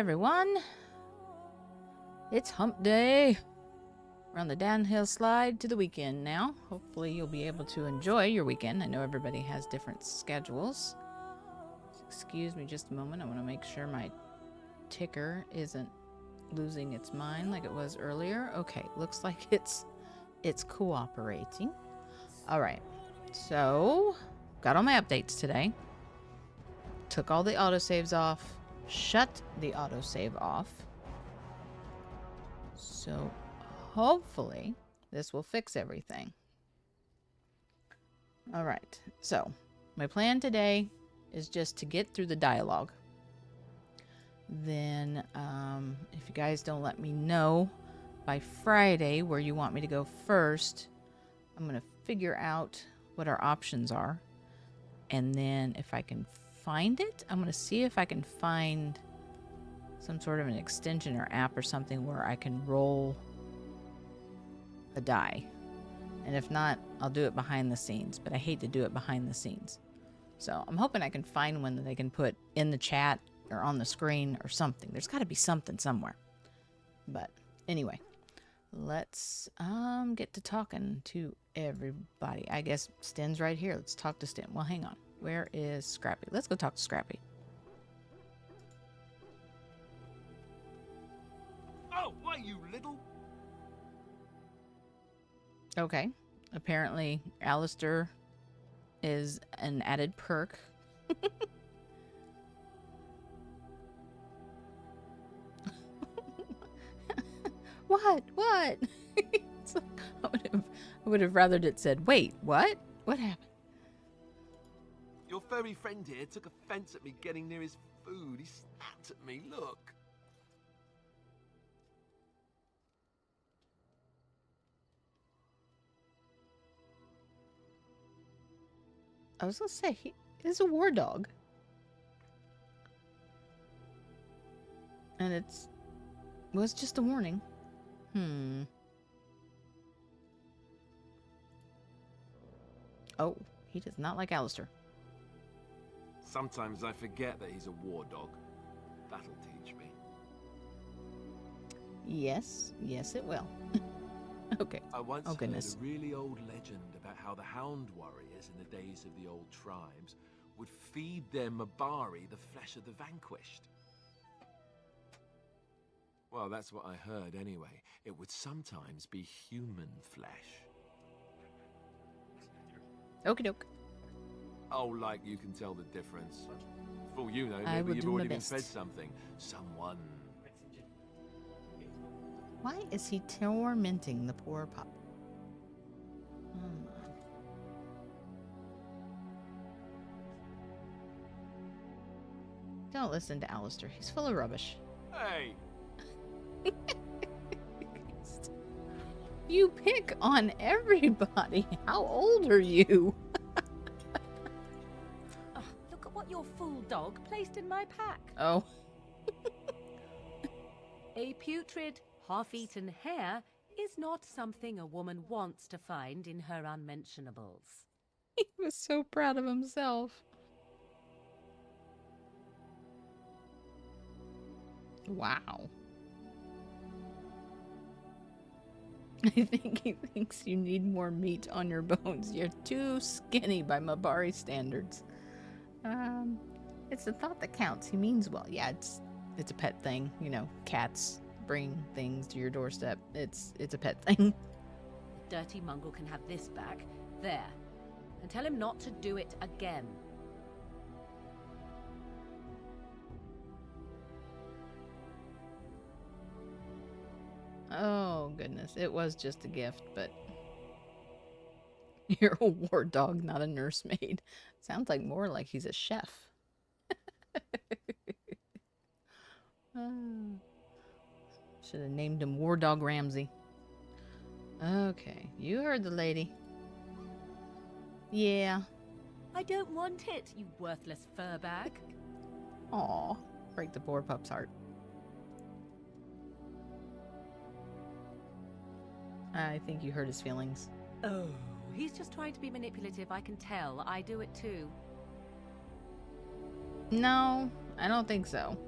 everyone. It's hump day. We're on the downhill slide to the weekend now. Hopefully you'll be able to enjoy your weekend. I know everybody has different schedules. Excuse me just a moment. I want to make sure my ticker isn't losing its mind like it was earlier. Okay, looks like it's cooperating. All right. So, got all my updates today. Took all the autosaves off. Shut the autosave off. So, hopefully, this will fix everything. All right. So, my plan today is just to get through the dialogue. Then, if you guys don't let me know by Friday where you want me to go first, I'm going to figure out what our options are. And then if I can find it, I'm going to see if I can find some sort of an extension or app or something where I can roll a die. And if not, I'll do it behind the scenes. But I hate to do it behind the scenes. So I'm hoping I can find one that I can put in the chat or on the screen or something. There's got to be something somewhere. But anyway, let's get to talking to everybody. I guess Sten's right here. Let's talk to Sten. Well, hang on. Where is Scrappy? Let's go talk to Scrappy. Oh, why you little? Okay. Apparently, Alistair is an added perk. What? What? I would have rathered it said, wait, what? What happened? Your furry friend here took offense at me getting near his food. He snapped at me, look. I was going to say, he is a war dog. And was just a warning. Oh, he does not like Alistair. Sometimes I forget that he's a war dog. That'll teach me. Yes, it will. Okay. I once oh, goodness. heard a really old legend about how the hound warriors in the days of the old tribes would feed their Mabari the flesh of the vanquished. Well, that's what I heard anyway. It would sometimes be human flesh. Okie doke. Oh, like you can tell the difference. For all you know, I will maybe you've do my already been best. fed something. Someone. Why is he tormenting the poor pup? Don't listen to Alistair. He's full of rubbish. Hey! You pick on everybody. How old are you? Oh, look at what your fool dog placed in my pack. Oh. A putrid, half-eaten hare is not something a woman wants to find in her unmentionables. He was so proud of himself. Wow. I think he thinks you need more meat on your bones. You're too skinny by Mabari standards. It's the thought that counts. He means well. Yeah, it's a pet thing. You know, cats bring things to your doorstep. It's a pet thing. The dirty mongrel can have this back. There. And tell him not to do it again. Oh, goodness. It was just a gift, but you're a war dog, not a nursemaid. Sounds like more like he's a chef. Should have named him War Dog Ramsay. Okay, you heard the lady. Yeah. I don't want it, you worthless fur bag. Aw, break the poor pup's heart. I think you hurt his feelings. Oh, he's just trying to be manipulative, I can tell. I do it too. No, I don't think so.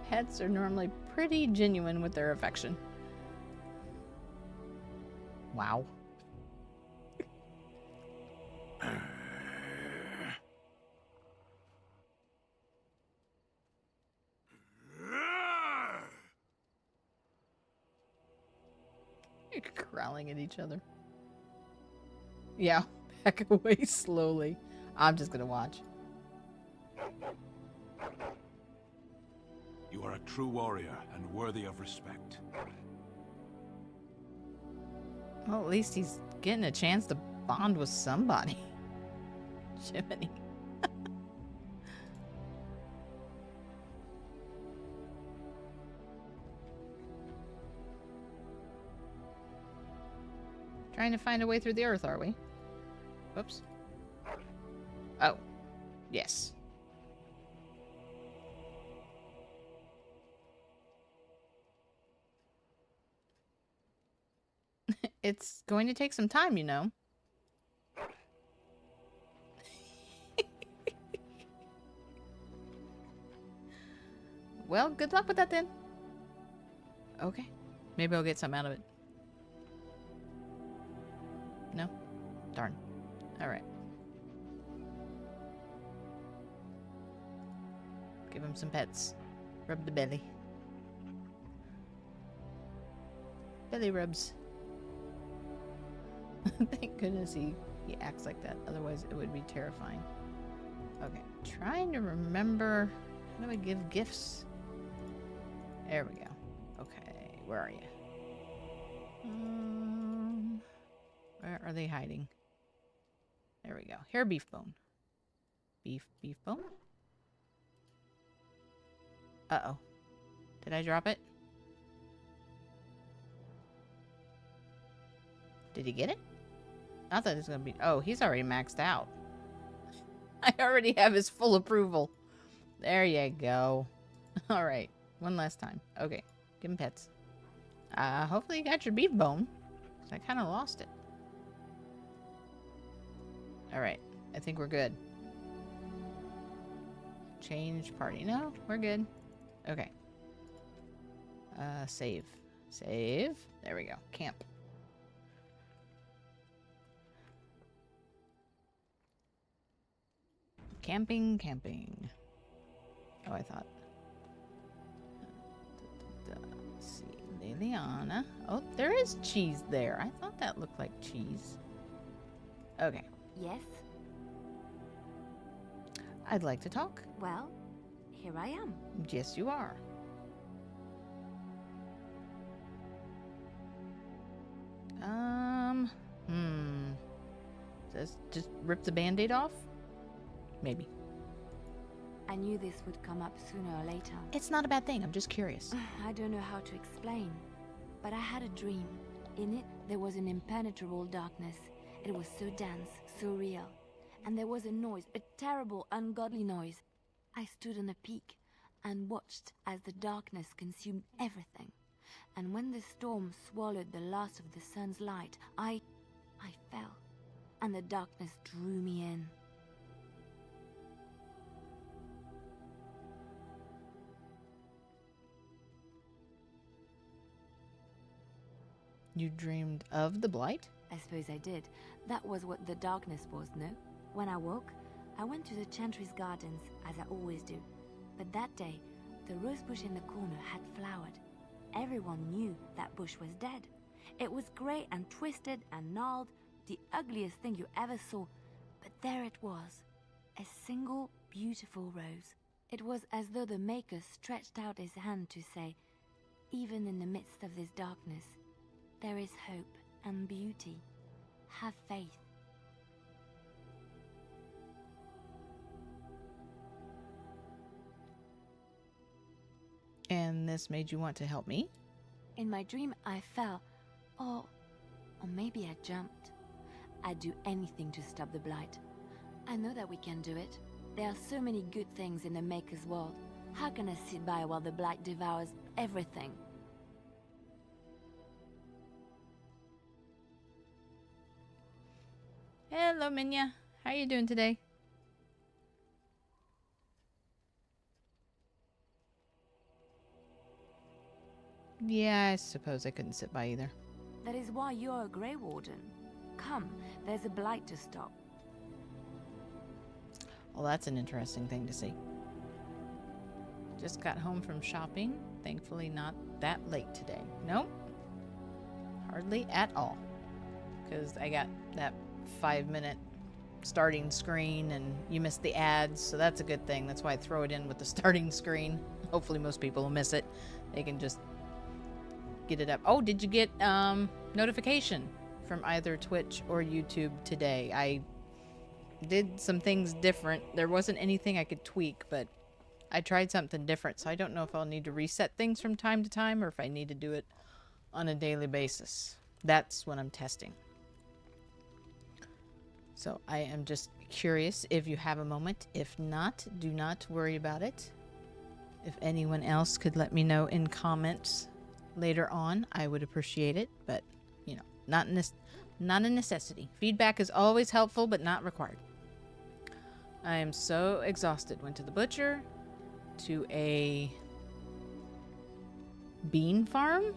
Pets are normally pretty genuine with their affection. Wow. Growling at each other. Yeah, back away slowly. I'm just gonna watch. You are a true warrior and worthy of respect. Well, at least he's getting a chance to bond with somebody. Jiminy. Trying to find a way through the earth, are we? Whoops. Oh. Yes. It's going to take some time, you know. Well, good luck with that then. Okay. Maybe I'll get something out of it. No? Darn. Alright. Give him some pets. Rub the belly. Belly rubs. Thank goodness he acts like that. Otherwise it would be terrifying. Okay. Trying to remember. How do I give gifts? There we go. Okay. Where are you? Where are they hiding? There we go. Hair beef bone. Beef bone? Uh-oh. Did I drop it? Did he get it? I thought it was going to be... Oh, he's already maxed out. I already have his full approval. There you go. All right. One last time. Okay. Give him pets. Hopefully you got your beef bone. 'Cause I kind of lost it. Alright, I think we're good. Change party. No, we're good. Okay. Save. Save. There we go. Camp. Camping. Oh, I thought. Let's see. Liliana. Oh, there is cheese there. I thought that looked like cheese. Okay. Yes? I'd like to talk. Well, here I am. Yes, you are. Just rip the Band-Aid off? Maybe. I knew this would come up sooner or later. It's not a bad thing. I'm just curious. I don't know how to explain, but I had a dream. In it, there was an impenetrable darkness. It was so dense, so real. And there was a noise, a terrible, ungodly noise. I stood on a peak and watched as the darkness consumed everything. And when the storm swallowed the last of the sun's light, I fell. And the darkness drew me in. You dreamed of the blight? I suppose I did. That was what the darkness was, no? When I woke, I went to the Chantry's gardens, as I always do. But that day, the rose bush in the corner had flowered. Everyone knew that bush was dead. It was grey and twisted and gnarled, the ugliest thing you ever saw. But there it was, a single beautiful rose. It was as though the Maker stretched out his hand to say, even in the midst of this darkness, there is hope and beauty. Have faith. And this made you want to help me? In my dream, I fell. Or maybe I jumped. I'd do anything to stop the blight. I know that we can do it. There are so many good things in the Maker's world. How can I sit by while the blight devours everything? Hello, Minya. How are you doing today? Yeah, I suppose I couldn't sit by either. That is why you're a Grey Warden. Come, there's a blight to stop. Well, that's an interesting thing to see. Just got home from shopping. Thankfully not that late today. Nope. Hardly at all. Because I got that 5-minute starting screen and you missed the ads, so that's a good thing. That's why I throw it in with the starting screen. Hopefully most people will miss it. They can just get it up. Oh, did you get notification from either Twitch or YouTube today? I did some things different. There wasn't anything I could tweak, but I tried something different, so I don't know if I'll need to reset things from time to time or if I need to do it on a daily basis. That's what I'm testing. So I am just curious if you have a moment. If not, do not worry about it. If anyone else could let me know in comments later on, I would appreciate it. But, you know, not a necessity. Feedback is always helpful, but not required. I am so exhausted. Went to the butcher, to a bean farm.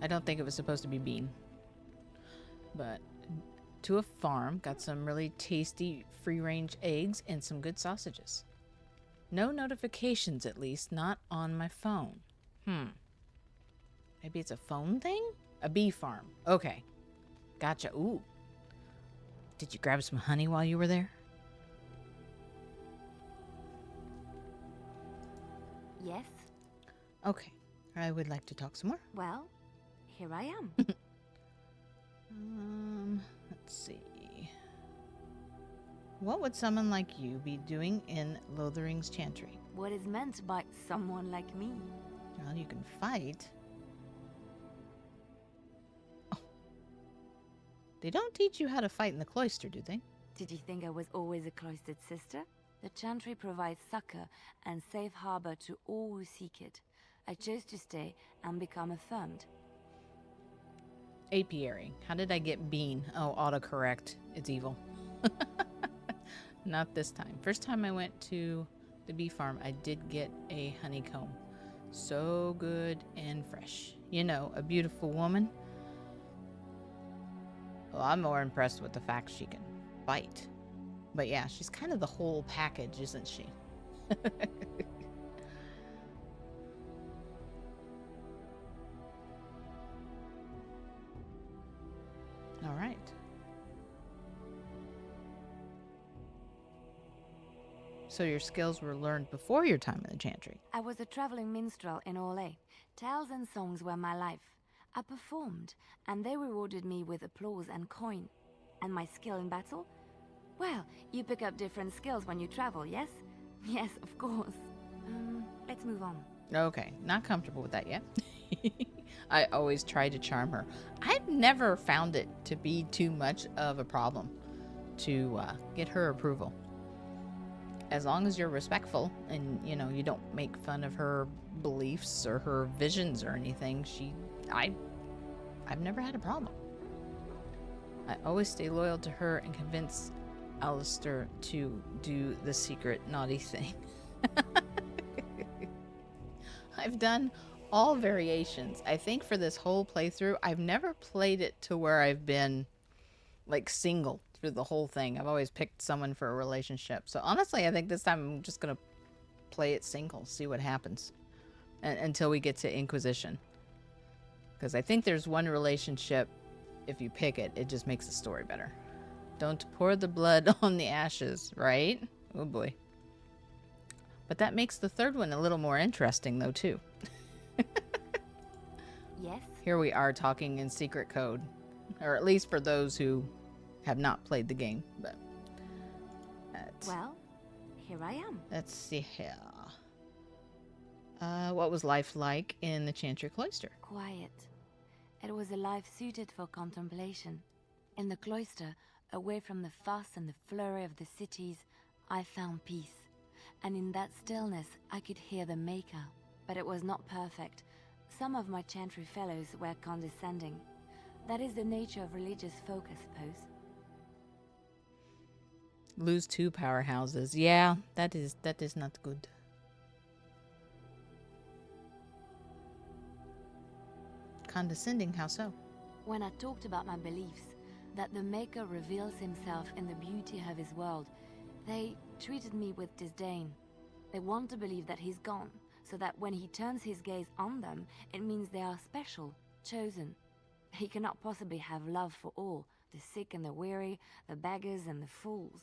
I don't think it was supposed to be bean, but to a farm, got some really tasty free-range eggs and some good sausages. No notifications, at least, not on my phone. Maybe it's a phone thing? A bee farm. Okay. Gotcha. Ooh. Did you grab some honey while you were there? Yes? Okay. I would like to talk some more. Well, here I am. Let's see. What would someone like you be doing in Lothering's Chantry? What is meant by someone like me? Well, you can fight. Oh. They don't teach you how to fight in the cloister, do they? Did you think I was always a cloistered sister? The Chantry provides succor and safe harbor to all who seek it. I chose to stay and become affirmed. Apiary. How did I get bean? Oh, autocorrect. It's evil. Not this time. First time I went to the bee farm, I did get a honeycomb. So good and fresh. You know, a beautiful woman. Well, I'm more impressed with the fact she can bite. But yeah, she's kind of the whole package, isn't she? All right. So your skills were learned before your time in the Chantry. I was a traveling minstrel in Orlais. Tales and songs were my life. I performed, and they rewarded me with applause and coin. And my skill in battle? Well, you pick up different skills when you travel, yes? Yes, of course. Let's move on. Okay, not comfortable with that yet. I always try to charm her. I've never found it to be too much of a problem to get her approval. As long as you're respectful and, you know, you don't make fun of her beliefs or her visions or anything, I've never had a problem. I always stay loyal to her and convince Alistair to do the secret naughty thing. I've done all variations. I think for this whole playthrough, I've never played it to where I've been like single through the whole thing. I've always picked someone for a relationship. So honestly, I think this time I'm just gonna play it single, see what happens until we get to Inquisition. Because I think there's one relationship, if you pick it, it just makes the story better. Don't pour the blood on the ashes, right? Oh boy. But that makes the third one a little more interesting though too. Yes? Here we are talking in secret code. Or at least for those who have not played the game. But well, here I am. Let's see here. What was life like in the Chantry Cloister? Quiet. It was a life suited for contemplation. In the cloister, away from the fuss and the flurry of the cities, I found peace. And in that stillness, I could hear the Maker. But it was not perfect. Some of my Chantry fellows were condescending. That is the nature of religious folk, I suppose. Lose 2 powerhouses. Yeah, that is not good. condescending. How so? When I talked about my beliefs, that the Maker reveals himself in the beauty of his world, they treated me with disdain. They want to believe that he's gone, so that when he turns his gaze on them, it means they are special, chosen. He cannot possibly have love for all, the sick and the weary, the beggars and the fools.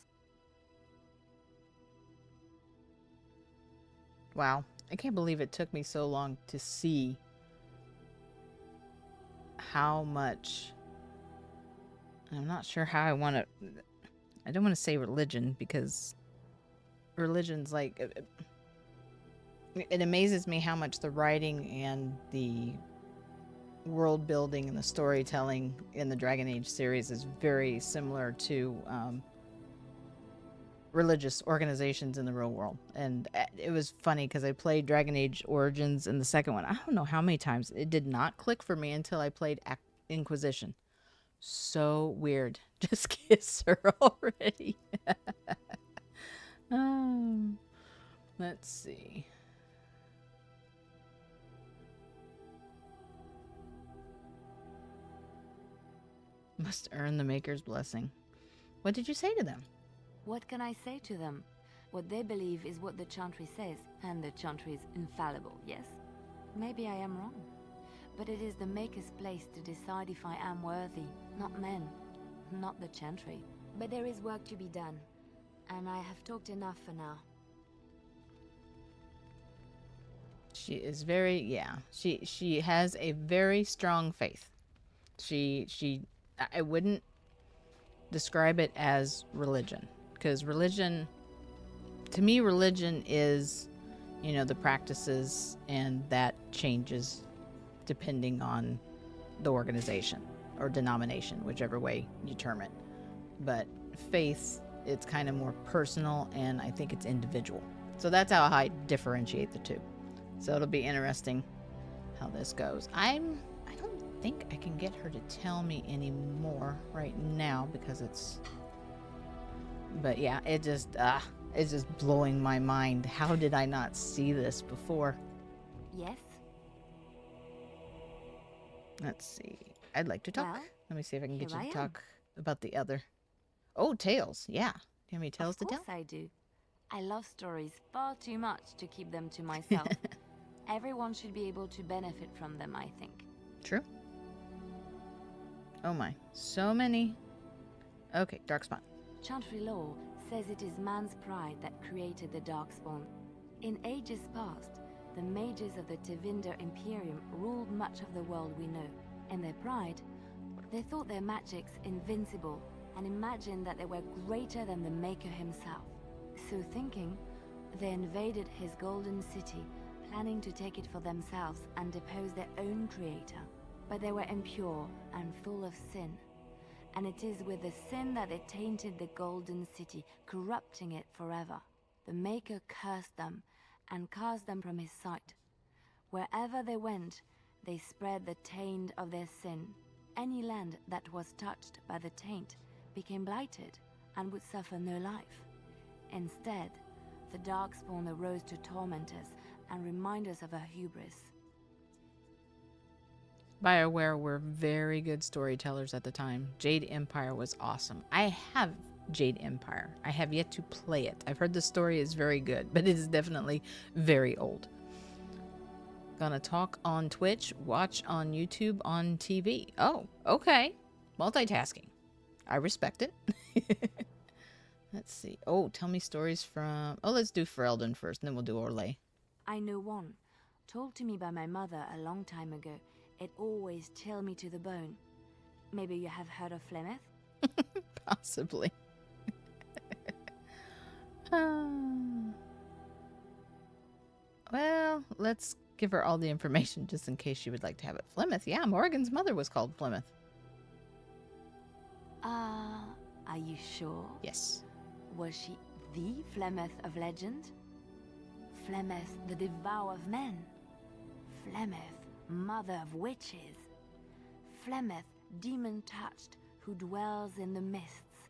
Wow. I can't believe it took me so long to see how much... I'm not sure how I want to... I don't want to say religion, because religion's like... It amazes me how much the writing and the world building and the storytelling in the Dragon Age series is very similar to religious organizations in the real world. And it was funny because I played Dragon Age Origins in the second one. I don't know how many times. It did not click for me until I played Inquisition. So weird. Just kiss her already. Let's see. Must earn the Maker's blessing. What did you say to them? What can I say to them? What they believe is what the Chantry says, and the Chantry is infallible, yes? Maybe I am wrong. But it is the Maker's place to decide if I am worthy, not men, not the Chantry. But there is work to be done, and I have talked enough for now. She is very, yeah. She has a very strong faith. I wouldn't describe it as religion, because religion, to me, religion is, you know, the practices, and that changes depending on the organization or denomination, whichever way you term it. But faith, it's kind of more personal, and I think it's individual. So that's how I differentiate the two. So it'll be interesting how this goes. I don't think I can get her to tell me any more right now because it's... But yeah, it's just blowing my mind. How did I not see this before? Yes? Let's see. I'd like to talk. Well, let me see if I can get you here I to am. talk about the other. Oh, tales. Yeah. Do you have any tales to Of tell? course I do. I love stories far too much to keep them to myself. Everyone should be able to benefit from them, I think. True. Oh my. So many. Okay, Darkspawn. Chantry law says it is man's pride that created the Darkspawn. In ages past, the mages of the Tevinder Imperium ruled much of the world we know. In their pride, they thought their magics invincible and imagined that they were greater than the Maker himself. So thinking, they invaded his golden city, planning to take it for themselves and depose their own creator. But they were impure and full of sin. And it is with the sin that they tainted the golden city, corrupting it forever. The Maker cursed them and cast them from his sight. Wherever they went, they spread the taint of their sin. Any land that was touched by the taint became blighted and would suffer no life. Instead, the Darkspawn arose to torment us and remind us of our hubris. BioWare were very good storytellers at the time. Jade Empire was awesome. I have Jade Empire. I have yet to play it. I've heard the story is very good, but it is definitely very old. Gonna talk on Twitch, watch on YouTube, on TV. Oh, okay. Multitasking. I respect it. Let's see. Oh, tell me stories from... Oh, let's do Ferelden first, and then we'll do Orlais. I know one, told to me by my mother a long time ago. It always chilled me to the bone. Maybe you have heard of Flemeth? Possibly. Well, let's give her all the information just in case she would like to have it. Flemeth, yeah, Morgan's mother was called Flemeth. Are you sure? Yes. Was she the Flemeth of legend? Flemeth, the devourer of men? Flemeth, mother of witches? Flemeth, demon-touched, who dwells in the mists?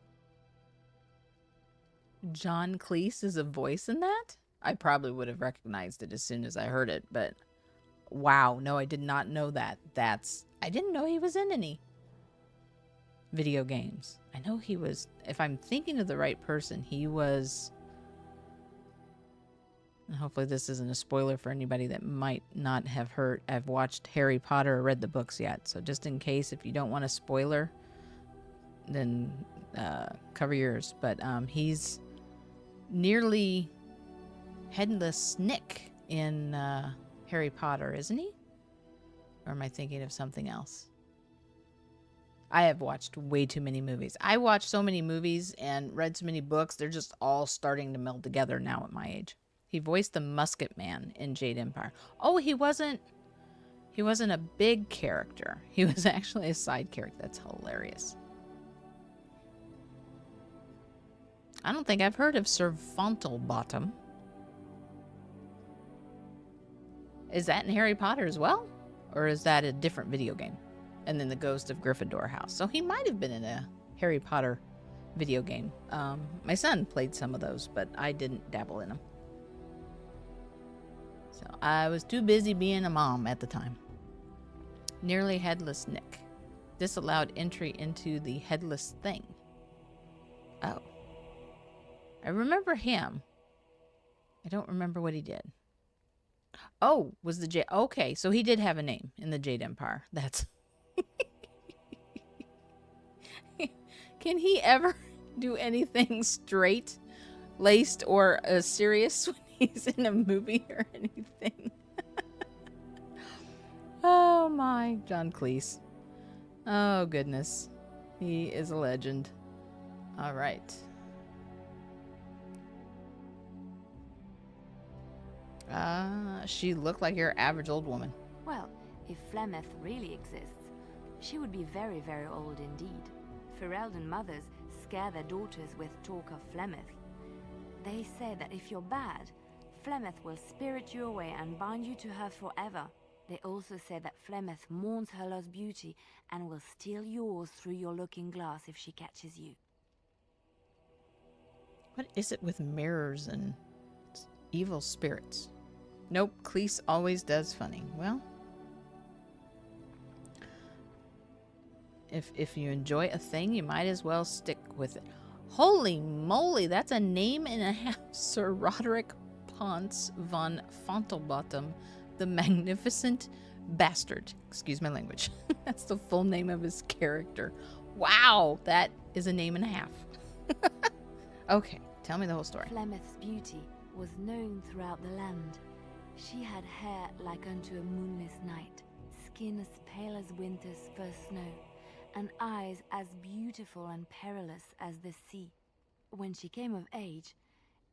John Cleese is a voice in that? I probably would have recognized it as soon as I heard it, but Wow, no, I did not know that. I didn't know he was in any video games. I know he was, if I'm thinking of the right person, he was, hopefully this isn't a spoiler for anybody that might not have watched Harry Potter or read the books yet. So just in case, if you don't want a spoiler, then cover yours. But he's nearly Headless Nick in Harry Potter, isn't he? Or am I thinking of something else? I have watched way too many movies. I watched so many movies and read so many books. They're just all starting to meld together now at my age. He voiced the Musket Man in Jade Empire. Oh, he wasn't a big character. He was actually a side character. That's hilarious. I don't think I've heard of Sir Fontlebottom. Is that in Harry Potter as well? Or is that a different video game? And then the Ghost of Gryffindor House. So he might have been in a Harry Potter video game. My son played some of those, but I didn't dabble in them. So I was too busy being a mom at the time. Nearly Headless Nick. Disallowed entry into the Headless Thing. Oh. I remember him. I don't remember what he did. Oh, was the Jade... Okay, so he did have a name in the Jade Empire. That's... Can he ever do anything straight-laced or serious when he's in a movie or anything? Oh my, John Cleese. Oh goodness. He is a legend. All right. She looked like your average old woman. Well, if Flemeth really exists, she would be very, very old indeed. Ferelden mothers scare their daughters with talk of Flemeth. They say that if you're bad, Flemeth will spirit you away and bind you to her forever. They also say that Flemeth mourns her lost beauty and will steal yours through your looking glass if she catches you. What is it with mirrors and evil spirits? Nope, Cleese always does funny. Well, if you enjoy a thing, you might as well stick with it. Holy moly, that's a name and a half. Sir Roderick Ponce von Fontlebottom, the Magnificent Bastard. Excuse my language. That's the full name of his character. Wow, that is a name and a half. Okay, tell me the whole story. Flemeth's beauty was known throughout the land. She had hair like unto a moonless night, skin as pale as winter's first snow, and eyes as beautiful and perilous as the sea. When she came of age,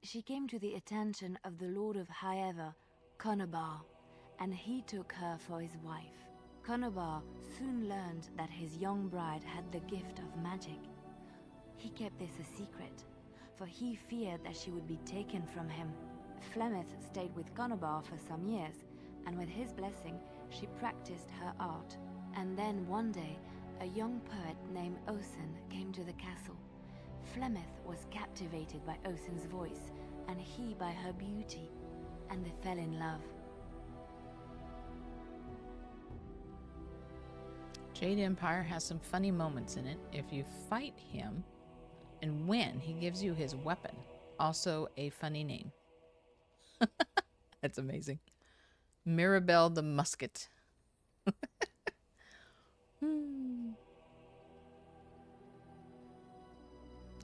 she came to the attention of the Lord of Highever, Conobar, and he took her for his wife. Conobar soon learned that his young bride had the gift of magic. He kept this a secret, for he feared that she would be taken from him. Flemeth stayed with Conobar for some years, and with his blessing, she practiced her art. And then one day, a young poet named Osen came to the castle. Flemeth was captivated by Osen's voice, and he by her beauty, and they fell in love. Jade Empire has some funny moments in it. If you fight him and win, he gives you his weapon. Also a funny name. That's amazing. Mirabelle the Musket.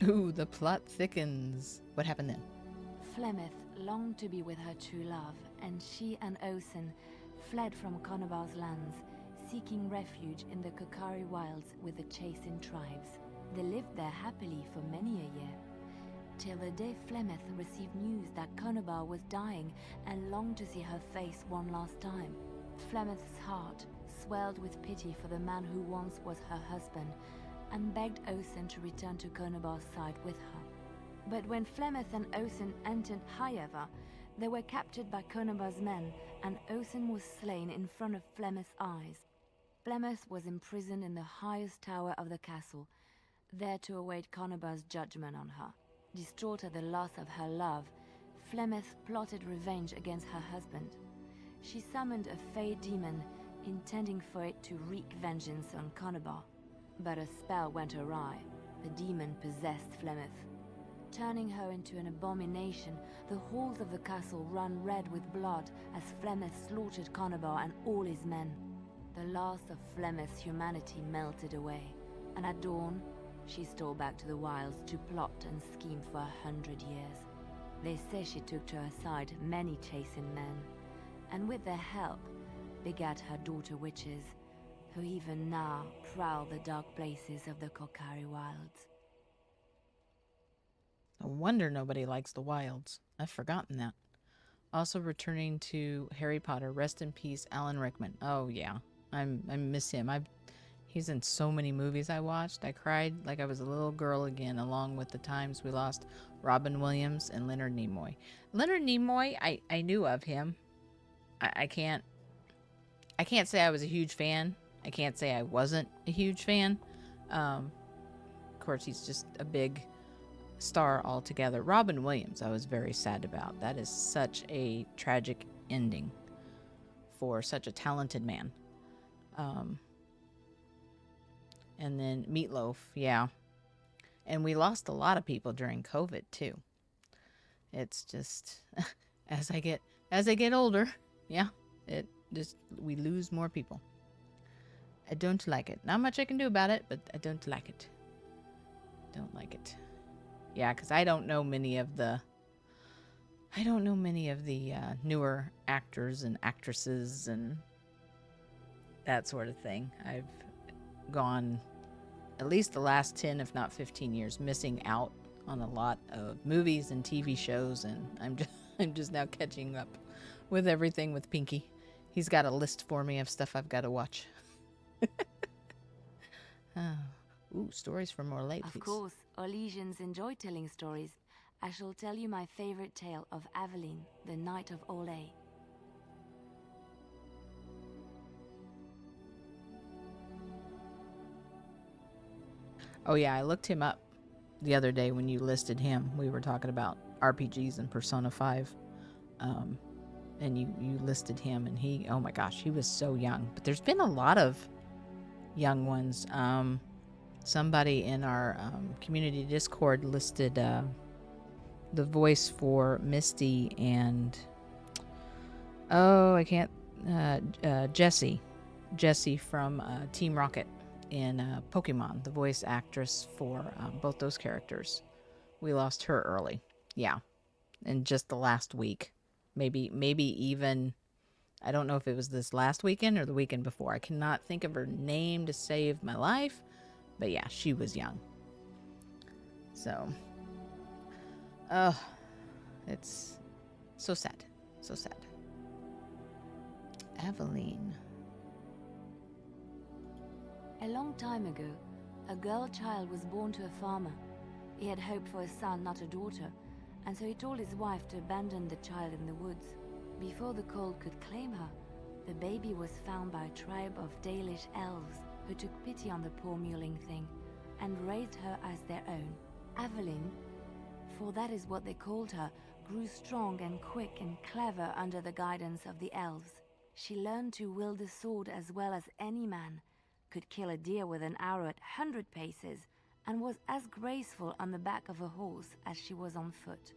Ooh, the plot thickens. What happened then? Flemeth longed to be with her true love, and she and Osen fled from Conobar's lands, seeking refuge in the Kokari wilds with the Chasing tribes. They lived there happily for many a year, till the day Flemeth received news that Conobar was dying and longed to see her face one last time. Flemeth's heart swelled with pity for the man who once was her husband, and begged Osen to return to Conobar's side with her. But when Flemeth and Osen entered Highever, they were captured by Conobar's men, and Osen was slain in front of Flemeth's eyes. Flemeth was imprisoned in the highest tower of the castle, there to await Conobar's judgment on her. Distraught at the loss of her love, Flemeth plotted revenge against her husband. She summoned a fey demon, intending for it to wreak vengeance on Conobar. But a spell went awry. The demon possessed Flemeth. Turning her into an abomination, the halls of the castle ran red with blood as Flemeth slaughtered Conobar and all his men. The last of Flemeth's humanity melted away, and at dawn, she stole back to the wilds to plot and scheme for 100 years. They say she took to her side many chastened men, and with their help, begat her daughter witches, who even now prowl the dark places of the Kokari wilds. No wonder nobody likes the wilds. I've forgotten that. Also returning to Harry Potter, rest in peace, Alan Rickman. Oh yeah, I miss him. He's in so many movies I watched. I cried like I was a little girl again, along with the times we lost Robin Williams and Leonard Nimoy. Leonard Nimoy, I knew of him. I can't say I was a huge fan. I can't say I wasn't a huge fan. Of course, he's just a big star altogether. Robin Williams, I was very sad about. That is such a tragic ending for such a talented man. And then Meatloaf, yeah. And we lost a lot of people during COVID too. It's just as I get older, yeah, we lose more people. I don't like it. Not much I can do about it, but I don't like it. Don't like it. Yeah, because I don't know many of the newer actors and actresses and that sort of thing. I've gone at least the last 10, if not 15 years, missing out on a lot of movies and TV shows, and I'm just now catching up with everything with Pinky. He's got a list for me of stuff I've got to watch. Ooh, stories for more late, please. Of course, Orlesians enjoy telling stories. I shall tell you my favorite tale of Aveline, the Knight of Olay. Oh yeah, I looked him up the other day when you listed him. We were talking about RPGs and Persona 5. And you listed him, and he, oh my gosh, he was so young. But there's been a lot of young ones. Somebody in our community Discord listed the voice for Misty and Jessie from Team Rocket in Pokemon, the voice actress for both those characters. We lost her early, yeah, in just the last week. Maybe even, I don't know if it was this last weekend or the weekend before. I cannot think of her name to save my life. But yeah, she was young. So, it's so sad. So sad. Aveline. A long time ago, a girl child was born to a farmer. He had hoped for a son, not a daughter, and so he told his wife to abandon the child in the woods. Before the cold could claim her, the baby was found by a tribe of Dalish elves who took pity on the poor mewling thing and raised her as their own. Aveline, for that is what they called her, grew strong and quick and clever under the guidance of the elves. She learned to wield the sword as well as any man, could kill a deer with an arrow at 100 paces, and was as graceful on the back of a horse as she was on foot.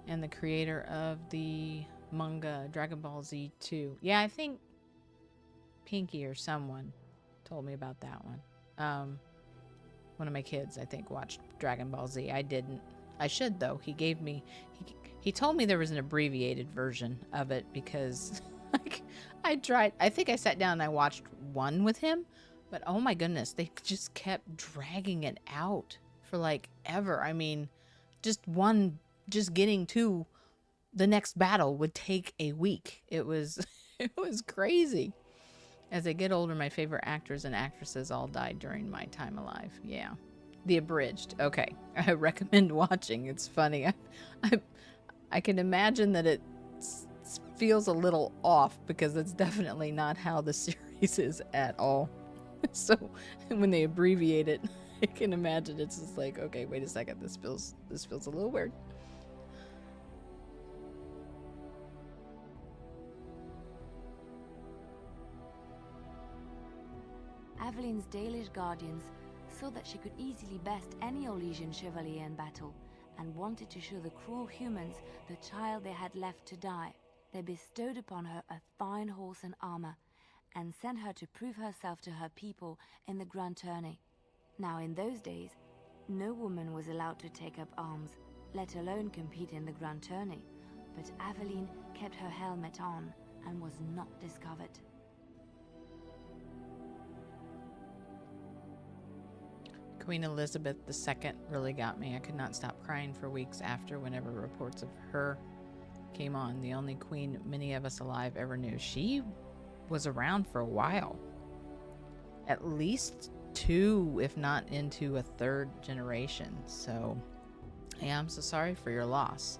And the creator of the manga Dragon Ball Z 2. Yeah, I think Pinky or someone told me about that one. One of my kids, I think, watched Dragon Ball Z. I didn't. I should, though. He told me there was an abbreviated version of it because like, I tried. I think I sat down and I watched one with him, but oh my goodness, they just kept dragging it out for like ever. I mean, just getting to the next battle would take a week. It was crazy. As I get older, my favorite actors and actresses all died during my time alive. Yeah. The abridged. Okay. I recommend watching. It's funny. I can imagine that it feels a little off because it's definitely not how the series is at all. So when they abbreviate it, I can imagine it's just like, okay, wait a second, this feels a little weird. Avelin's Dalish guardians saw that she could easily best any Orlesian chevalier in battle, and wanted to show the cruel humans the child they had left to die. They bestowed upon her a fine horse and armor, and sent her to prove herself to her people in the grand tourney. Now in those days, no woman was allowed to take up arms, let alone compete in the grand tourney, but Aveline kept her helmet on and was not discovered. Queen Elizabeth II really got me. I could not stop crying for weeks after whenever reports of her came on. The only queen many of us alive ever knew. She was around for a while. At least 2, if not into a 3rd generation. So, yeah, I'm so sorry for your loss.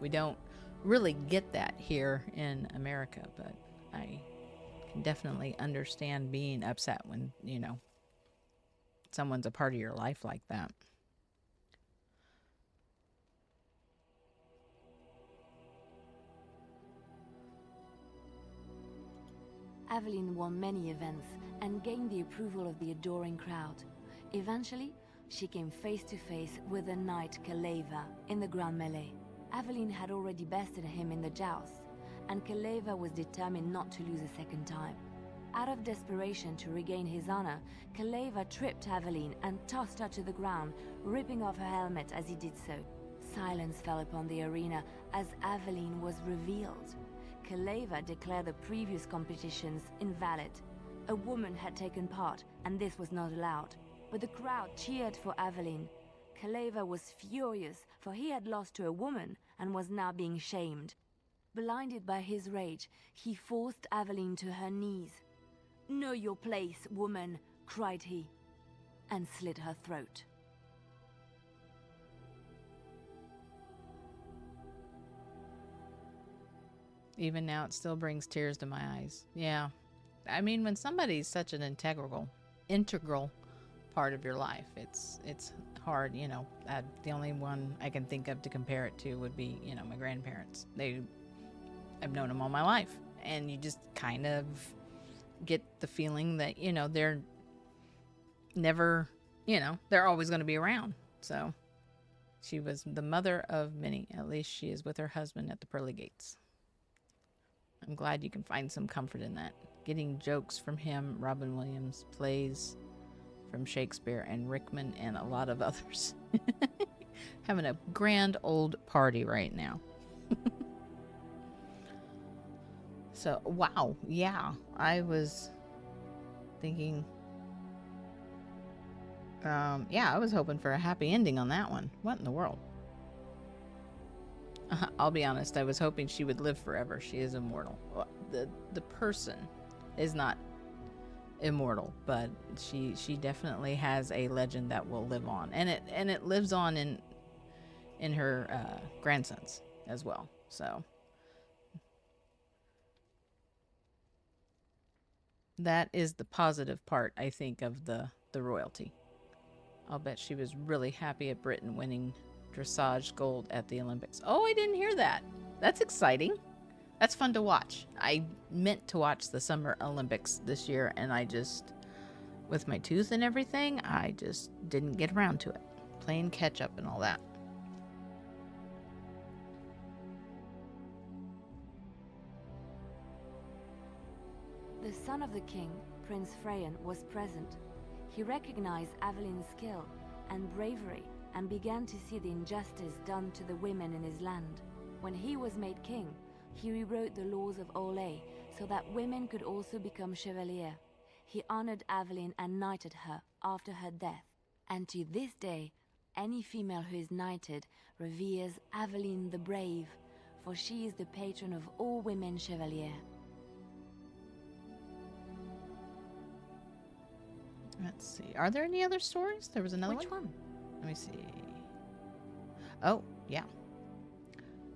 We don't really get that here in America, but I can definitely understand being upset when, you know, someone's a part of your life like that. Aveline won many events and gained the approval of the adoring crowd. Eventually, she came face to face with the knight Kaleva in the Grand Melee. Aveline had already bested him in the jousts, and Kaleva was determined not to lose a second time. Out of desperation to regain his honor, Kaleva tripped Aveline and tossed her to the ground, ripping off her helmet as he did so. Silence fell upon the arena as Aveline was revealed. Kaleva declared the previous competitions invalid. A woman had taken part, and this was not allowed. But the crowd cheered for Aveline. Kaleva was furious, for he had lost to a woman and was now being shamed. Blinded by his rage, he forced Aveline to her knees. "Know your place, woman," cried he, and slit her throat. Even now, it still brings tears to my eyes. Yeah. I mean, when somebody's such an integral part of your life, it's hard, you know. The only one I can think of to compare it to would be, you know, my grandparents. I've known them all my life, and you just kind of get the feeling that, you know, they're never, you know, they're always going to be around. So she was the mother of many. At least she is with her husband at the pearly gates. I'm glad you can find some comfort in that. Getting jokes from him, Robin Williams, plays from Shakespeare and Rickman, and a lot of others. Having a grand old party right now. So, wow, yeah, I was thinking, yeah, I was hoping for a happy ending on that one. What in the world? I'll be honest, I was hoping she would live forever. She is immortal. The person is not immortal, but she definitely has a legend that will live on, and it lives on in her grandsons as well. So that is the positive part, I think, of the royalty. I'll bet she was really happy at Britain winning dressage gold at the Olympics. Oh, I didn't hear that. That's exciting. That's fun to watch. I meant to watch the Summer Olympics this year, and I just, with my tooth and everything, I just didn't get around to it. Playing catch up and all that. The son of the king, Prince Freyan, was present. He recognized Aveline's skill and bravery and began to see the injustice done to the women in his land. When he was made king, he rewrote the laws of Orlais so that women could also become chevalier. He honored Aveline and knighted her after her death. And to this day, any female who is knighted reveres Aveline the Brave, for she is the patron of all women chevalier. Let's see. Are there any other stories? There was another Which one? Let me see. Oh, yeah.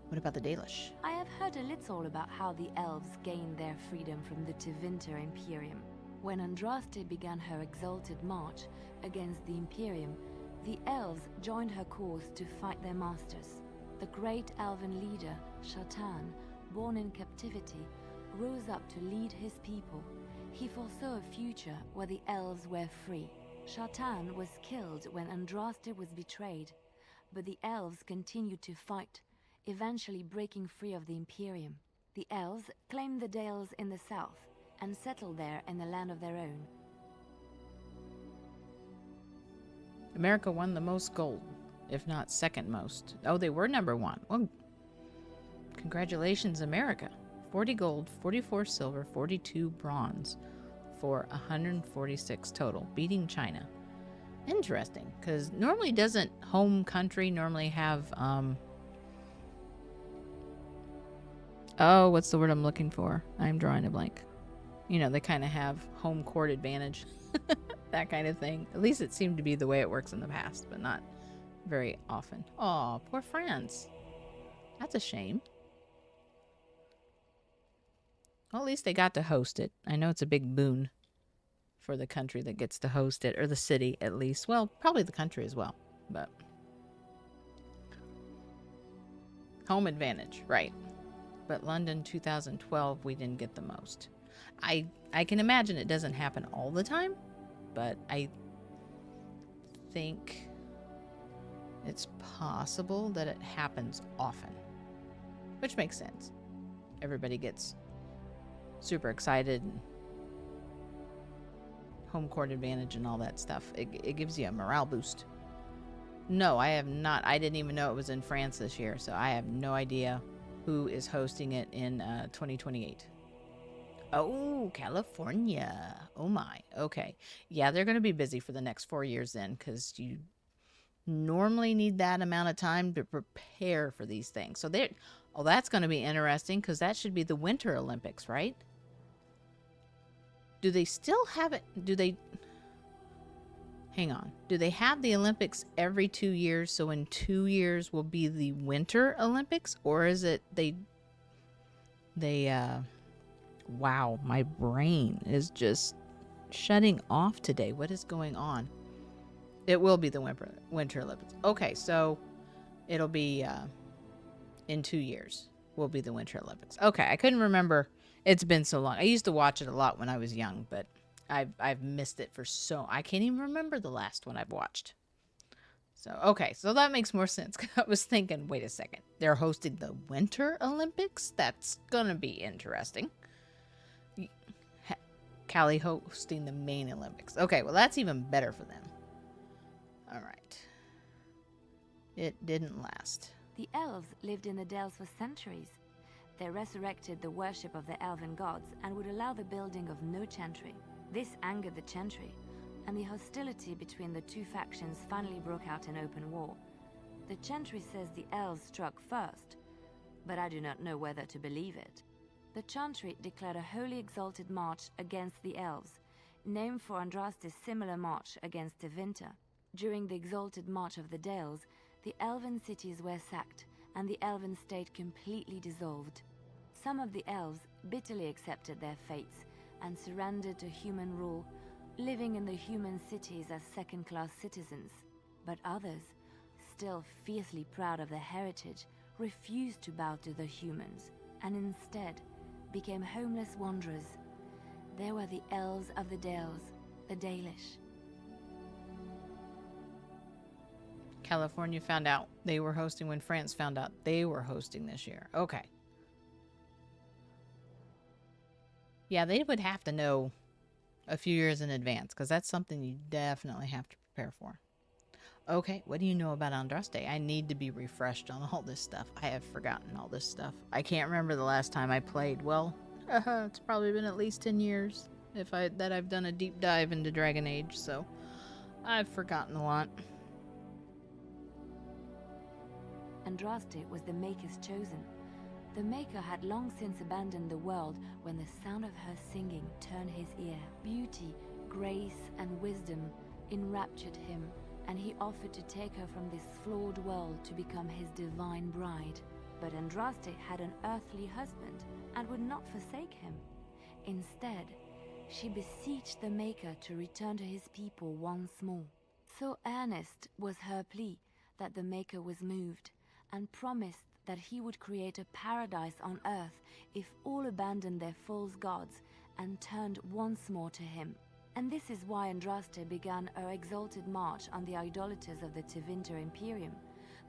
What about the Dalish? I have heard a little about how the elves gained their freedom from the Tevinter Imperium. When Andraste began her exalted march against the Imperium, the elves joined her cause to fight their masters. The great elven leader, Shatan, born in captivity, rose up to lead his people. He foresaw a future where the elves were free. Shatan was killed when Andraste was betrayed, but the elves continued to fight, eventually breaking free of the Imperium. The elves claimed the Dales in the south and settled there in a land of their own. America won the most gold, if not second most. Oh, they were number one. Well, congratulations, America. 40 gold, 44 silver, 42 bronze for 146 total, beating China. Interesting, because normally doesn't home country normally have, oh, what's the word I'm looking for? I'm drawing a blank. You know, they kind of have home court advantage, that kind of thing. At least it seemed to be the way it works in the past, but not very often. Oh, poor France. That's a shame. Well, at least they got to host it. I know it's a big boon for the country that gets to host it, or the city at least. Well, probably the country as well, but home advantage, right? But London 2012, we didn't get the most. I can imagine it doesn't happen all the time, but I think it's possible that it happens often, which makes sense. Everybody gets super excited and home court advantage and all that stuff. It gives you a morale boost. No, I have not. I didn't even know it was in France this year, so I have no idea who is hosting it in 2028. Oh, California. Oh my. Okay. Yeah, they're going to be busy for the next 4 years then, because you normally need that amount of time to prepare for these things. So that's going to be interesting, because that should be the Winter Olympics, right? Do they still have it? Hang on. Do they have the Olympics every 2 years? So in 2 years will be the Winter Olympics? Or is it wow, my brain is just shutting off today. What is going on? It will be the Winter Olympics. Okay, so it'll be in 2 years will be the Winter Olympics. Okay, I couldn't remember. It's been so long. I used to watch it a lot when I was young, but I've missed it for I can't even remember the last one I've watched. So, okay, so that makes more sense. I was thinking, wait a second. They're hosting the Winter Olympics? That's going to be interesting. Cali hosting the main Olympics. Okay, well, that's even better for them. All right. It didn't last. The elves lived in the Dales for centuries. They resurrected the worship of the elven gods and would allow the building of no chantry. This angered the chantry, and the hostility between the two factions finally broke out in open war. The chantry says the elves struck first, but I do not know whether to believe it. The chantry declared a wholly exalted march against the elves, named for Andraste's similar march against Tevinter. During the exalted march of the Dales, the elven cities were sacked, and the elven state completely dissolved. Some of the elves bitterly accepted their fates and surrendered to human rule, living in the human cities as second-class citizens. But others, still fiercely proud of their heritage, refused to bow to the humans, and instead became homeless wanderers. There were the elves of the Dales, the Dalish. California found out they were hosting when France found out they were hosting this year. Okay. Yeah, they would have to know a few years in advance, because that's something you definitely have to prepare for. Okay, what do you know about Andraste? I need to be refreshed on all this stuff. I have forgotten all this stuff. I can't remember the last time I played. Well, it's probably been at least 10 years that I've done a deep dive into Dragon Age, so I've forgotten a lot. Andraste was the Maker's chosen. The Maker had long since abandoned the world when the sound of her singing turned his ear. Beauty, grace, and wisdom enraptured him, and he offered to take her from this flawed world to become his divine bride. But Andraste had an earthly husband and would not forsake him. Instead, she beseeched the Maker to return to his people once more. So earnest was her plea that the Maker was moved, and promised that he would create a paradise on earth if all abandoned their false gods and turned once more to him. And this is why Andraste began her exalted march on the idolaters of the Tevinter Imperium.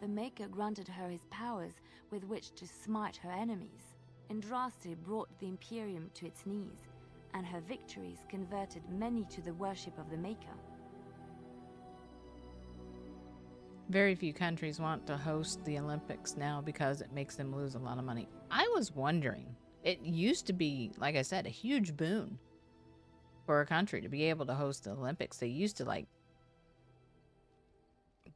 The Maker granted her his powers with which to smite her enemies. Andraste brought the Imperium to its knees, and her victories converted many to the worship of the Maker. Very few countries want to host the Olympics now because it makes them lose a lot of money. I was wondering, it used to be, like I said, a huge boon for a country to be able to host the Olympics. They used to like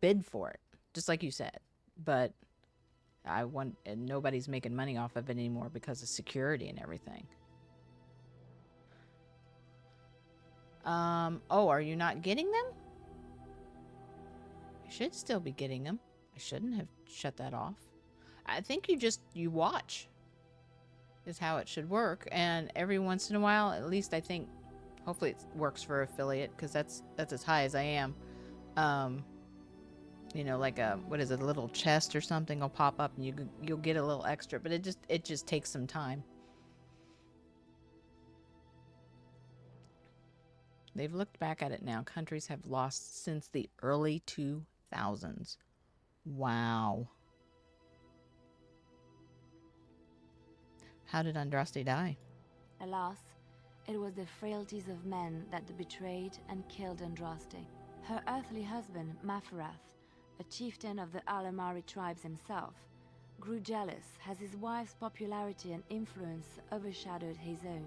bid for it, just like you said. But and nobody's making money off of it anymore because of security and everything. Oh, are you not getting them? You should still be getting them. I shouldn't have shut that off. I think you watch is how it should work. And every once in a while, at least I think, hopefully it works for affiliate, because that's as high as I am. You know, like a little chest or something will pop up and you'll get a little extra, but it just takes some time. They've looked back at it now. Countries have lost since the early 2000s. Wow. How did Andraste die? Alas, it was the frailties of men that betrayed and killed Andraste. Her earthly husband, Maferath, a chieftain of the Alamari tribes himself, grew jealous as his wife's popularity and influence overshadowed his own.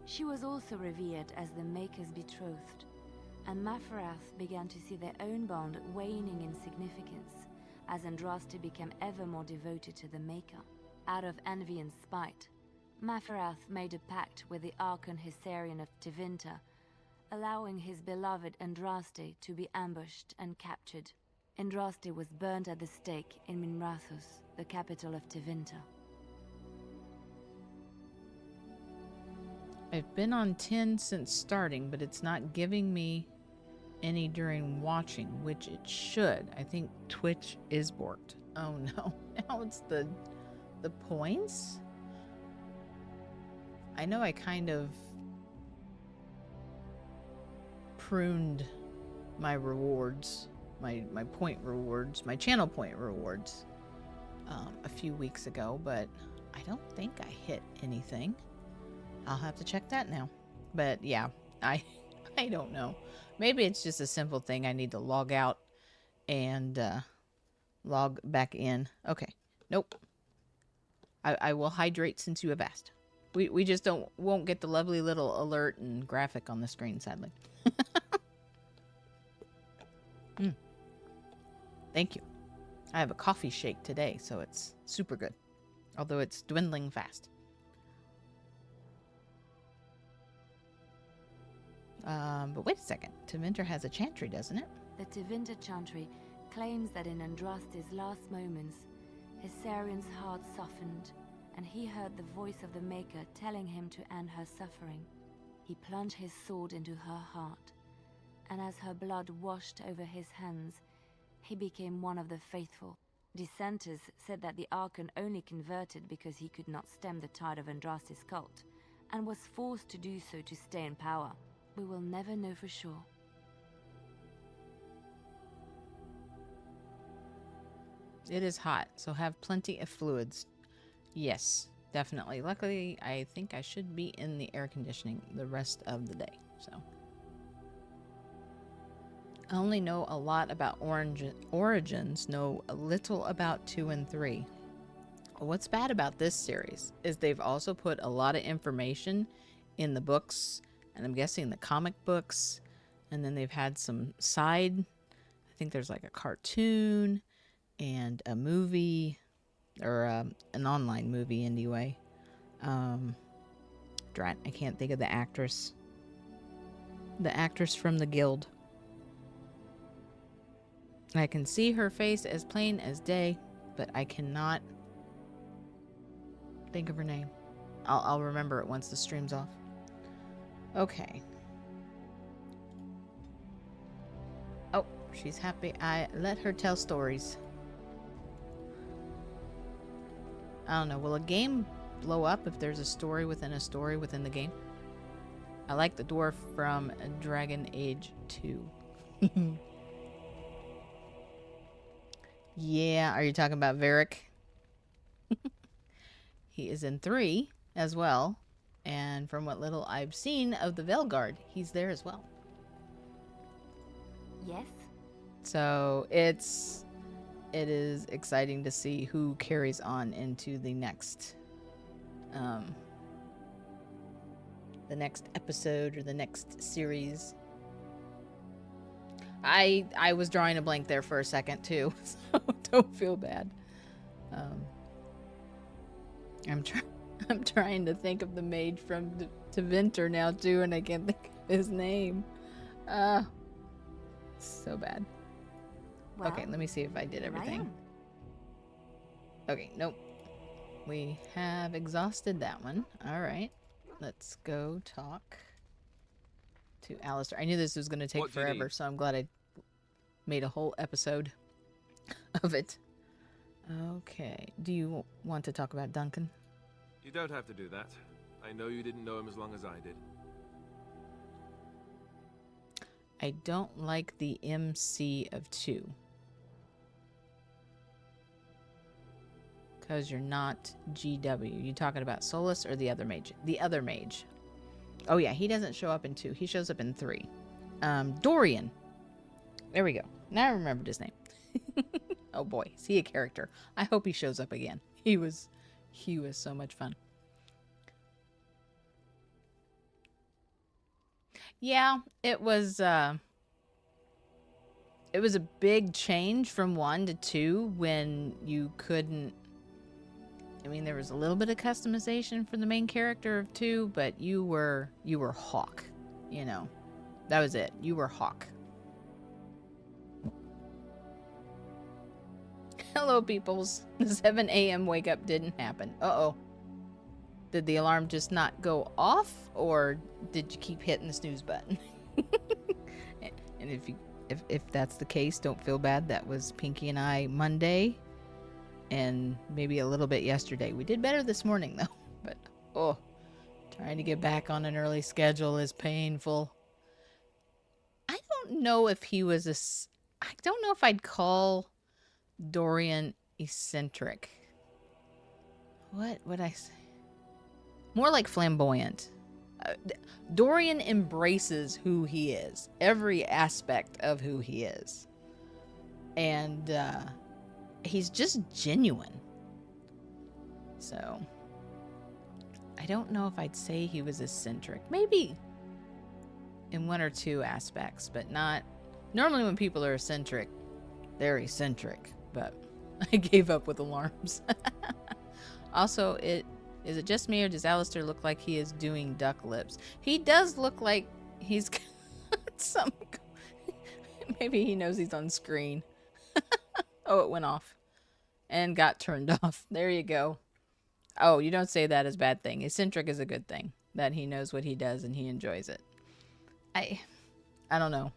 She was also revered as the Maker's betrothed, and Maferath began to see their own bond waning in significance as Andraste became ever more devoted to the Maker. Out of envy and spite, Maferath made a pact with the Archon Hysarian of Tevinter, allowing his beloved Andraste to be ambushed and captured. Andraste was burned at the stake in Minrathous, the capital of Tevinter. I've been on 10 since starting, but it's not giving me any during watching, which it should. I think Twitch is borked. Oh no, now it's the points? I know I kind of pruned my rewards, my point rewards, my channel point rewards a few weeks ago, but I don't think I hit anything. I'll have to check that now. But yeah, I don't know. Maybe it's just a simple thing. I need to log out and log back in. Okay. Nope. I will hydrate since you have asked. We just won't get the lovely little alert and graphic on the screen, sadly. Thank you. I have a coffee shake today, so it's super good. Although it's dwindling fast. But wait a second. Tevinter has a chantry, doesn't it? The Tevinter chantry claims that in Andraste's last moments, Hysarian's heart softened, and he heard the voice of the Maker telling him to end her suffering. He plunged his sword into her heart, and as her blood washed over his hands, he became one of the faithful. Dissenters said that the Archon only converted because he could not stem the tide of Andraste's cult, and was forced to do so to stay in power. We will never know for sure. It is hot, so have plenty of fluids. Yes, definitely. Luckily, I think I should be in the air conditioning the rest of the day, so. I only know a lot about Origins, know a little about 2 and 3. What's bad about this series is they've also put a lot of information in the books, and I'm guessing the comic books, and then they've had some side, I think there's like a cartoon and a movie, or an online movie anyway. Drat, I can't think of the actress. The actress from the guild. I can see her face as plain as day, but I cannot think of her name. I'll remember it once the stream's off. Okay. Oh, she's happy. I let her tell stories. I don't know. Will a game blow up if there's a story within the game? I like the dwarf from Dragon Age 2. Yeah, are you talking about Varric? He is in 3 as well. And from what little I've seen of the Veilguard, he's there as well. Yes? So it is exciting to see who carries on into the next episode or the next series. I was drawing a blank there for a second too, so don't feel bad. I'm trying to think of the mage from Tevinter now too, and I can't think of his name. So bad. Well, Okay, let me see if I did here I everything. am. Okay, nope. We have exhausted that one. All right. Let's go talk to Alistair. I knew this was going to take What do you forever, need? so I'm glad I made a whole episode of it. Okay. Do you want to talk about Duncan? You don't have to do that. I know you didn't know him as long as I did. I don't like the MC of 2. Because you're not GW. You talking about Solus or the other mage? The other mage. Oh yeah, he doesn't show up in 2. He shows up in 3. Dorian. There we go. Now I remembered his name. Oh boy, is he a character. I hope he shows up again. He was so much fun. Yeah, it was a big change from 1 to 2 when you couldn't. I mean, there was a little bit of customization for the main character of 2, but you were Hawk, you know. That was it. You were Hawk. Hello, peoples. The 7 a.m. wake up didn't happen. Uh-oh. Did the alarm just not go off, or did you keep hitting the snooze button? And if that's the case, don't feel bad. That was Pinky and I Monday, and maybe a little bit yesterday. We did better this morning though, but trying to get back on an early schedule is painful. I don't know if he was I don't know if I'd call Dorian eccentric. What would I say? More like flamboyant. Dorian embraces who he is, every aspect of who he is, and he's just genuine. So I don't know if I'd say he was eccentric. Maybe in 1 or 2 aspects, but not. Normally when people are eccentric, they're eccentric, but I gave up with alarms. Also, is it just me, or does Alistair look like he is doing duck lips? He does look like he's got some. Maybe he knows he's on screen. Oh, it went off and got turned off. There you go. Oh, you don't say that as a bad thing. Eccentric is a good thing, that he knows what he does and he enjoys it. I don't know.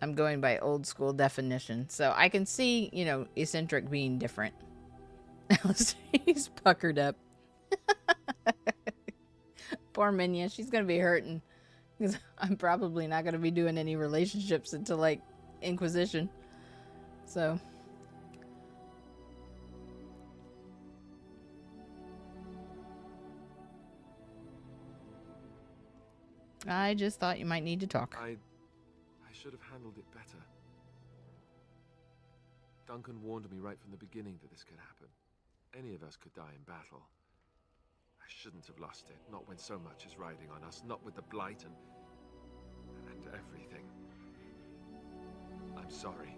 I'm going by old school definition, so I can see, eccentric being different. He's puckered up. Poor Minya, she's gonna be hurting because I'm probably not gonna be doing any relationships until like Inquisition. So I just thought you might need to talk. I should have handled it better. Duncan warned me right from the beginning that this could happen. Any of us could die in battle. I shouldn't have lost it, not when so much is riding on us, not with the blight and everything. I'm sorry.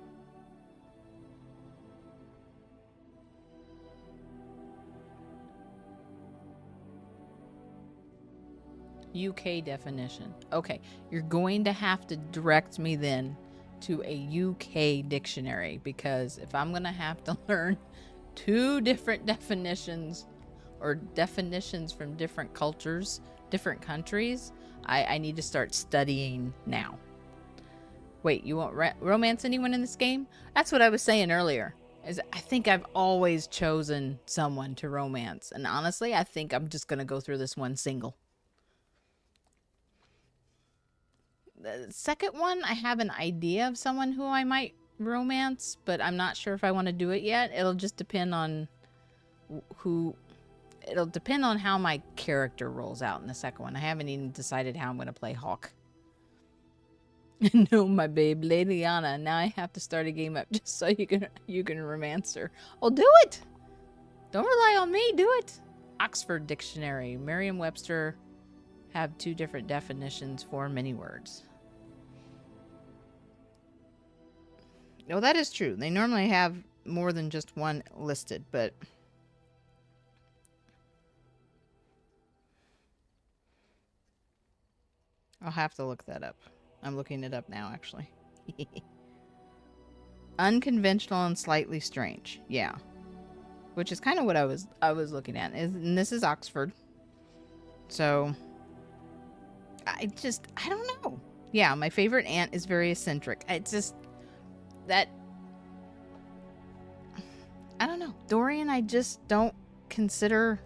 UK definition. Okay, you're going to have to direct me then to a UK dictionary, because if I'm going to have to learn 2 different definitions or definitions from different cultures, different countries, I need to start studying now. Wait, you won't romance anyone in this game? That's what I was saying earlier. Is I think I've always chosen someone to romance. And honestly, I think I'm just going to go through this one single. The second one, I have an idea of someone who I might romance, but I'm not sure if I want to do it yet. It'll just depend on it'll depend on how my character rolls out in the second one. I haven't even decided how I'm going to play Hawk. No, my babe, Lady Anna. Now I have to start a game up just so you can romance her. Oh, do it! Don't rely on me. Do it. Oxford Dictionary. Merriam-Webster have 2 different definitions for many words. No, that is true. They normally have more than just one listed, but I'll have to look that up. I'm looking it up now, actually. Unconventional and slightly strange. Yeah. Which is kind of what I was looking at. And this is Oxford. So I don't know. Yeah, my favorite aunt is very eccentric. It's just that I don't know. Dorian, I just don't consider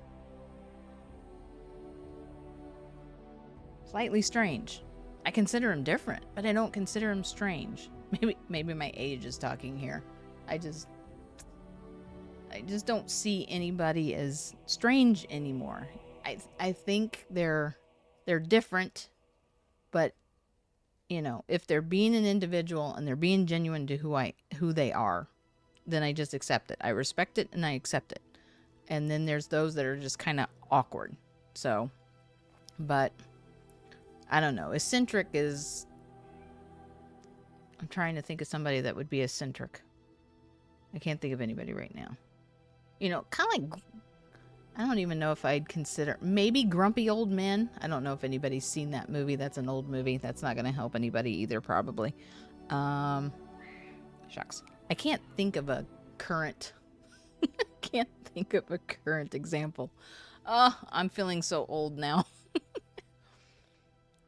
slightly strange. I consider him different, but I don't consider him strange. Maybe my age is talking here. I just don't see anybody as strange anymore. I think they're different, but you know, if they're being an individual and they're being genuine to who they are, then I just accept it. I respect it and I accept it. And then there's those that are just kind of awkward. So, but I don't know. Eccentric is... I'm trying to think of somebody that would be eccentric. I can't think of anybody right now. You know, kind of like... I don't even know if I'd consider... Maybe Grumpy Old Men. I don't know if anybody's seen that movie. That's an old movie. That's not going to help anybody either, probably. Shucks. I can't think of a current... can't think of a current example. Oh, I'm feeling so old now.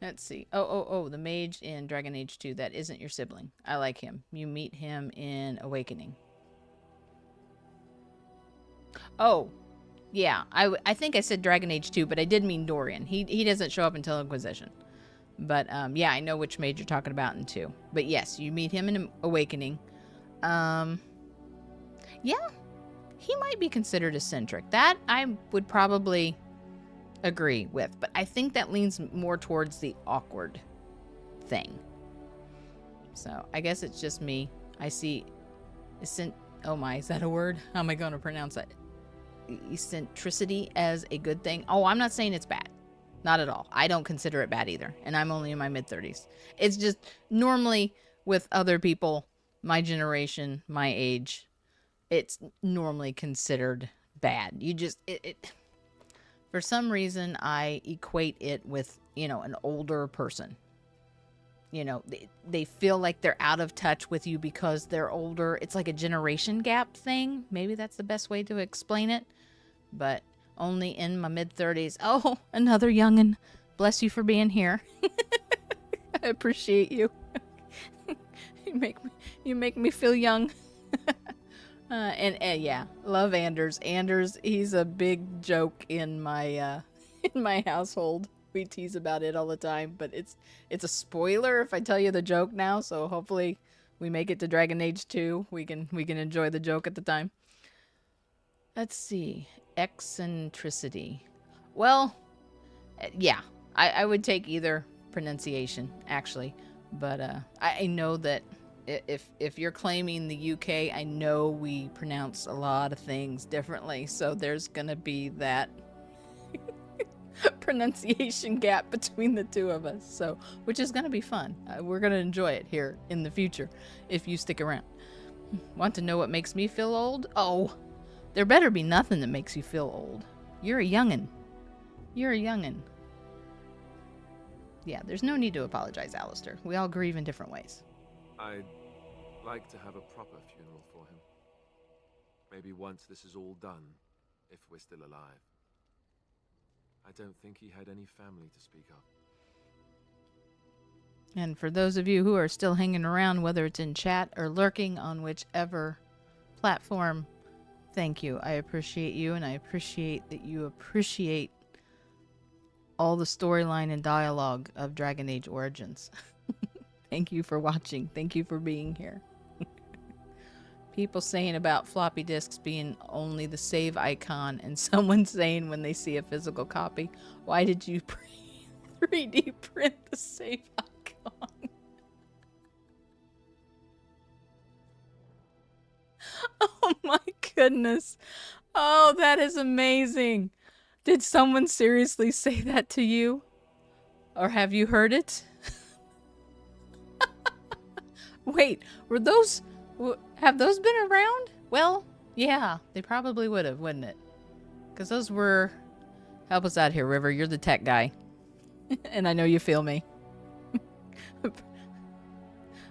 Let's see. Oh, the mage in Dragon Age 2. That isn't your sibling. I like him. You meet him in Awakening. Oh, yeah. I think I said Dragon Age 2, but I did mean Dorian. He doesn't show up until Inquisition. But, yeah, I know which mage you're talking about in 2. But, yes, you meet him in Awakening. Yeah, he might be considered eccentric. That I would probably... agree with, but I think that leans more towards the awkward thing. So I guess it's just me. I see oh my, is that a word? How am I going to pronounce that? Eccentricity as a good thing. Oh, I'm not saying it's bad. Not at all. I don't consider it bad either. And I'm only in my mid-30s. It's just normally with other people, my generation, my age, it's normally considered bad. You just, for some reason, I equate it with, you know, an older person. You know, they feel like they're out of touch with you because they're older. It's like a generation gap thing. Maybe that's the best way to explain it. But only in my mid-30s. Oh, another youngin'. Bless you for being here. I appreciate you. You make me feel young. And yeah, love Anders. Anders, he's a big joke in my household. We tease about it all the time, but it's a spoiler if I tell you the joke now. So hopefully we make it to Dragon Age 2. We can enjoy the joke at the time. Let's see, eccentricity. Well, yeah, I would take either pronunciation actually, but I know that. If you're claiming the UK, I know we pronounce a lot of things differently, so there's gonna be that pronunciation gap between the two of us, so which is gonna be fun. We're gonna enjoy it here in the future if you stick around. Want to know what makes me feel old? Oh, there better be nothing that makes you feel old. You're a youngin'. You're a youngin'. Yeah, there's no need to apologize, Alistair. We all grieve in different ways. I'd like to have a proper funeral for him. Maybe once this is all done, if we're still alive. I don't think he had any family to speak of. And for those of you who are still hanging around, whether it's in chat or lurking on whichever platform, thank you. I appreciate you, and I appreciate that you appreciate all the storyline and dialogue of Dragon Age Origins. Thank you for watching. Thank you for being here. People saying about floppy disks being only the save icon, and someone saying when they see a physical copy, why did you 3D print the save icon? Oh my goodness. Oh, that is amazing. Did someone seriously say that to you? Or have you heard it? Wait, have those been around? Well, yeah, they probably would have, wouldn't it? Because those were... Help us out here, River. You're the tech guy. And I know you feel me.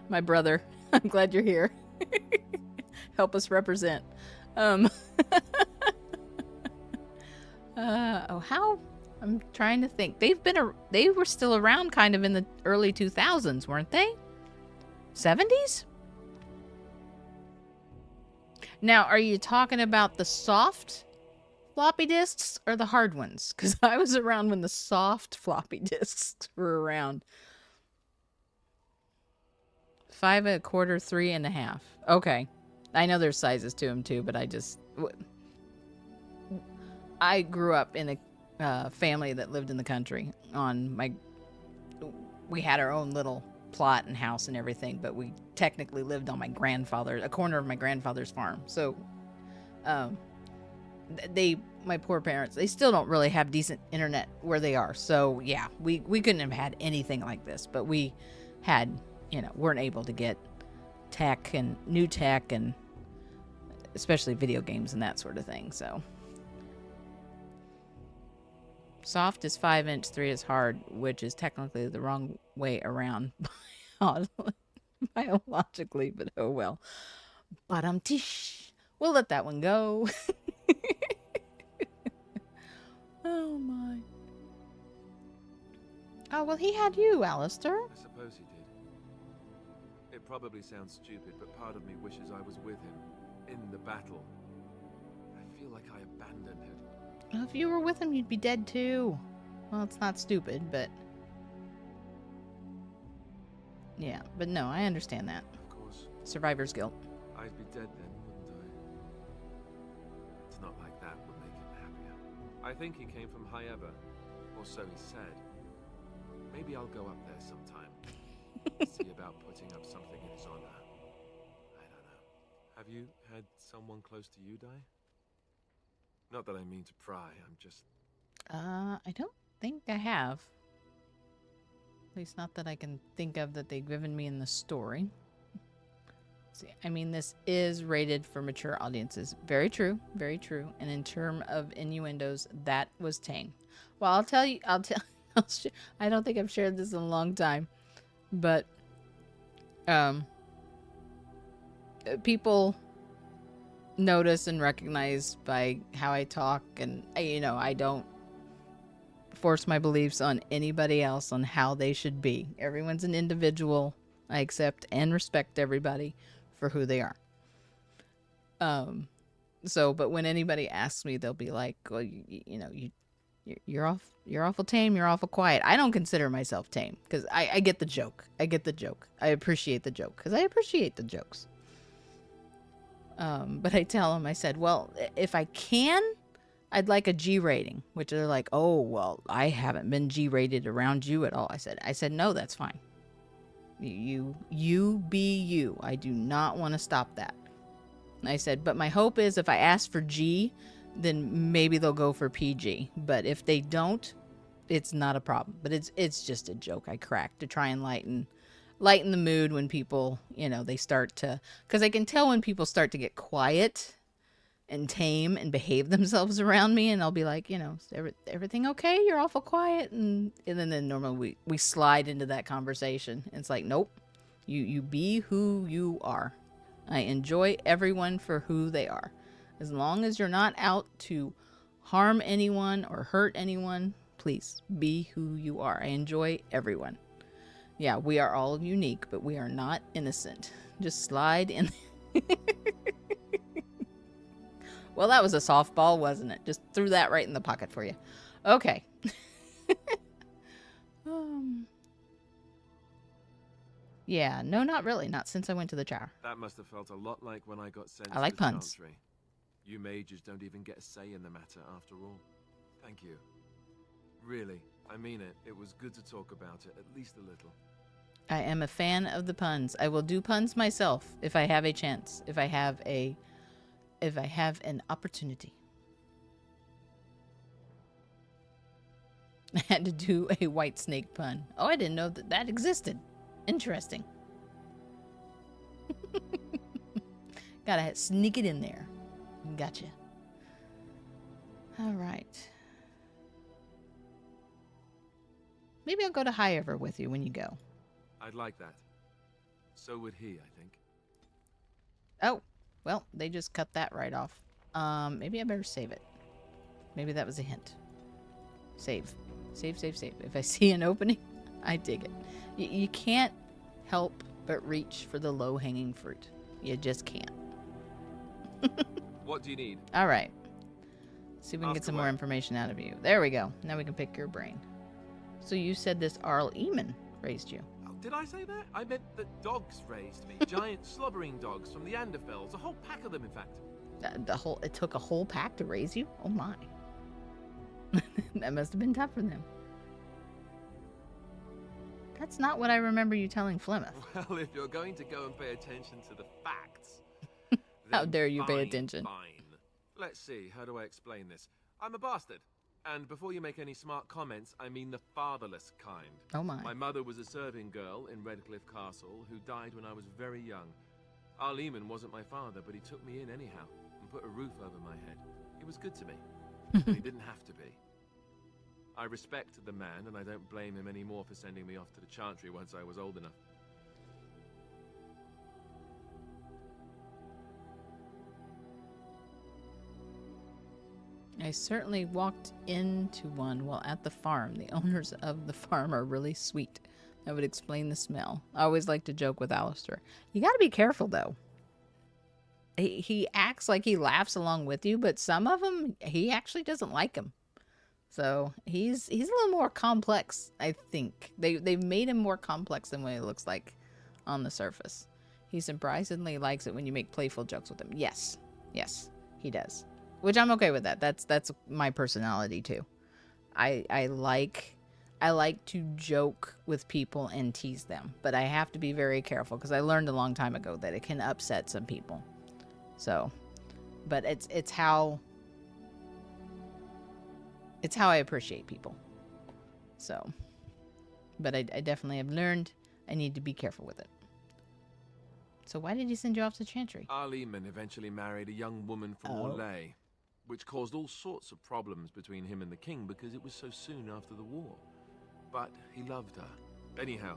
My brother. I'm glad you're here. Help us represent. How? I'm trying to think. They were still around kind of in the early 2000s, weren't they? 70s? Now, are you talking about the soft floppy disks or the hard ones? Because I was around when the soft floppy disks were around. 5 1/4, 3 1/2. Okay. I know there's sizes to them too, but I grew up in a family that lived in the country. We had our own little plot and house and everything, but we technically lived on a corner of my grandfather's farm. So, my poor parents, they still don't really have decent internet where they are. So yeah, we couldn't have had anything like this, but we had, weren't able to get tech and new tech, and especially video games and that sort of thing. So soft is 5-inch, 3 is hard, which is technically the wrong way around biologically, but oh well. But we'll let that one go. Oh my. Oh, well, he had you, Alistair. I suppose he did. It probably sounds stupid, but part of me wishes I was with him in the battle. I feel like I abandoned him. Well, if you were with him, you'd be dead too. Well, it's not stupid, but... Yeah, but no, I understand that. Of course. Survivor's guilt. I'd be dead then, wouldn't I? It's not like that would make him happier. I think he came from High-Ever, or so he said. Maybe I'll go up there sometime. See about putting up something in his honor. I don't know. Have you had someone close to you die? Not that I mean to pry, I'm just... I don't think I have. At least not that I can think of that they've given me in the story. See, I mean, this is rated for mature audiences. Very true, very true. And in terms of innuendos, that was tame. Well, I'll tell you, I don't think I've shared this in a long time, but people notice and recognize by how I talk, and I don't force my beliefs on anybody else on how they should be. Everyone's an individual. I accept and respect everybody for who they are. But when anybody asks me, they'll be like, well, you're awful tame, you're awful quiet. I don't consider myself tame, because I get the joke. I appreciate the joke, because I appreciate the jokes. But I tell them, I said, well, if I can, I'd like a G rating, which they're like, oh, well, I haven't been G rated around you at all. I said, no, that's fine. You be you. I do not want to stop that. And I said, but my hope is if I ask for G, then maybe they'll go for PG. But if they don't, it's not a problem. But it's just a joke I crack to try and lighten the mood when people, they start to, because I can tell when people start to get quiet and tame and behave themselves around me, and I'll be like, is everything okay? You're awful quiet. And then normally we slide into that conversation. It's like, nope, you be who you are. I enjoy everyone for who they are. As long as you're not out to harm anyone or hurt anyone, please be who you are. I enjoy everyone. Yeah, we are all unique, but we are not innocent. Just slide in. Well, that was a softball, wasn't it? Just threw that right in the pocket for you. Okay. Yeah, no, not really. Not since I went to the tower. That must have felt a lot like when I got sent I like to the puns. Chantry. You mages don't even get a say in the matter after all. Thank you. Really, I mean it. It was good to talk about it, at least a little. I am a fan of the puns. I will do puns myself if I have a chance. If I have an opportunity. I had to do a white snake pun. Oh, I didn't know that existed. Interesting. Gotta sneak it in there. Gotcha. All right. Maybe I'll go to Highever with you when you go. I'd like that. So would he, I think. Oh, well, they just cut that right off. Maybe I better save it. Maybe that was a hint. Save. Save, save, save. If I see an opening, I dig it. You can't help but reach for the low-hanging fruit. You just can't. What do you need? All right. See if we can Ask get some away. more information out of you. There we go. Now we can pick your brain. So you said this Arl Eamon raised you. Oh, did I say that? I meant that dogs raised me. Giant slobbering dogs from the Anderfells. A whole pack of them, in fact. It took a whole pack to raise you? Oh my. That must have been tough for them. That's not what I remember you telling Flemeth. Well, if you're going to go and pay attention to the facts... How then dare you pay fine, attention. Fine. Let's see, how do I explain this? I'm a bastard. And before you make any smart comments, I mean the fatherless kind. Oh my. My mother was a serving girl in Redcliffe Castle who died when I was very young. Arl Eamon wasn't my father, but he took me in anyhow and put a roof over my head. He was good to me, but he didn't have to be. I respect the man, and I don't blame him anymore for sending me off to the Chantry once I was old enough. I certainly walked into one while at the farm. The owners of the farm are really sweet. That would explain the smell. I always like to joke with Alistair. You got to be careful, though. He acts like he laughs along with you, but some of them, he actually doesn't like him. So he's a little more complex, I think. They've made him more complex than what he looks like on the surface. He surprisingly likes it when you make playful jokes with him. Yes, he does. Which I'm okay with that. That's my personality too. I like to joke with people and tease them, but I have to be very careful because I learned a long time ago that it can upset some people. So, but it's how I appreciate people. So, but I definitely have learned I need to be careful with it. So why did he send you off to Chantry? Arl Eamon eventually married a young woman from Orlais, which caused all sorts of problems between him and the king because it was so soon after the war. But he loved her. Anyhow,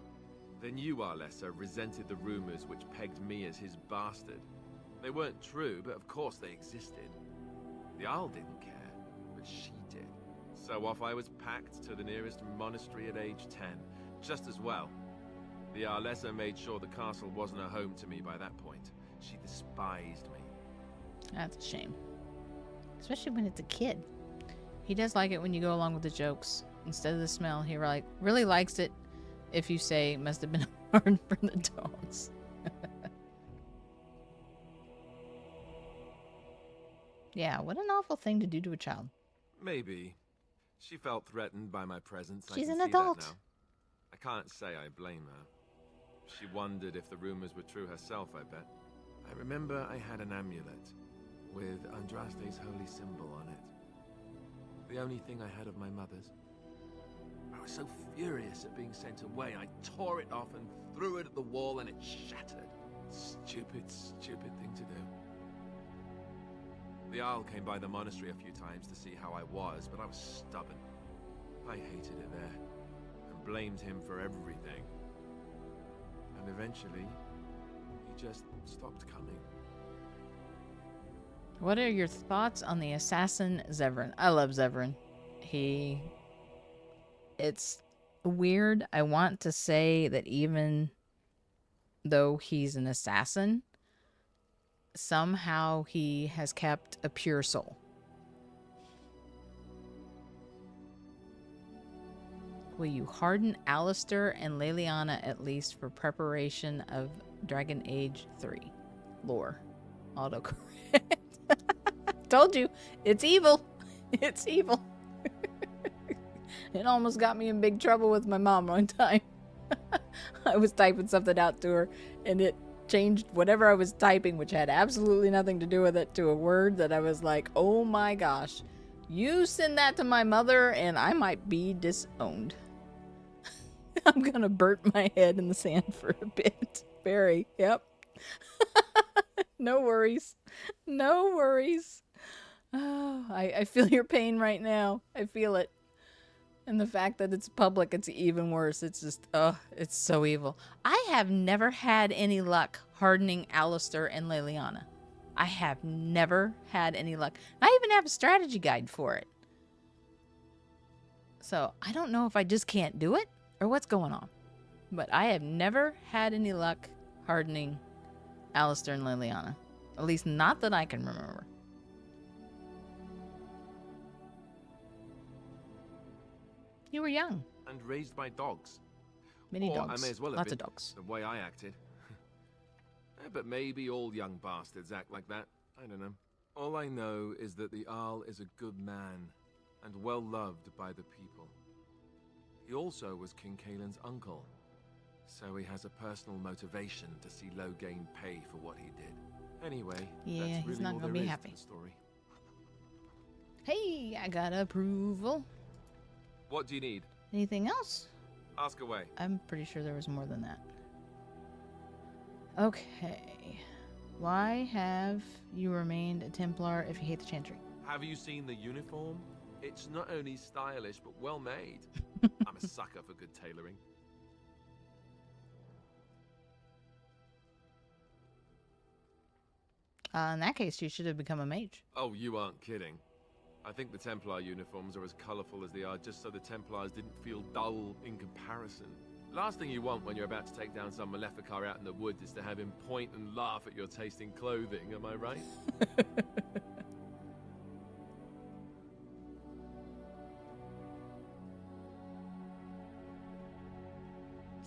the new Arlessa resented the rumors which pegged me as his bastard. They weren't true, but of course they existed. The Arl didn't care, but she did. So off I was packed to the nearest monastery at age 10, just as well. The Arlessa made sure the castle wasn't a home to me by that point. She despised me. That's a shame. Especially when it's a kid. He does like it when you go along with the jokes. Instead of the smell, he really likes it if you say, must have been hard for the dogs. Yeah, what an awful thing to do to a child. Maybe. She felt threatened by my presence. She's I can an see adult. That now. I can't say I blame her. She wondered if the rumors were true herself, I bet. I remember I had an amulet with Andraste's holy symbol on it. The only thing I had of my mother's. I was so furious at being sent away, I tore it off and threw it at the wall and it shattered. Stupid, stupid thing to do. The Arl came by the monastery a few times to see how I was, but I was stubborn. I hated it there, and blamed him for everything. And eventually, he just stopped coming. What are your thoughts on the assassin Zevran? I love Zevran. weird. I want to say that even though he's an assassin, somehow he has kept a pure soul. Will you harden Alistair and Leliana at least for preparation of Dragon Age 3? Lore. Autocorrect. Told you, it's evil. It's evil. It almost got me in big trouble with my mom one time. I was typing something out to her, and it changed whatever I was typing, which had absolutely nothing to do with it, to a word that I was like, oh my gosh. You send that to my mother, and I might be disowned. I'm gonna burn my head in the sand for a bit. Very, yep. No worries. No worries. Oh, I feel your pain right now. I feel it. And the fact that it's public, it's even worse. It's just, it's so evil. I have never had any luck hardening Alistair and Leliana. I have never had any luck. I even have a strategy guide for it. So I don't know if I just can't do it or what's going on. But I have never had any luck hardening Alistair and Leliana. At least not that I can remember. You were young. And raised by dogs. Many Or dogs. I may as well have Lots been, of dogs. the way I acted. But maybe all young bastards act like that. I don't know. All I know is that the Arl is a good man and well loved by the people. He also was King Kaelin's uncle, so he has a personal motivation to see Loghain pay for what he did. Anyway, Yeah, that's he's really not all gonna there be is happy. to the story. Hey, I got approval. What do you need? Anything else? Ask away. I'm pretty sure there was more than that. Okay. Why have you remained a Templar if you hate the Chantry? Have you seen the uniform? It's not only stylish, but well made. I'm a sucker for good tailoring. In that case, you should have become a mage. Oh, you aren't kidding. I think the Templar uniforms are as colourful as they are just so the Templars didn't feel dull in comparison. Last thing you want when you're about to take down some Maleficar out in the woods is to have him point and laugh at your taste in clothing, am I right?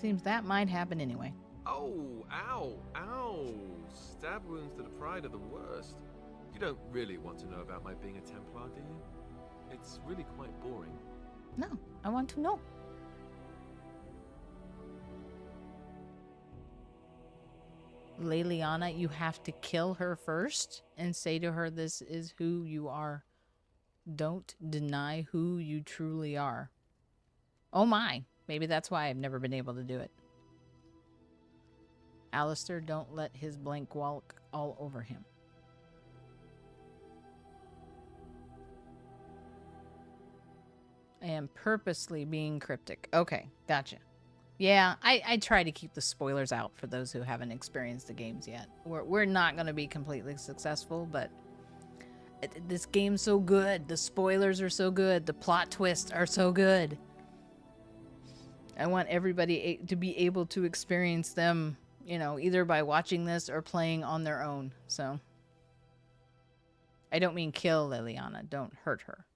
Seems that might happen anyway. Oh, ow, ow. Stab wounds to the pride are the worst. You don't really want to know about my being a Templar, do you? It's really quite boring. No, I want to know. Leliana, you have to kill her first and say to her, this is who you are. Don't deny who you truly are. Oh my, maybe that's why I've never been able to do it. Alistair, don't let his blank walk all over him. I am purposely being cryptic. Okay, gotcha. Yeah, I try to keep the spoilers out for those who haven't experienced the games yet. We're not going to be completely successful, but this game's so good. The spoilers are so good. The plot twists are so good. I want everybody to be able to experience them, you know, either by watching this or playing on their own. So, I don't mean kill Leliana. Don't hurt her.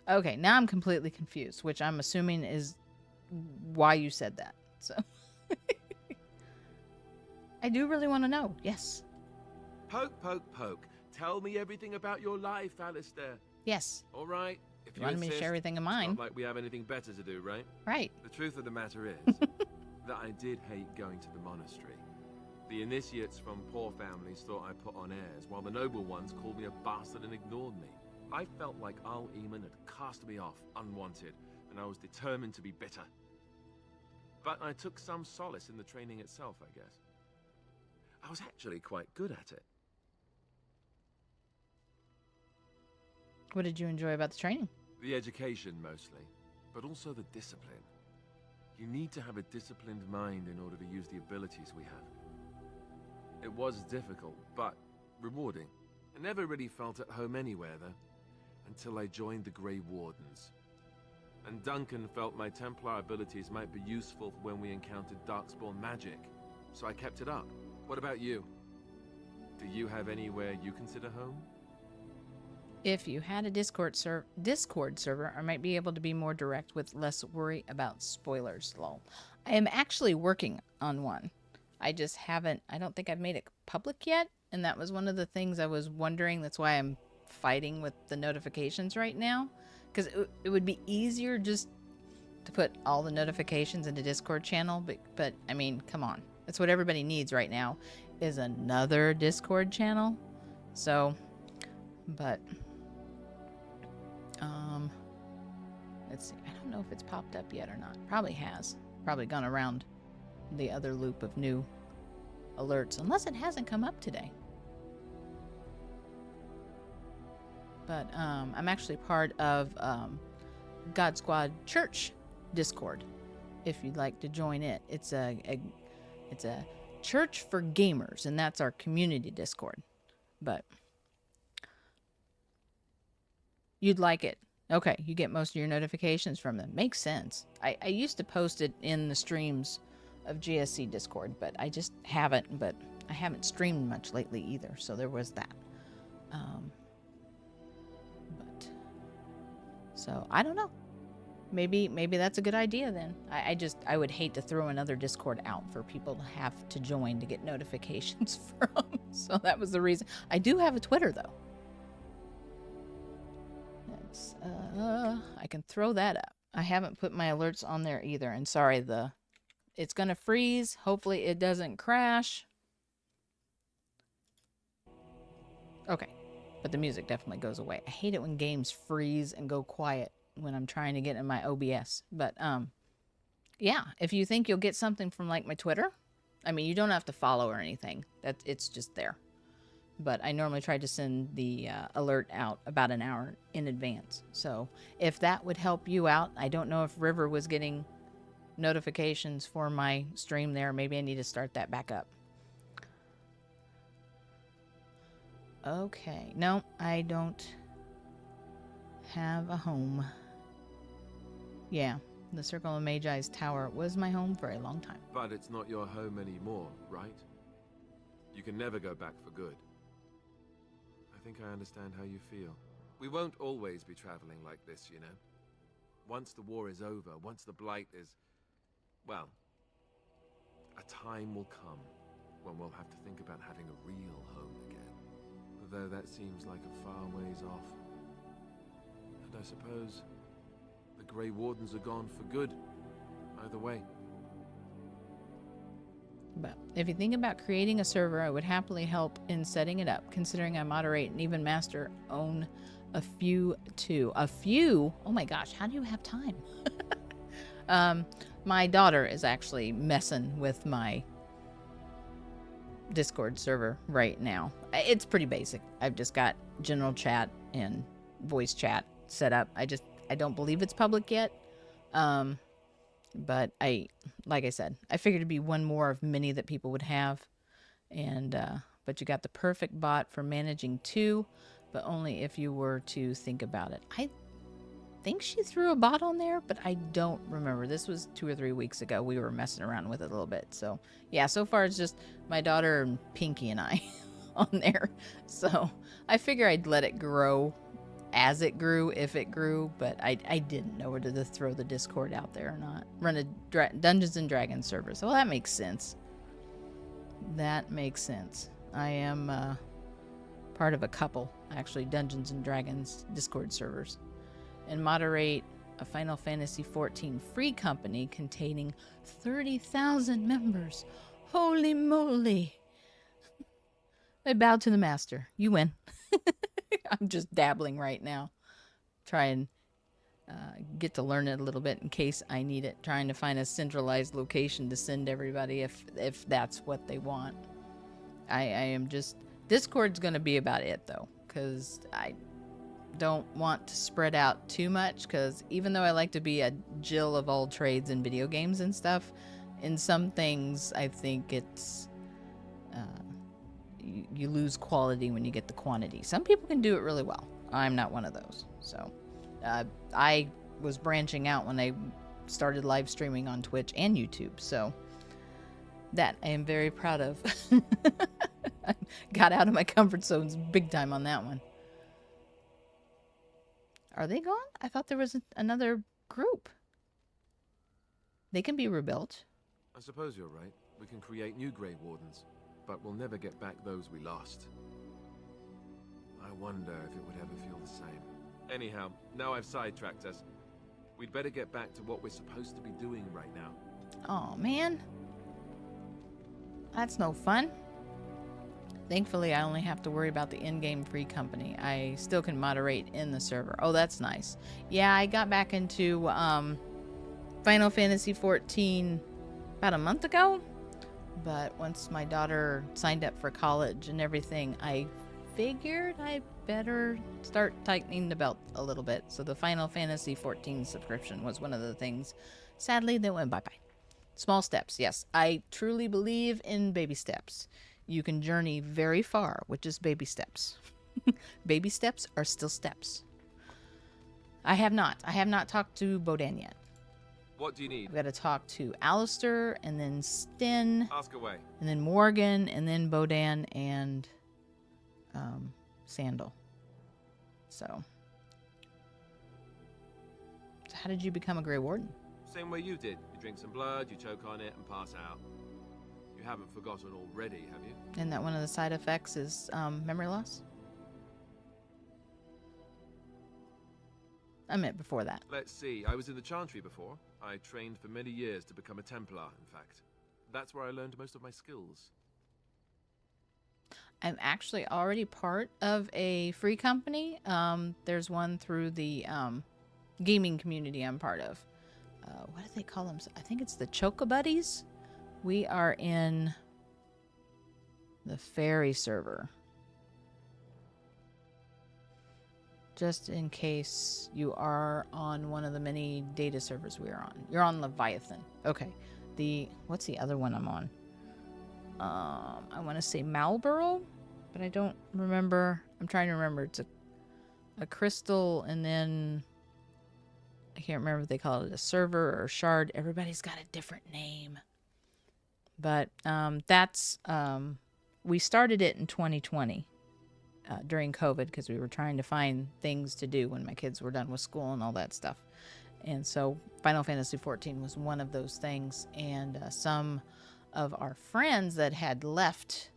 Okay, now I'm completely confused, which I'm assuming is why you said that. So, I do really want to know. Yes. Poke, poke, poke. Tell me everything about your life, Alistair. Yes. All right. If You wanted me to share everything of mine. It's not like we have anything better to do, right? Right. The truth of the matter is that I did hate going to the monastery. The initiates from poor families thought I put on airs, while the noble ones called me a bastard and ignored me. I felt like Al Eamon had cast me off, unwanted, and I was determined to be bitter. But I took some solace in the training itself, I guess. I was actually quite good at it. What did you enjoy about the training? The education, mostly, but also the discipline. You need to have a disciplined mind in order to use the abilities we have. It was difficult, but rewarding. I never really felt at home anywhere, though. until I joined the Grey Wardens. And Duncan felt my Templar abilities might be useful when we encountered Darkspawn magic, so I kept it up. What about you? Do you have anywhere you consider home? If you had a Discord server, I might be able to be more direct with less worry about spoilers, lol. I am actually working on one. I just haven't, I don't think I've made it public yet, and that was one of the things I was wondering. That's why I'm fighting with the notifications right now, because it would be easier just to put all the notifications in the Discord channel, but I mean, come on. That's what everybody needs right now, is another Discord channel. So, but, let's see. I don't know if it's popped up yet or not. Probably has. Probably gone around the other loop of new alerts, unless it hasn't come up today. But I'm actually part of God Squad Church Discord. If you'd like to join it, it's a church for gamers, and that's our community Discord. But you'd like it. Okay, you get most of your notifications from them. Makes sense. I used to post it in the streams of GSC Discord, but I just haven't. But I haven't streamed much lately either, so there was that. So I don't know. Maybe that's a good idea then. I would hate to throw another Discord out for people to have to join to get notifications from. So that was the reason. I do have a Twitter though. That's I can throw that up. I haven't put my alerts on there either. And sorry, it's gonna freeze. Hopefully it doesn't crash. Okay. But the music definitely goes away. I hate it when games freeze and go quiet when I'm trying to get in my OBS. But, yeah, if you think you'll get something from, like, my Twitter, I mean, you don't have to follow or anything. It's just there. But I normally try to send the alert out about an hour in advance. So if that would help you out, I don't know if River was getting notifications for my stream there. Maybe I need to start that back up. Okay, no, I don't have a home. Yeah, the Circle of Magi's tower was my home for a long time. But it's not your home anymore, right? You can never go back for good. I think I understand how you feel. We won't always be traveling like this, you know. Once the war is over, once the Blight is... well, a time will come when we'll have to think about having a real home again. Though that seems like a far ways off. And I suppose the Grey Wardens are gone for good, either way. But if you think about creating a server, I would happily help in setting it up, considering I moderate and even master own a few too. A few? Oh my gosh, how do you have time? My daughter is actually messing with my Discord server right now. It's pretty basic. I've just got general chat and voice chat set up. I don't believe it's public yet. But like I said, I figured it'd be one more of many that people would have. And but you got the perfect bot for managing two, but only if you were to think about it. I think she threw a bot on there, but I don't remember. This was 2 or 3 weeks ago. We were messing around with it a little bit. So yeah, so far it's just my daughter and Pinky and I on there. So I figure I'd let it grow as it grew, if it grew, but I didn't know whether to throw the Discord out there or not. Run a Dungeons and Dragons server. So that makes sense. That makes sense. I am part of a couple, actually, Dungeons and Dragons Discord servers, and moderate a Final Fantasy XIV free company containing 30,000 members. Holy moly. I bow to the master. You win. I'm just dabbling right now. Try and get to learn it a little bit in case I need it. Trying to find a centralized location to send everybody if that's what they want. I am just... Discord's going to be about it, though, because I don't want to spread out too much, because even though I like to be a Jill of all trades in video games and stuff, in some things I think it's you lose quality when you get the quantity. Some people can do it really well. I'm not one of those. So, I was branching out when I started live streaming on Twitch and YouTube. So, that I am very proud of. I got out of my comfort zones big time on that one. Are they gone? I thought there was another group. They can be rebuilt. I suppose you're right. We can create new Grey Wardens, but we'll never get back those we lost. I wonder if it would ever feel the same. Anyhow, now I've sidetracked us. We'd better get back to what we're supposed to be doing right now. Oh man. That's no fun. Thankfully, I only have to worry about the in-game free company. I still can moderate in the server. Oh, that's nice. Yeah, I got back into Final Fantasy XIV about a month ago. But once my daughter signed up for college and everything, I figured I better start tightening the belt a little bit. So the Final Fantasy XIV subscription was one of the things, sadly, that went bye-bye. Small steps, yes. I truly believe in baby steps. You can journey very far with just baby steps. Baby steps are still steps. I have not talked to Bodan yet. What do you need? I've got to talk to Alistair, and then Sten, Ask away. and then Morgan, and then Bodan, and Sandal. So how did you become a Grey Warden? Same way you did. You drink some blood, you choke on it, and pass out. You haven't forgotten already, have you? And that one of the side effects is memory loss? I meant before that. Let's see. I was in the Chantry before. I trained for many years to become a Templar, in fact. That's where I learned most of my skills. I'm actually already part of a free company. There's one through the gaming community I'm part of. What do they call them? I think it's the Choco Buddies. We are in the Fairy server. Just in case you are on one of the many data servers we are on. You're on Leviathan. Okay. What's the other one I'm on? I want to say Malboro, but I don't remember. I'm trying to remember. It's a crystal, and then I can't remember if they call it a server or a shard. Everybody's got a different name. But we started it in 2020 during COVID because we were trying to find things to do when my kids were done with school and all that stuff. And so Final Fantasy XIV was one of those things. And some of our friends that had left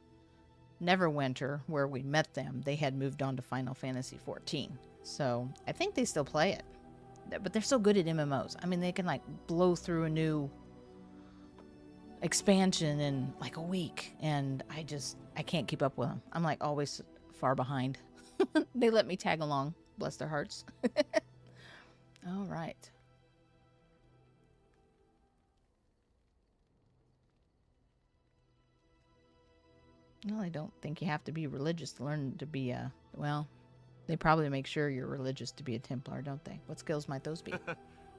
Neverwinter, where we met them, they had moved on to Final Fantasy XIV. So I think they still play it. But they're so good at MMOs. I mean, they can like blow through a new expansion in like a week. And I can't keep up with them. I'm like always far behind. They let me tag along. Bless their hearts. All right. Well, I don't think you have to be religious to learn to be a... Well, they probably make sure you're religious to be a Templar, don't they? What skills might those be?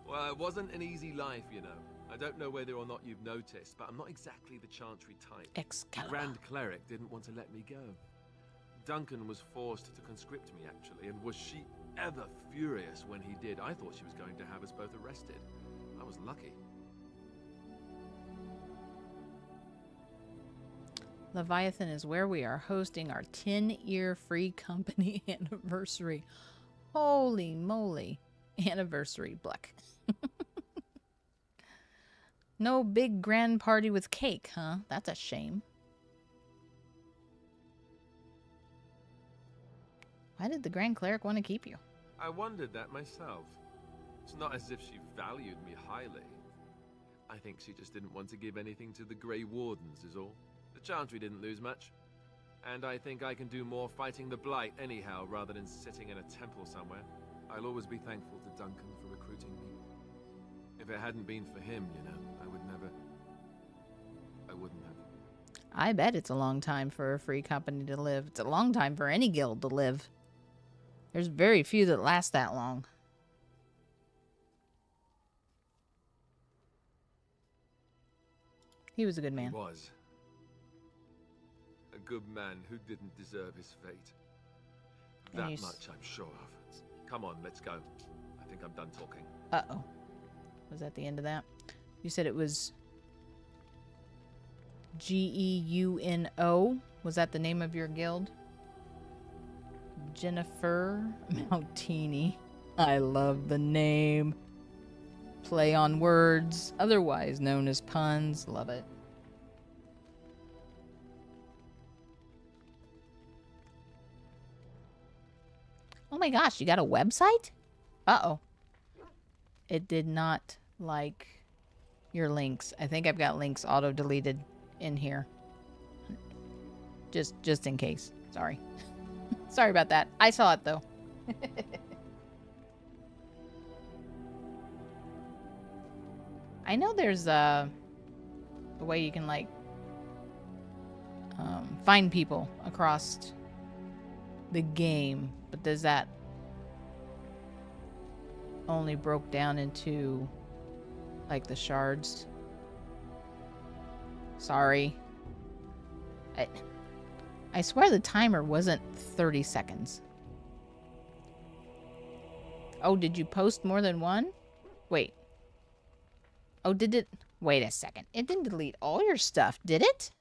Well, it wasn't an easy life, you know. I don't know whether or not you've noticed, but I'm not exactly the Chantry type. Excalibur. The Grand Cleric didn't want to let me go. Duncan was forced to conscript me, actually, and was she ever furious when he did. I thought she was going to have us both arrested. I was lucky. Leviathan is where we are hosting our 10-year free company anniversary. Holy moly. Anniversary, Bleck. No big grand party with cake, huh? That's a shame. Why did the Grand Cleric want to keep you? I wondered that myself. It's not as if she valued me highly. I think she just didn't want to give anything to the Grey Wardens is all. The Chantry didn't lose much. And I think I can do more fighting the Blight anyhow, rather than sitting in a temple somewhere. I'll always be thankful to Duncan for recruiting me. If it hadn't been for him, you know, I wouldn't have. I bet it's a long time for a free company to live. It's a long time for any guild to live. There's very few that last that long. He was a good man. He was. A good man who didn't deserve his fate. That much I'm sure of. Come on, let's go. I think I'm done talking. Uh-oh. Was that the end of that? You said it was Geuno. Was that the name of your guild? Jennifer Maltini. I love the name. Play on words, otherwise known as puns. Love it. Oh my gosh, you got a website? Uh-oh. It did not like your links. I think I've got links auto-deleted in here. Just in case. Sorry. Sorry about that. I saw it, though. I know there's a way you can, like, find people across the game, but does that only broke down into, like, the shards? Sorry. I swear the timer wasn't 30 seconds. Oh, did you post more than one? Wait. Oh, did it? Wait a second. It didn't delete all your stuff, did it?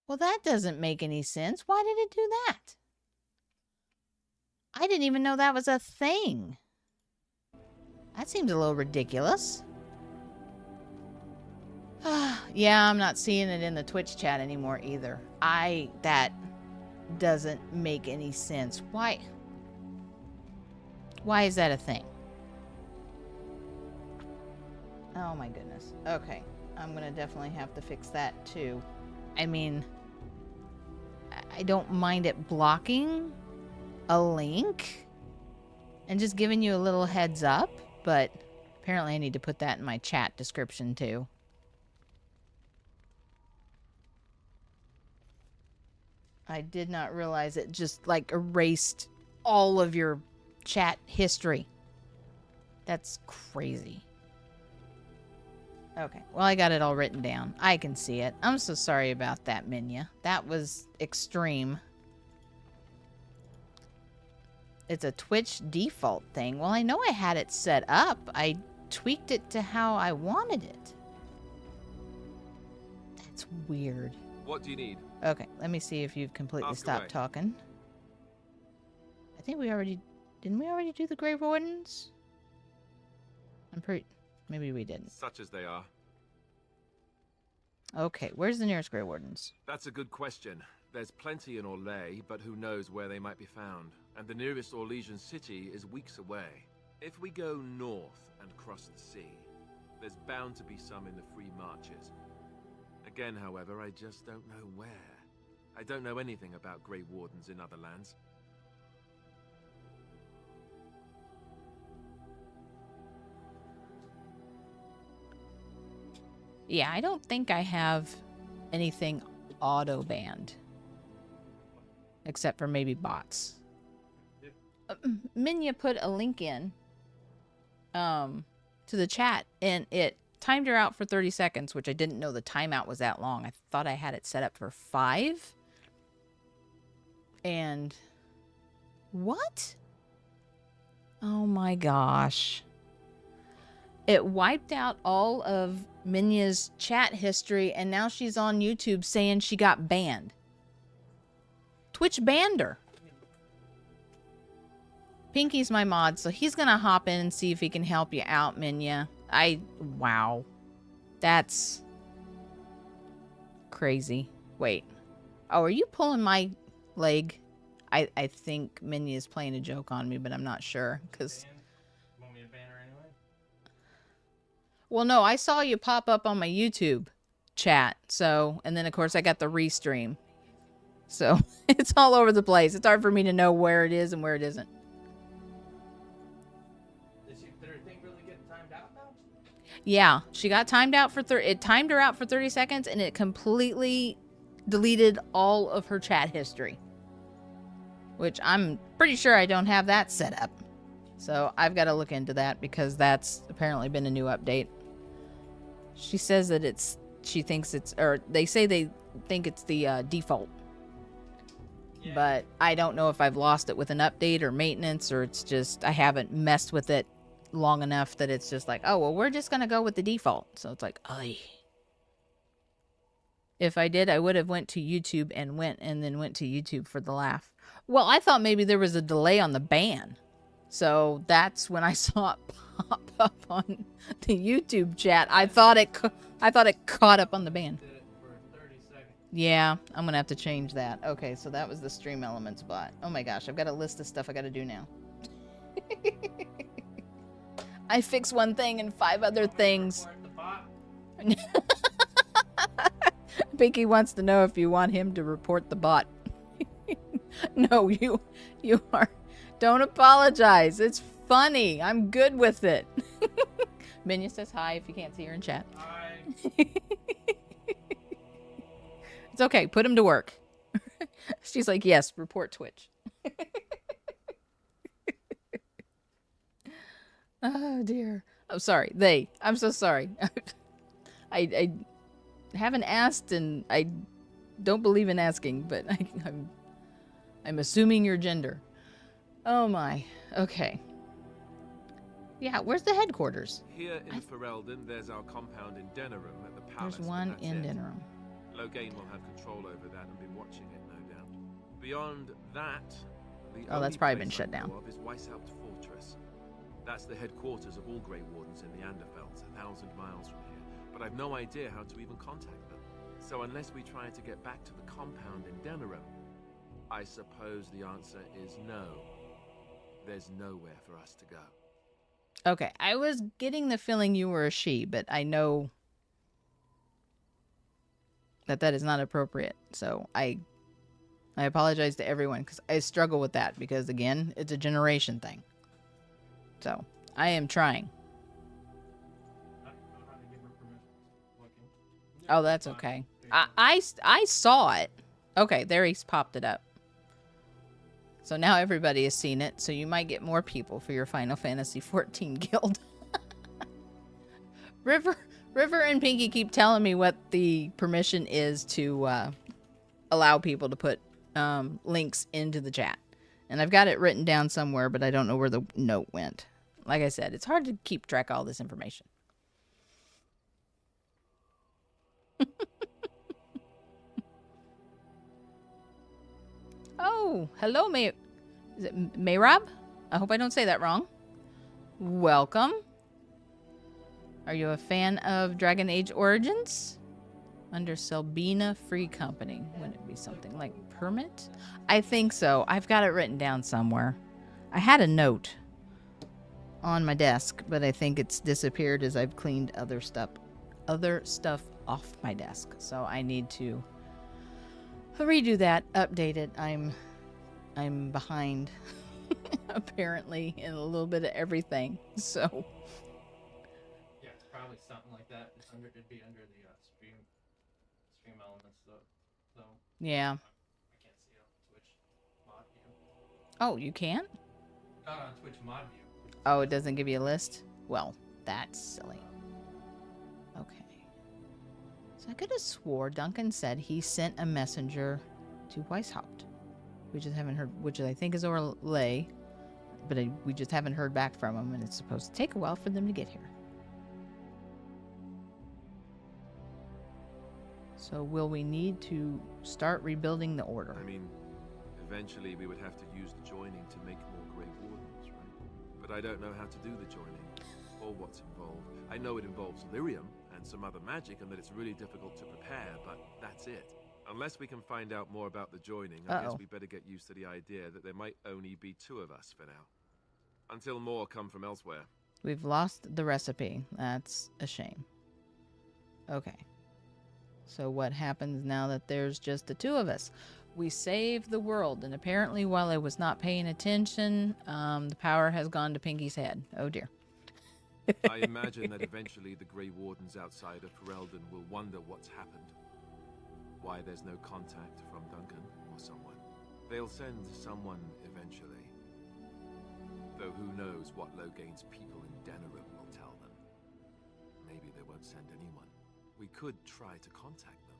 Well, that doesn't make any sense. Why did it do that? I didn't even know that was a thing. That seems a little ridiculous. Yeah, I'm not seeing it in the Twitch chat anymore either. That doesn't make any sense. Why is that a thing? Oh my goodness. Okay, I'm gonna definitely have to fix that too. I mean, I don't mind it blocking a link and just giving you a little heads up, but apparently I need to put that in my chat description too. I did not realize it just, like, erased all of your chat history. That's crazy. Okay, well, I got it all written down. I can see it. I'm so sorry about that, Minya. That was extreme. It's a Twitch default thing. Well, I know I had it set up. I tweaked it to how I wanted it. That's weird. What do you need? Okay, let me see if you've completely Ask stopped away. talking. I think we already... Didn't we already do the Grave Wardens? I'm pretty... Maybe we didn't. Such as they are. Okay, where's the nearest Grey Wardens? That's a good question. There's plenty in Orlais, but who knows where they might be found. And the nearest Orlesian city is weeks away. If we go north and cross the sea, there's bound to be some in the Free Marches. Again, however, I just don't know where. I don't know anything about Grey Wardens in other lands. Yeah, I don't think I have anything auto-banned. Except for maybe bots. Minya put a link in to the chat, and it timed her out for 30 seconds, which I didn't know the timeout was that long. I thought I had it set up for 5. And... What? Oh my gosh. It wiped out all of Minya's chat history, and now she's on YouTube saying she got banned. Twitch banned her. Pinky's my mod, so he's gonna hop in and see if he can help you out, Minya. Wow. That's crazy. Wait. Oh, are you pulling my leg? I think Minya is playing a joke on me, but I'm not sure, because... Want me to ban her anyway? Well, no, I saw you pop up on my YouTube chat, so... And then, of course, I got the restream. So, it's all over the place. It's hard for me to know where it is and where it isn't. Did her thing really get timed out now? Yeah, she got timed out for it timed her out for 30 seconds, and it completely deleted all of her chat history. Which I'm pretty sure I don't have that set up. So I've got to look into that, because that's apparently been a new update. She says that she thinks it's, or they say they think it's the default. Yeah. But I don't know if I've lost it with an update or maintenance, or it's just I haven't messed with it long enough that it's just like, oh, well, we're just going to go with the default. So it's like, ay. If I did, I would have went to YouTube and then went to YouTube for the laugh. Well, I thought maybe there was a delay on the ban. So that's when I saw it pop up on the YouTube chat. I thought it caught up on the ban. Did it for 30 seconds. Yeah, I'm going to have to change that. Okay, so that was the Stream Elements bot. Oh my gosh, I've got a list of stuff I got to do now. I fix one thing and 5 other things. Report the bot. Pinky wants to know if you want him to report the bot. No, you are. Don't apologize. It's funny. I'm good with it. Minya says hi if you can't see her in chat. Hi. It's okay. Put him to work. She's like, yes, report Twitch. Oh, dear. I'm sorry. I'm so sorry. I haven't asked, and I don't believe in asking, but I'm assuming your gender. Oh, my. Okay. Yeah, where's the headquarters? Here in Ferelden, there's our compound in Denerim at the palace. There's one but in that's it. Denerim. Loghain will have control over that and be watching it, no doubt. Beyond that, the Oh, that's only probably place been shut I know down. of is Weishaupt Fortress. That's the headquarters of all Grey Wardens in the Anderfelds, 1,000 miles from here. But I've no idea how to even contact them. So unless we try to get back to the compound in Denerim, I suppose the answer is no. There's nowhere for us to go. Okay, I was getting the feeling you were a she, but I know that is not appropriate. So I apologize to everyone because I struggle with that because, again, it's a generation thing. So I am trying. I don't know how to give her permission. Looking. Oh, that's Fine. okay. There you go. I saw it. Okay, there he's popped it up. So now everybody has seen it, so you might get more people for your Final Fantasy XIV guild. River and Pinky keep telling me what the permission is to allow people to put links into the chat. And I've got it written down somewhere, but I don't know where the note went. Like I said, it's hard to keep track of all this information. Oh, hello, is it Mayrob? I hope I don't say that wrong. Welcome. Are you a fan of Dragon Age Origins? Under Selbina Free Company. Wouldn't it be something like permit? I think so. I've got it written down somewhere. I had a note on my desk, but I think it's disappeared as I've cleaned other stuff off my desk. So I need to redo that, update it. I'm behind apparently in a little bit of everything. So Yeah, it's probably something like that. It'd be under the stream elements though. yeah. I can't see it on Twitch mod view. Oh, you can? Not on Twitch mod view. Oh, it doesn't give you a list? Well, that's silly. Okay. So I could have swore Duncan said he sent a messenger to Weishaupt. We just haven't heard, which I think is Orlais, but we just haven't heard back from him, and it's supposed to take a while for them to get here. So will we need to start rebuilding the order? I mean, eventually we would have to use the joining to make more Grey Wardens, right? But I don't know how to do the joining, or what's involved. I know it involves lyrium and some other magic, and that it's really difficult to prepare, but that's it. Unless we can find out more about the joining, I guess we better get used to the idea that there might only be 2 of us for now. Until more come from elsewhere. We've lost the recipe. That's a shame. Okay. So what happens now that there's just the 2 of us? We saved the world, and apparently while I was not paying attention, the power has gone to Pinky's head. Oh dear. I imagine that eventually the Grey Wardens outside of Ferelden will wonder what's happened. Why there's no contact from Duncan or someone. They'll send someone eventually. Though who knows what Loghain's people in Denerim will tell them. Maybe they won't send anyone. We could try to contact them.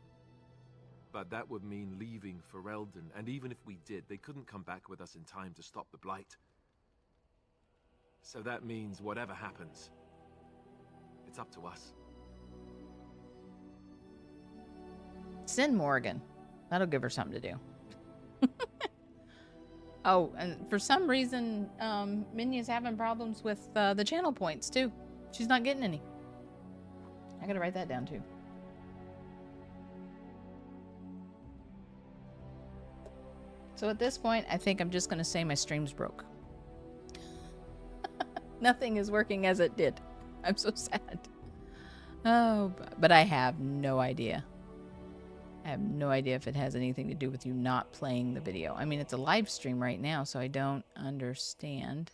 But that would mean leaving Ferelden, and even if we did, they couldn't come back with us in time to stop the Blight. So that means whatever happens, it's up to us. Send Morgan. That'll give her something to do. Oh, and for some reason, Minya's having problems with the channel points, too. She's not getting any. I gotta write that down, too. So at this point, I think I'm just gonna say my stream's broke. Nothing is working as it did. I'm so sad. Oh, but I have no idea. I have no idea if it has anything to do with you not playing the video. I mean, it's a live stream right now, so I don't understand.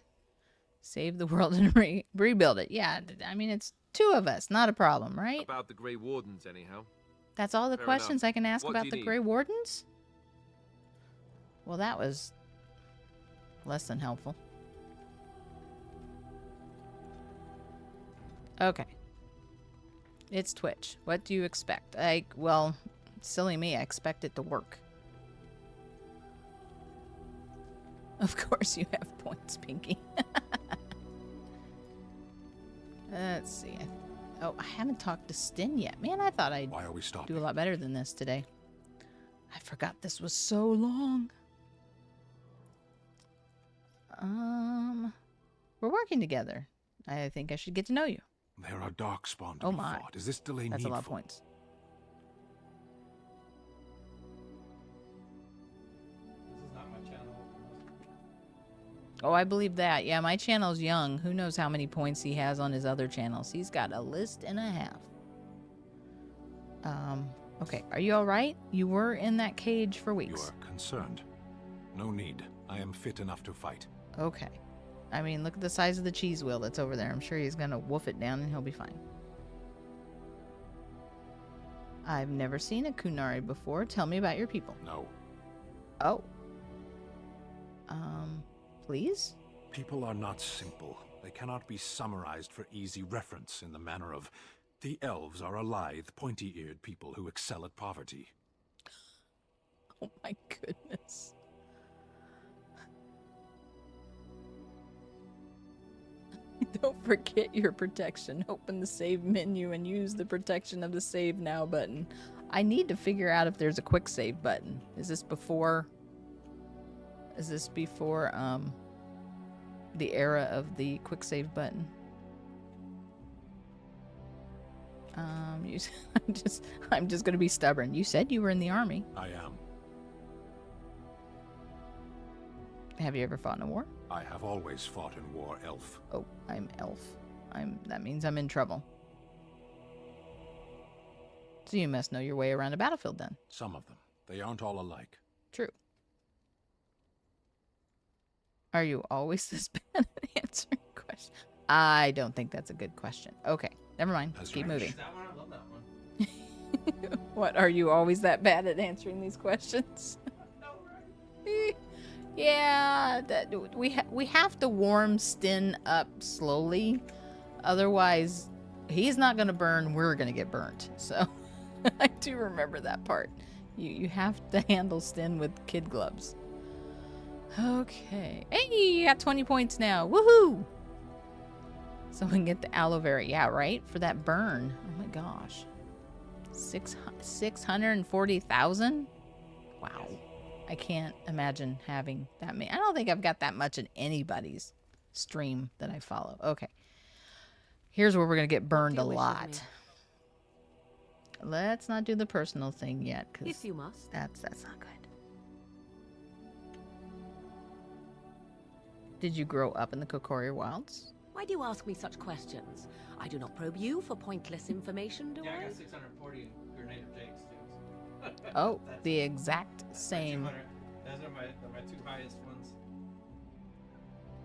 Save the world and rebuild it. Yeah, I mean, it's two of us. Not a problem, right? About the Grey Wardens, anyhow. That's all the Fair questions enough. I can ask What about do the you Grey need? Wardens? Well, that was less than helpful. Okay. It's Twitch. What do you expect? Well, silly me, I expect it to work. Of course you have points, Pinky. Let's see. Oh, I haven't talked to Stin yet. Man, I thought I'd Why are we do stopping? a lot better than this today. I forgot this was so long. We're working together. I think I should get to know you. There are darkspawn to Oh be my. fought. Is this delay That's needful? a lot of points. This is not my channel. Oh, I believe that. Yeah, my channel's young. Who knows how many points he has on his other channels. He's got a list and a half. Okay. Are you all right? You were in that cage for You weeks. are concerned. No need. I am fit enough to fight. Okay. I mean, look at the size of the cheese wheel that's over there. I'm sure he's going to woof it down and he'll be fine. I've never seen a Kunari before. Tell me about your people. No. Oh. Please? People are not simple. They cannot be summarized for easy reference in the manner of the elves are a lithe, pointy-eared people who excel at poverty. Oh my goodness. Don't forget your protection. Open the save menu and use the protection of the save now button. I need to figure out if there's a quick save button. Is this before the era of the quick save button? I'm just gonna be stubborn. You said you were in the army. I am. Have you ever fought in a war? I have always fought in war, elf. Oh, I'm elf. That means I'm in trouble. So you must know your way around a battlefield then. Some of them. They aren't all alike. True. Are you always this bad at answering questions? I don't think that's a good question. Okay, never mind. As Keep you wish. moving. That one, I love that one. What, are you always that bad at answering these questions? No, right? Yeah, we have to warm Stin up slowly. Otherwise, he's not going to burn, we're going to get burnt. So I do remember that part. You have to handle Stin with kid gloves. Okay. Hey, you got 20 points now. Woohoo! So we can get the aloe vera. Yeah, right? For that burn. Oh my gosh. 640,000? Wow. I can't imagine having that many. I don't think I've got that much in anybody's stream that I follow. Okay. Here's where we're going to get burned a What do you wish of lot. Let's not do the personal thing yet, If because you must. that's not good. Did you grow up in the Kokori Wilds? Why do you ask me such questions? I do not probe you for pointless information, do Yeah, I I? got 640 Grenade of Jakes too. Oh, That's- the exact that's my same. 200. Those are my two highest ones.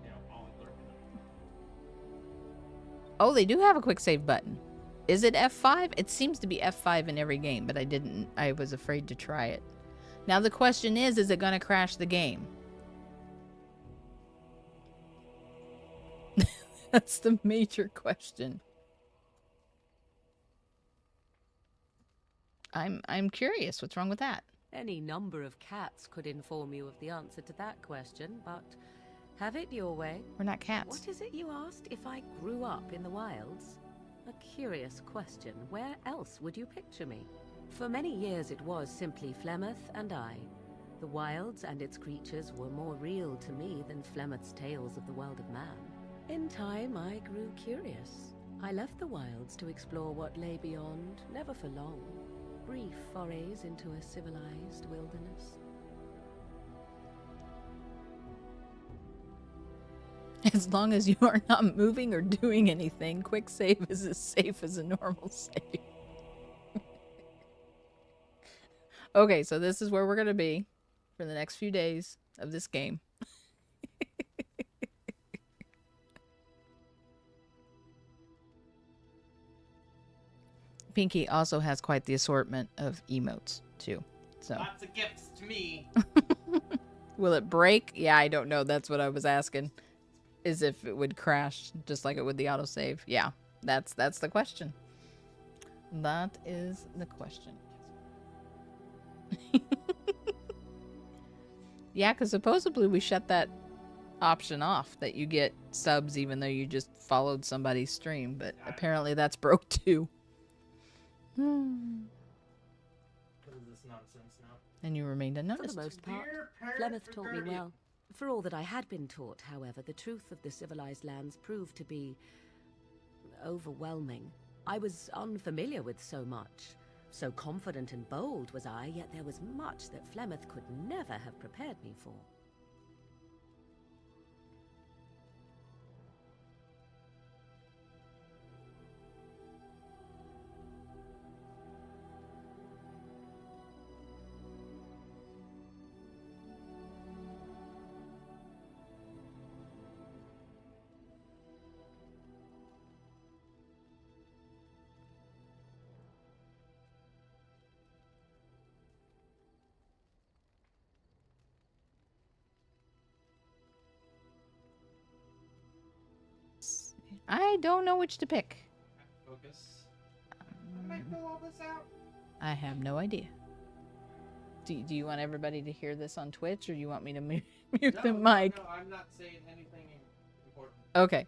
You know, all lurking. Oh, they do have a quick save button. Is it F5? It seems to be F5 in every game, but I was afraid to try it. Now the question is it going to crash the game? That's the major question. I'm curious. What's wrong with that? Any number of cats could inform you of the answer to that question, but have it your way. We're not cats. What is it you asked? If I grew up in the wilds? A curious question. Where else would you picture me? For many years it was simply Flemeth and I. The wilds and its creatures were more real to me than Flemeth's tales of the world of man. In time, I grew curious. I left the wilds to explore what lay beyond, never for long. Brief forays into a civilized wilderness. As long as you are not moving or doing anything, quick save is as safe as a normal save. Okay, so this is where we're going to be for the next few days of this game. Pinky also has quite the assortment of emotes, too. So Lots of gifts to me. will it break? Yeah, I don't know. That's what I was asking. Is if it would crash just like it would the autosave. Yeah, that's the question. That is the question. Yeah, because supposedly we shut that option off that you get subs even though you just followed somebody's stream, but apparently that's broke too. What is this nonsense now? And you remained For unnoticed. the most part, Dear parent Flemeth for taught me guardian. well. For all that I had been taught, however, the truth of the civilized lands proved to be overwhelming. I was unfamiliar with so much. So confident and bold was I, yet there was much that Flemeth could never have prepared me for. I don't know which to pick. Focus. How did I fill all this out? I have no idea. Do you want everybody to hear this on Twitch, or do you want me to mute the mic? No, I'm not saying anything important. Okay.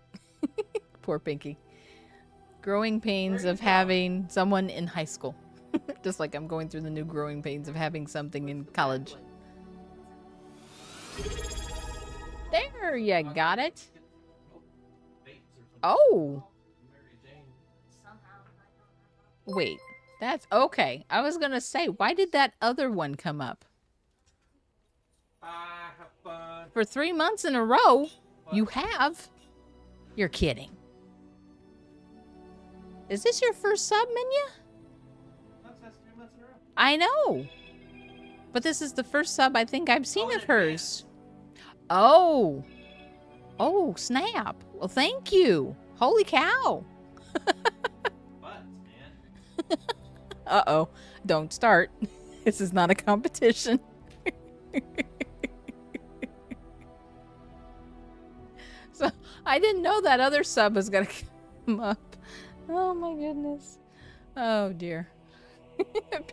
Poor Pinky. Growing pains of having someone in high school. Just like I'm going through the new growing pains of having something in college. There, you got it. Oh. Wait, that's okay. I was gonna say, why did that other one come up? Have fun. For 3 months in a row? You have? You're kidding. Is this your first sub, Minya? That's 3 months in a row. I know. But this is the first sub I think I've seen of hers. Oh. Oh, snap. Well, thank you. Holy cow. But, man. Uh-oh. Don't start. This is not a competition. So, I didn't know that other sub was going to come up. Oh, my goodness. Oh, dear.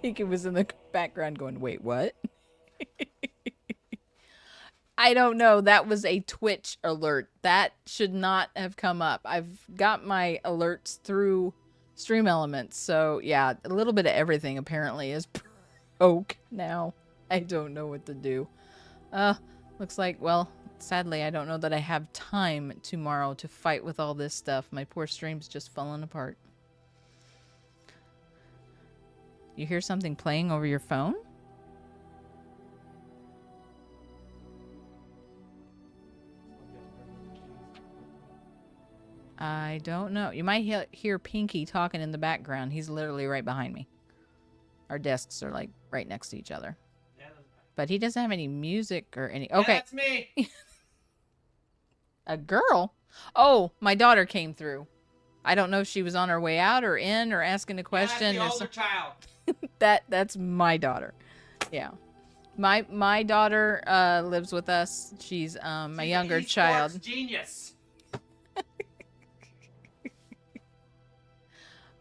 Pinky was in the background going, wait, what? I don't know. That was a Twitch alert. That should not have come up. I've got my alerts through Stream Elements. So, yeah, a little bit of everything apparently is broke now. I don't know what to do. Looks like, well, sadly, I don't know that I have time tomorrow to fight with all this stuff. My poor stream's just falling apart. You hear something playing over your phone? I don't know. You might hear Pinky talking in the background. He's literally right behind me. Our desks are like right next to each other. Yeah, But he doesn't have any music or any... Okay. that's me. A girl? Oh, my daughter came through. I don't know if she was on her way out or in or asking a question. Yeah, that's the or older child. That's my daughter. Yeah. My daughter lives with us. She's my younger child. Genius.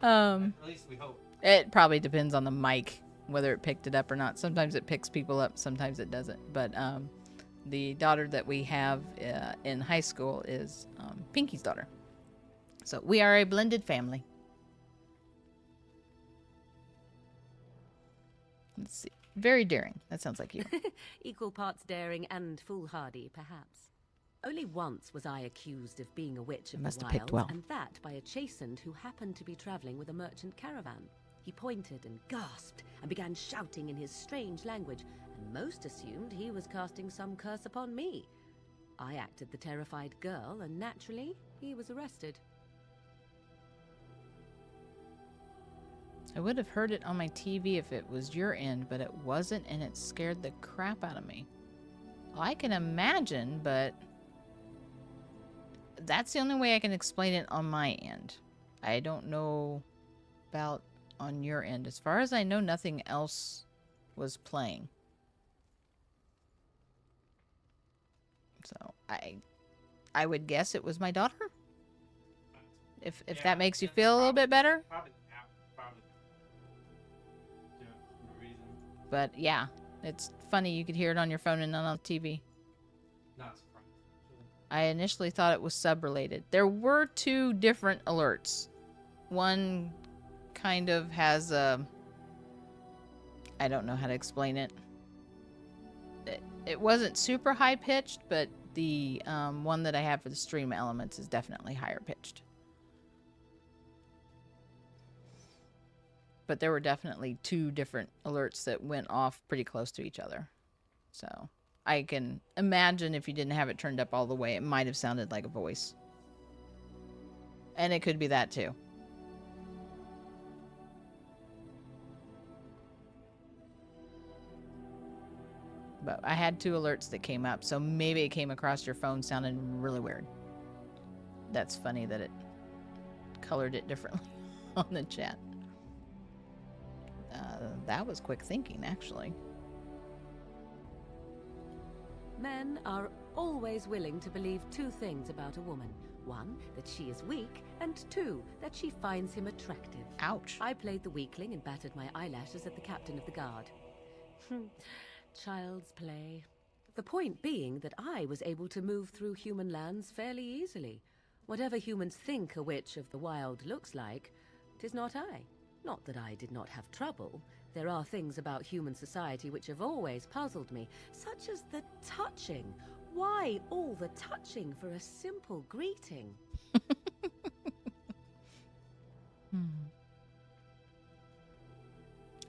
At least we hope. It probably depends on the mic, whether it picked it up or not. Sometimes it picks people up, sometimes it doesn't. But the daughter that we have in high school is Pinky's daughter. So we are a blended family. Let's see. Very daring. That sounds like you. Equal parts daring and foolhardy, perhaps. Only once was I accused of being a witch of Must the have picked wilds, well. and that by a chastened who happened to be traveling with a merchant caravan. He pointed and gasped and began shouting in his strange language, and most assumed he was casting some curse upon me. I acted the terrified girl, and naturally, he was arrested. I would have heard it on my TV if it was your end, but it wasn't, and it scared the crap out of me. Well, I can imagine, but that's the only way I can explain it on my end. I don't know about on your end. As far as I know, nothing else was playing. So I would guess it was my daughter. If that makes you feel a little bit better. Probably. Reason. But yeah, it's funny. You could hear it on your phone and not on TV. Not surprised. I initially thought it was sub-related. There were two different alerts. One kind of has a... I don't know how to explain it. It wasn't super high-pitched, but the one that I have for the stream elements is definitely higher-pitched. But there were definitely two different alerts that went off pretty close to each other. So I can imagine if you didn't have it turned up all the way, it might have sounded like a voice. And it could be that too. But I had two alerts that came up, so maybe it came across your phone sounding really weird. That's funny that it colored it differently on the chat. That was quick thinking, actually. Men are always willing to believe two things about a woman. One, that she is weak, and two, that she finds him attractive. Ouch. I played the weakling and battered my eyelashes at the captain of the guard. Child's play. The point being that I was able to move through human lands fairly easily. Whatever humans think a witch of the wild looks like, 'tis not I. Not that I did not have trouble. There are things about human society which have always puzzled me, such as the touching. Why all the touching for a simple greeting?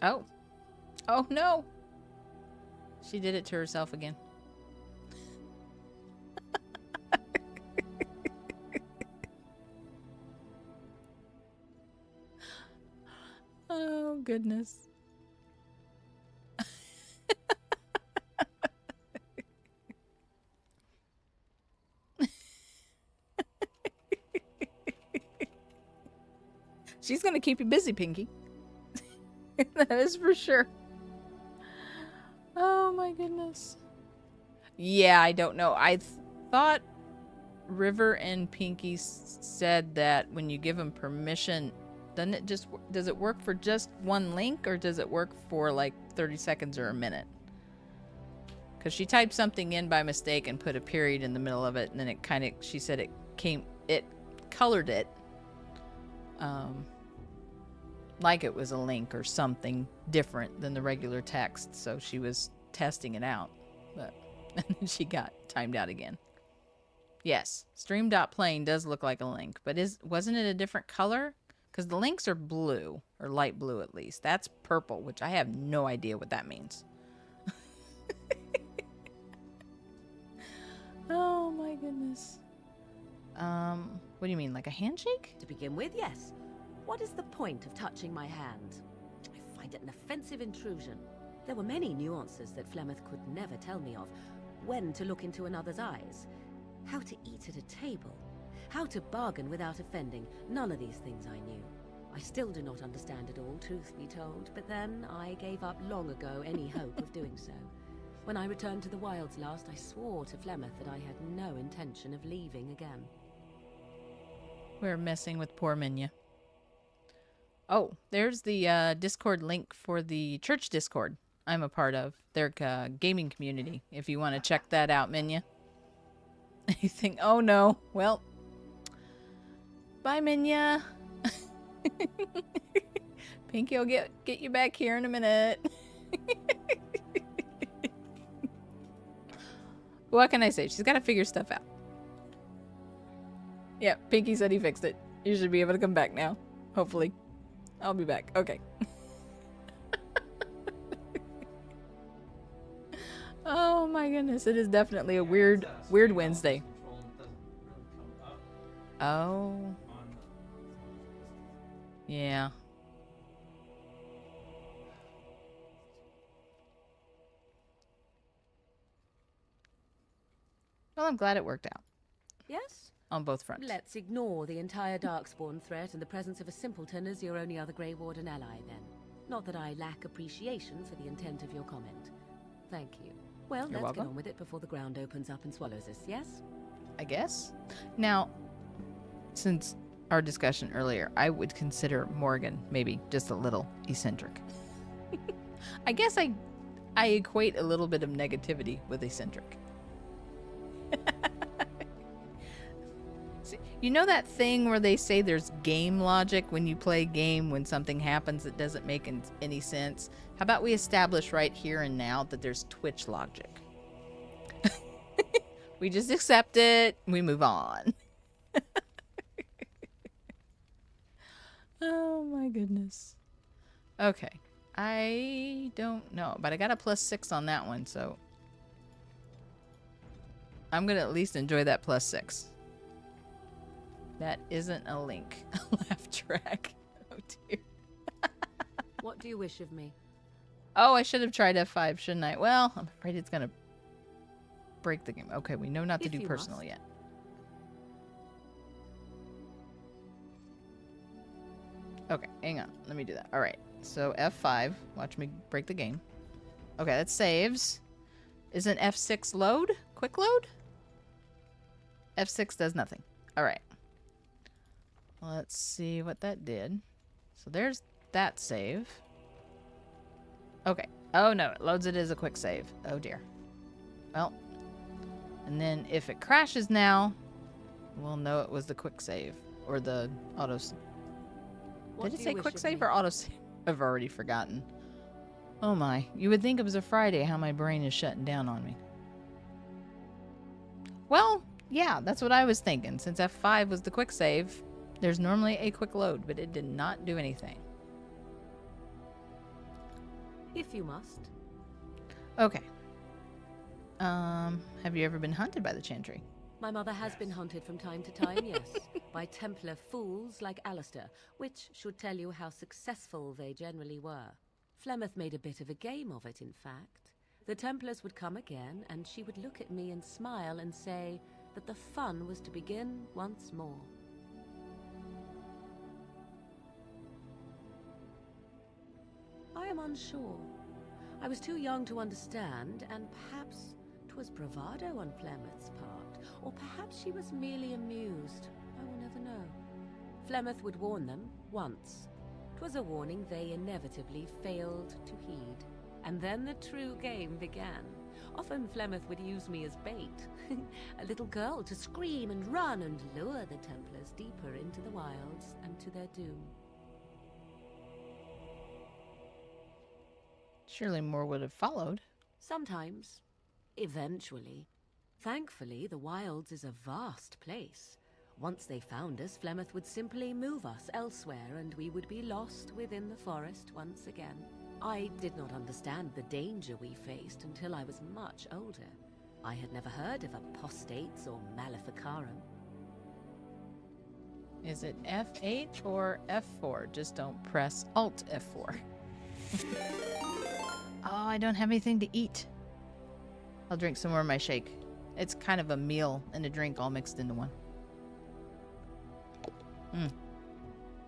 Oh. Oh, no. She did it to herself again. Oh, goodness. She's going to keep you busy, Pinky. That is for sure. Oh, my goodness. Yeah, I don't know. I thought River and Pinky said that when you give them permission, does it work for just one link, or does it work for like 30 seconds or a minute? Because she typed something in by mistake and put a period in the middle of it, and then she said it colored it like it was a link or something different than the regular text. So she was testing it out, but and then she got timed out again. Yes, stream.plane does look like a link, but wasn't it a different color? Because the links are blue, or light blue at least. That's purple, which I have no idea what that means. Oh my goodness. What do you mean, like a handshake? To begin with, yes. What is the point of touching my hand? I find it an offensive intrusion. There were many nuances that Flemeth could never tell me of. When to look into another's eyes. How to eat at a table. How to bargain without offending. None of these things I knew. I still do not understand it all, truth be told, but then I gave up long ago any hope of doing so. When I returned to the wilds last, I swore to Flemeth that I had no intention of leaving again. We're messing with poor Minya. Oh, there's the Discord link for the church Discord I'm a part of. Their gaming community. If you want to check that out, Minya. You think, oh no. Well, bye, Minya. Pinky will get you back here in a minute. What can I say? She's got to figure stuff out. Yeah, Pinky said he fixed it. You should be able to come back now. Hopefully. I'll be back. Okay. Oh my goodness. It is definitely a weird Wednesday. Oh. Yeah. Well, I'm glad it worked out. Yes? On both fronts. Let's ignore the entire Darkspawn threat and the presence of a simpleton as your only other Grey Warden ally, then. Not that I lack appreciation for the intent of your comment. Thank you. Well, You're let's welcome. get on with it before the ground opens up and swallows us, yes? I guess. Now, since our discussion earlier, I would consider Morgan maybe just a little eccentric. I guess I equate a little bit of negativity with eccentric. See, you know that thing where they say there's game logic when you play a game when something happens that doesn't make any sense? How about we establish right here and now that there's Twitch logic? We just accept it, we move on. Oh my goodness. Okay. I don't know, but I got a +6 on that one, so I'm gonna at least enjoy that +6. That isn't a link. Laugh track. Oh dear. What do you wish of me? Oh, I should have tried F5, shouldn't I? Well, I'm afraid it's gonna break the game. Okay, we know not to If do you personal must. yet. Okay, hang on. Let me do that. All right. So F5. Watch me break the game. Okay, that saves. Isn't F6 load? Quick load? F6 does nothing. All right. Let's see what that did. So there's that save. Okay. Oh no, it loads it as a quick save. Oh dear. Well. And then if it crashes now, we'll know it was the quick save. Or the auto... What Did it do say you wish quick of save me? or auto save? I've already forgotten. Oh my. You would think it was a Friday how my brain is shutting down on me. Well, yeah, that's what I was thinking. Since F5 was the quick save, there's normally a quick load, but it did not do anything. If you must. Okay. Have you ever been hunted by the Chantry? My mother has been hunted from time to time, yes, by Templar fools like Alistair, which should tell you how successful they generally were. Flemeth made a bit of a game of it, in fact. The Templars would come again, and she would look at me and smile and say that the fun was to begin once more. I am unsure. I was too young to understand, and perhaps 'twas bravado on Flemeth's part, or perhaps she was merely amused. I will never know. Flemeth would warn them once. 'Twas a warning they inevitably failed to heed. And then the true game began. Often Flemeth would use me as bait. A little girl to scream and run and lure the Templars deeper into the wilds and to their doom. Surely more would have followed. Sometimes. Eventually. Thankfully, the wilds is a vast place. Once they found us, Flemeth would simply move us elsewhere, and we would be lost within the forest once again. I did not understand the danger we faced until I was much older. I had never heard of apostates or maleficarum. Is it F8 or F4? Just don't press Alt F4. Oh, I don't have anything to eat. I'll drink some more of my shake. It's kind of a meal and a drink all mixed into one.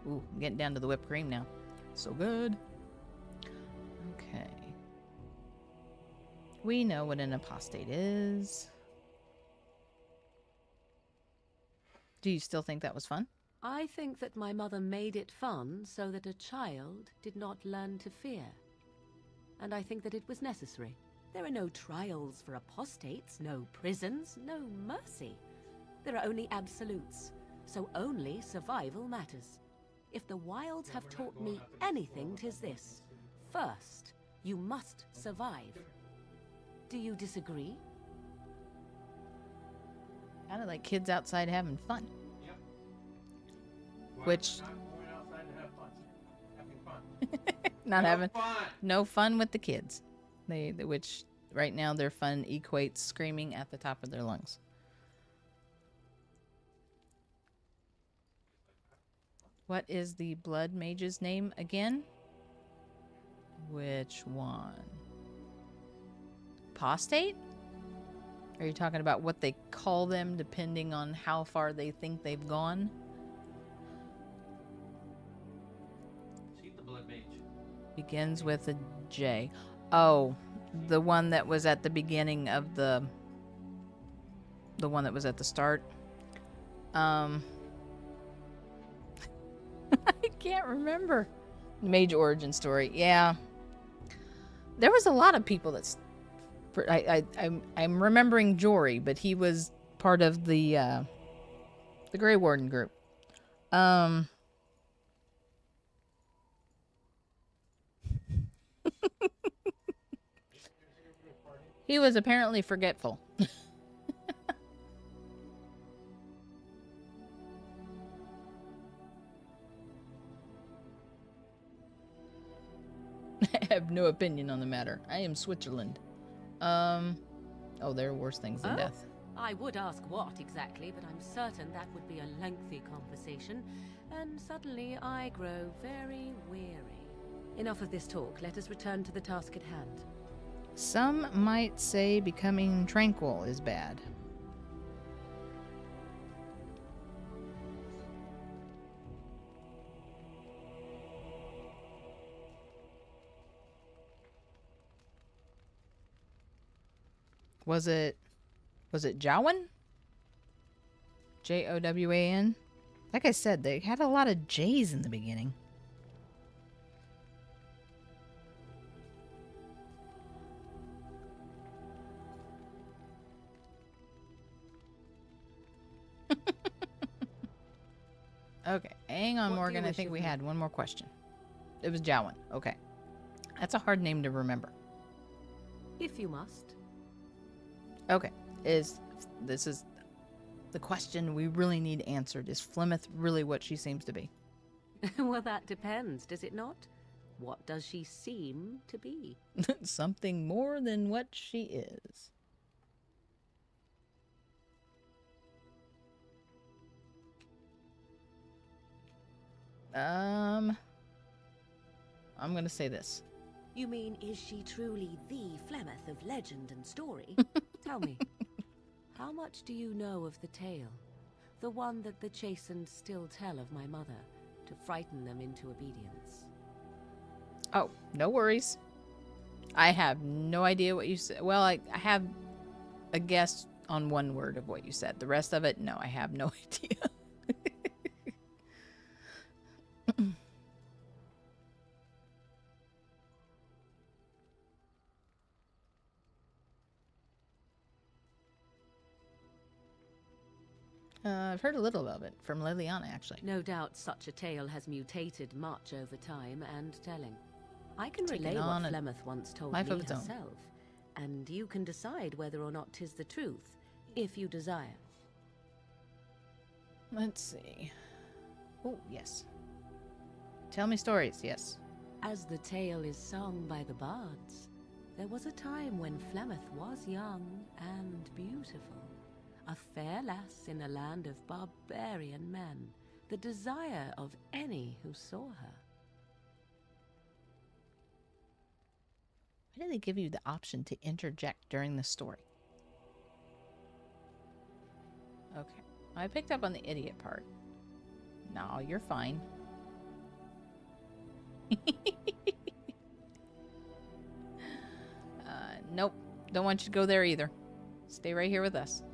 Ooh, I'm getting down to the whipped cream now. So good. Okay. We know what an apostate is. Do you still think that was fun? I think that my mother made it fun so that a child did not learn to fear. And I think that it was necessary. There are no trials for apostates, no prisons, no mercy. There are only absolutes, so only survival matters. If the wilds have taught me anything, 'tis this. First, you must survive. Do you disagree? Kind of like kids outside having fun. Yep. Which- Not going outside to have fun. Having fun. Not No having fun. no fun with the kids. Which right now their fun equates screaming at the top of their lungs. What is the blood mage's name again? Which one? Apostate? Are you talking about what they call them depending on how far they think they've gone? She's the blood mage. Begins with a J. Oh, the one that was at the beginning of the one that was at the start. I can't remember. Mage origin story. Yeah. There was a lot of people that's I'm remembering Jory, but he was part of the Grey Warden group. He was apparently forgetful. I have no opinion on the matter. I am Switzerland. Oh, there are worse things than death. I would ask what exactly, but I'm certain that would be a lengthy conversation, and suddenly I grow very weary. Enough of this talk. Let us return to the task at hand. Some might say becoming tranquil is bad. Was it Jowan? Jowan? Like I said, they had a lot of J's in the beginning. Okay, hang on, What do you Morgan. I wish think of we me? had one more question. It was Jowan. Okay. That's a hard name to remember. If you must. Okay. This is the question we really need answered. Is Flemeth really what she seems to be? Well, that depends, does it not? What does she seem to be? Something more than what she is. I'm gonna say this. You mean, is she truly the Flemeth of legend and story? Tell me, how much do you know of the tale? The one that the chastened still tell of my mother, to frighten them into obedience. Oh, no worries. I have no idea what you said. Well, I have a guess on one word of what you said. The rest of it, no, I have no idea. I've heard a little of it from Liliana, actually. No doubt such a tale has mutated much over time and telling. I can Taken relay what on a Flemeth once told life me of its own. herself, and you can decide whether or not 'tis the truth, if you desire. Let's see. Oh, yes. Tell me stories, yes. As the tale is sung by the bards, there was a time when Flemeth was young and beautiful. A fair lass in a land of barbarian men, the desire of any who saw her. Why did they give you the option to interject during the story? Okay. I picked up on the idiot part. No, you're fine. Nope. Don't want you to go there either. Stay right here with us.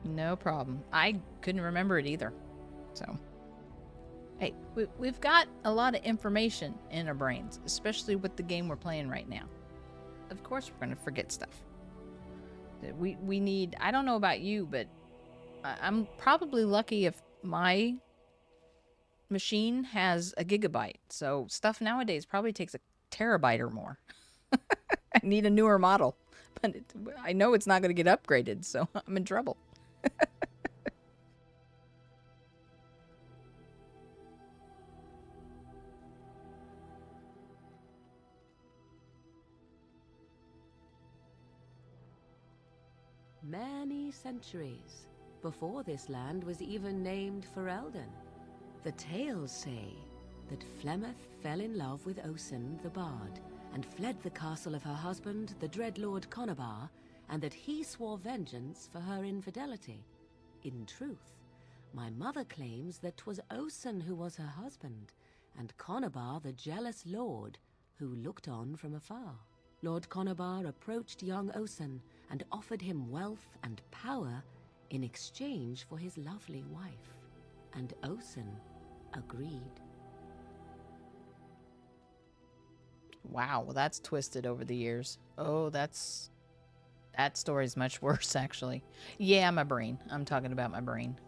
No problem. I couldn't remember it either. So, hey, we've got a lot of information in our brains, especially with the game we're playing right now. Of course, we're going to forget stuff. We need, I don't know about you, but I'm probably lucky if my machine has a gigabyte. So stuff nowadays probably takes a terabyte or more. I need a newer model, but I know it's not going to get upgraded, so I'm in trouble. Many centuries before this land was even named Ferelden. The tales say that Flemeth fell in love with Osen the Bard and fled the castle of her husband, the dread Lord Conobar, and that he swore vengeance for her infidelity. In truth, my mother claims that 'twas Osen who was her husband, and Conobar the jealous lord who looked on from afar. Lord Conobar approached young Osen and offered him wealth and power in exchange for his lovely wife, and Osen agreed. Wow, well, that's twisted over the years. Oh, that story's much worse, actually. Yeah, my brain. I'm talking about my brain.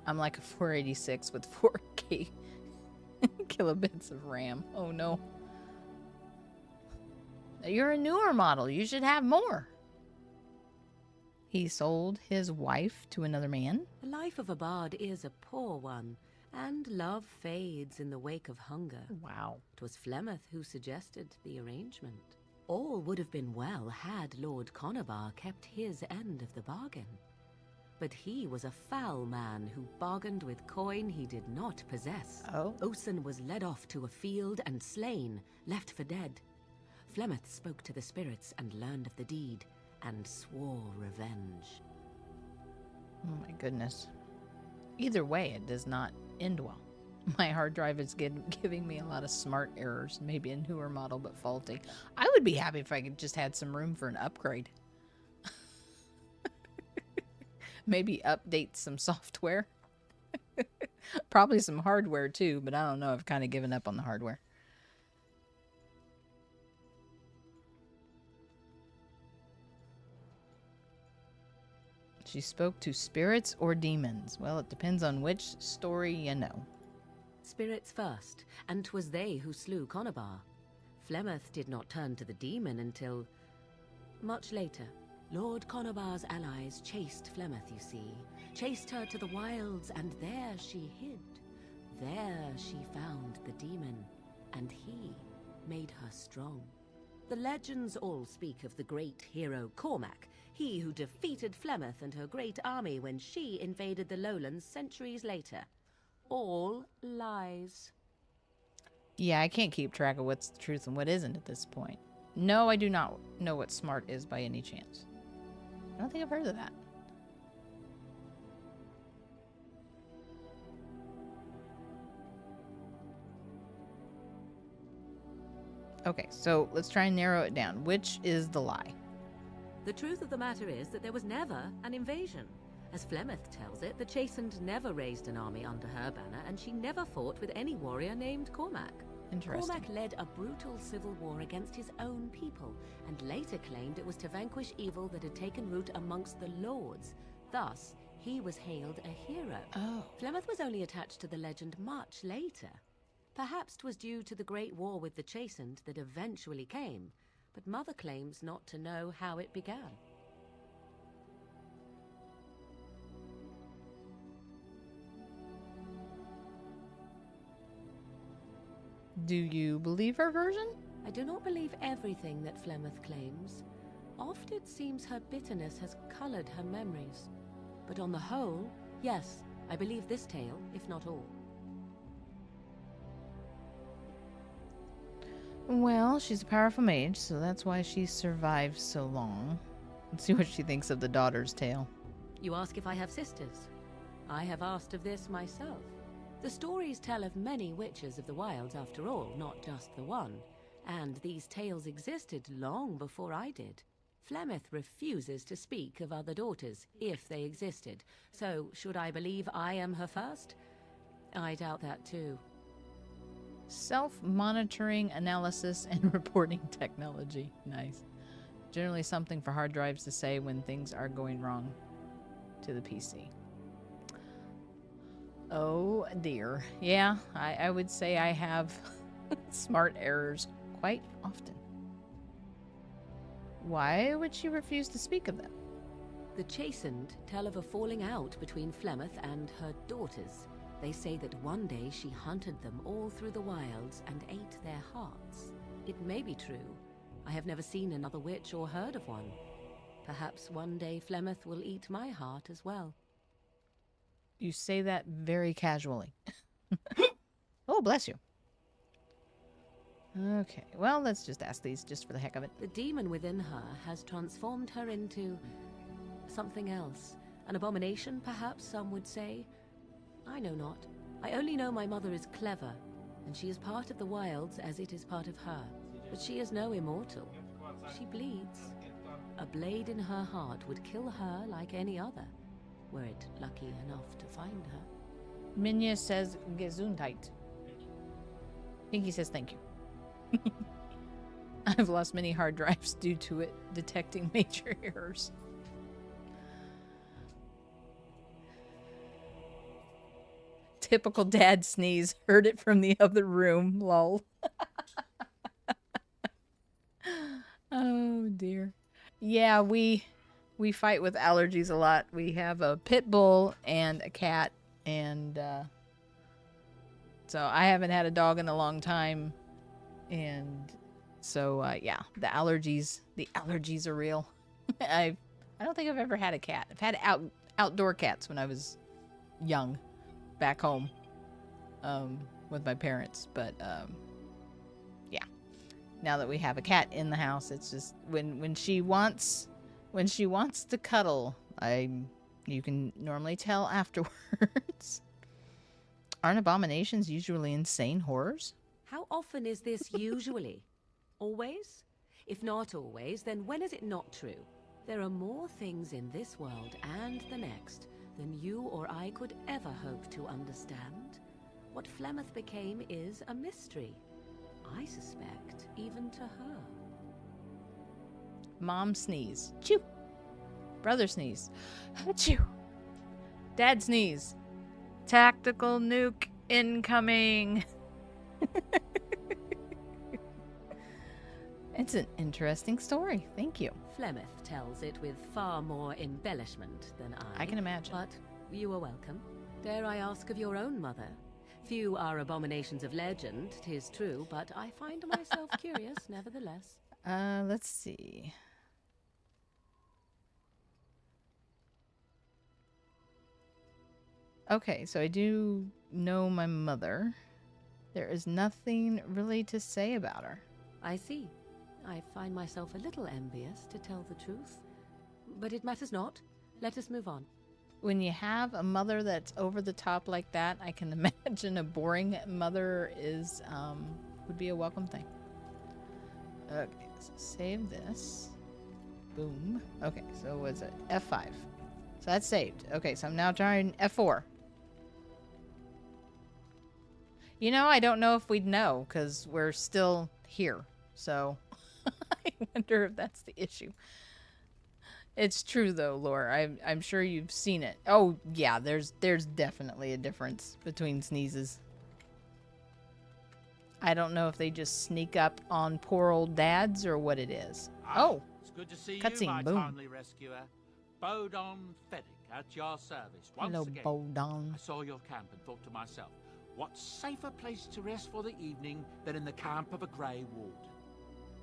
I'm like a 486 with 4K kilobits of RAM. Oh, no. You're a newer model. You should have more. He sold his wife to another man? The life of a bard is a poor one, and love fades in the wake of hunger. Wow. 'Twas Flemeth who suggested the arrangement. All would have been well had Lord Conobar kept his end of the bargain. But he was a foul man who bargained with coin he did not possess. Oh. Osen was led off to a field and slain, left for dead. Flemeth spoke to the spirits and learned of the deed, and swore revenge. Oh my goodness. Either way, it does not end well. My hard drive is giving me a lot of smart errors. Maybe a newer model, but faulty. I would be happy if I could just had some room for an upgrade. Maybe update some software. Probably some hardware too, but I don't know. I've kind of given up on the hardware. She spoke to spirits or demons. Well, it depends on which story you know. Spirits first, and 'twas they who slew Conobar. Flemeth did not turn to the demon until much later. Lord Conobar's allies chased Flemeth, you see. Chased her to the wilds, and there she hid. There she found the demon, and he made her strong. The legends all speak of the great hero Cormac, he who defeated Flemeth and her great army when she invaded the lowlands centuries later. All lies. Yeah, I can't keep track of what's the truth and what isn't at this point. No, I do not know what smart is by any chance. I don't think I've heard of that. Okay, so let's try and narrow it down. Which is the lie? The truth of the matter is that there was never an invasion. As Flemeth tells it, the Chastened never raised an army under her banner, and she never fought with any warrior named Cormac. Interesting. Cormac led a brutal civil war against his own people, and later claimed it was to vanquish evil that had taken root amongst the lords. Thus, he was hailed a hero. Oh. Flemeth was only attached to the legend much later. Perhaps 'twas due to the great war with the Chastened that eventually came, but Mother claims not to know how it began. Do you believe her version? I do not believe everything that Flemeth claims. Oft it seems her bitterness has colored her memories. But on the whole, yes, I believe this tale, if not all. Well, she's a powerful mage, so that's why she survived so long. Let's see what she thinks of the daughter's tale. You ask if I have sisters. I have asked of this myself. The stories tell of many witches of the wilds after all, not just the one. And these tales existed long before I did. Flemeth refuses to speak of other daughters, if they existed. So, should I believe I am her first? I doubt that too. Self-monitoring analysis and reporting technology. Nice. Generally something for hard drives to say when things are going wrong to the PC. Oh dear. Yeah, I would say I have smart errors quite often. Why would she refuse to speak of them? The Chastened tell of a falling out between Flemeth and her daughters. They say that one day she hunted them all through the wilds and ate their hearts. It may be true. I have never seen another witch or heard of one. Perhaps one day Flemeth will eat my heart as well. You say that very casually. Oh, bless you. Okay, well, let's just ask these just for the heck of it. The demon within her has transformed her into something else. An abomination, perhaps some would say. I know not. I only know my mother is clever, and she is part of the wilds as it is part of her. But she is no immortal. She bleeds. A blade in her heart would kill her like any other, were it lucky enough to find her. Minya says Gesundheit. Pinky says thank you. I've lost many hard drives due to it detecting major errors. Typical dad sneeze. Heard it from the other room. Lol. Oh dear. Yeah, we fight with allergies a lot. We have a pit bull and a cat, and so I haven't had a dog in a long time, and so yeah, the allergies are real. I don't think I've ever had a cat. I've had outdoor cats when I was young, back home, with my parents, but yeah. Now that we have a cat in the house, it's just when she wants to cuddle, you can normally tell afterwards. Aren't abominations usually insane horrors? How often is this usually? Always? If not always, then when is it not true? There are more things in this world and the next than you or I could ever hope to understand. What Flemeth became is a mystery. I suspect even to her. Mom sneeze. Chew. Brother sneeze. Achoo. Dad sneeze. Tactical nuke incoming. It's an interesting story. Thank you. Flemeth tells it with far more embellishment than I. I can imagine. But you are welcome. Dare I ask of your own mother? Few are abominations of legend, 'tis true, but I find myself curious nevertheless. Let's see. Okay, so I do know my mother. There is nothing really to say about her. I see. I find myself a little envious, to tell the truth. But it matters not. Let us move on. When you have a mother that's over the top like that, I can imagine a boring mother is would be a welcome thing. Okay, so save this. Boom. Okay, so what's it? F5. So that's saved. Okay, so I'm now trying F4. You know, I don't know if we'd know, because we're still here. So I wonder if that's the issue. It's true though, Laura. I'm sure you've seen it. Oh yeah, there's definitely a difference between sneezes. I don't know if they just sneak up on poor old dads or what it is. Oh, it's good to see cutscene, you, my boom. timely rescuer. Bodon Feddick at your service. Once hello, again, Bodon. I saw your camp and thought to myself, what safer place to rest for the evening than in the camp of a Grey Warden?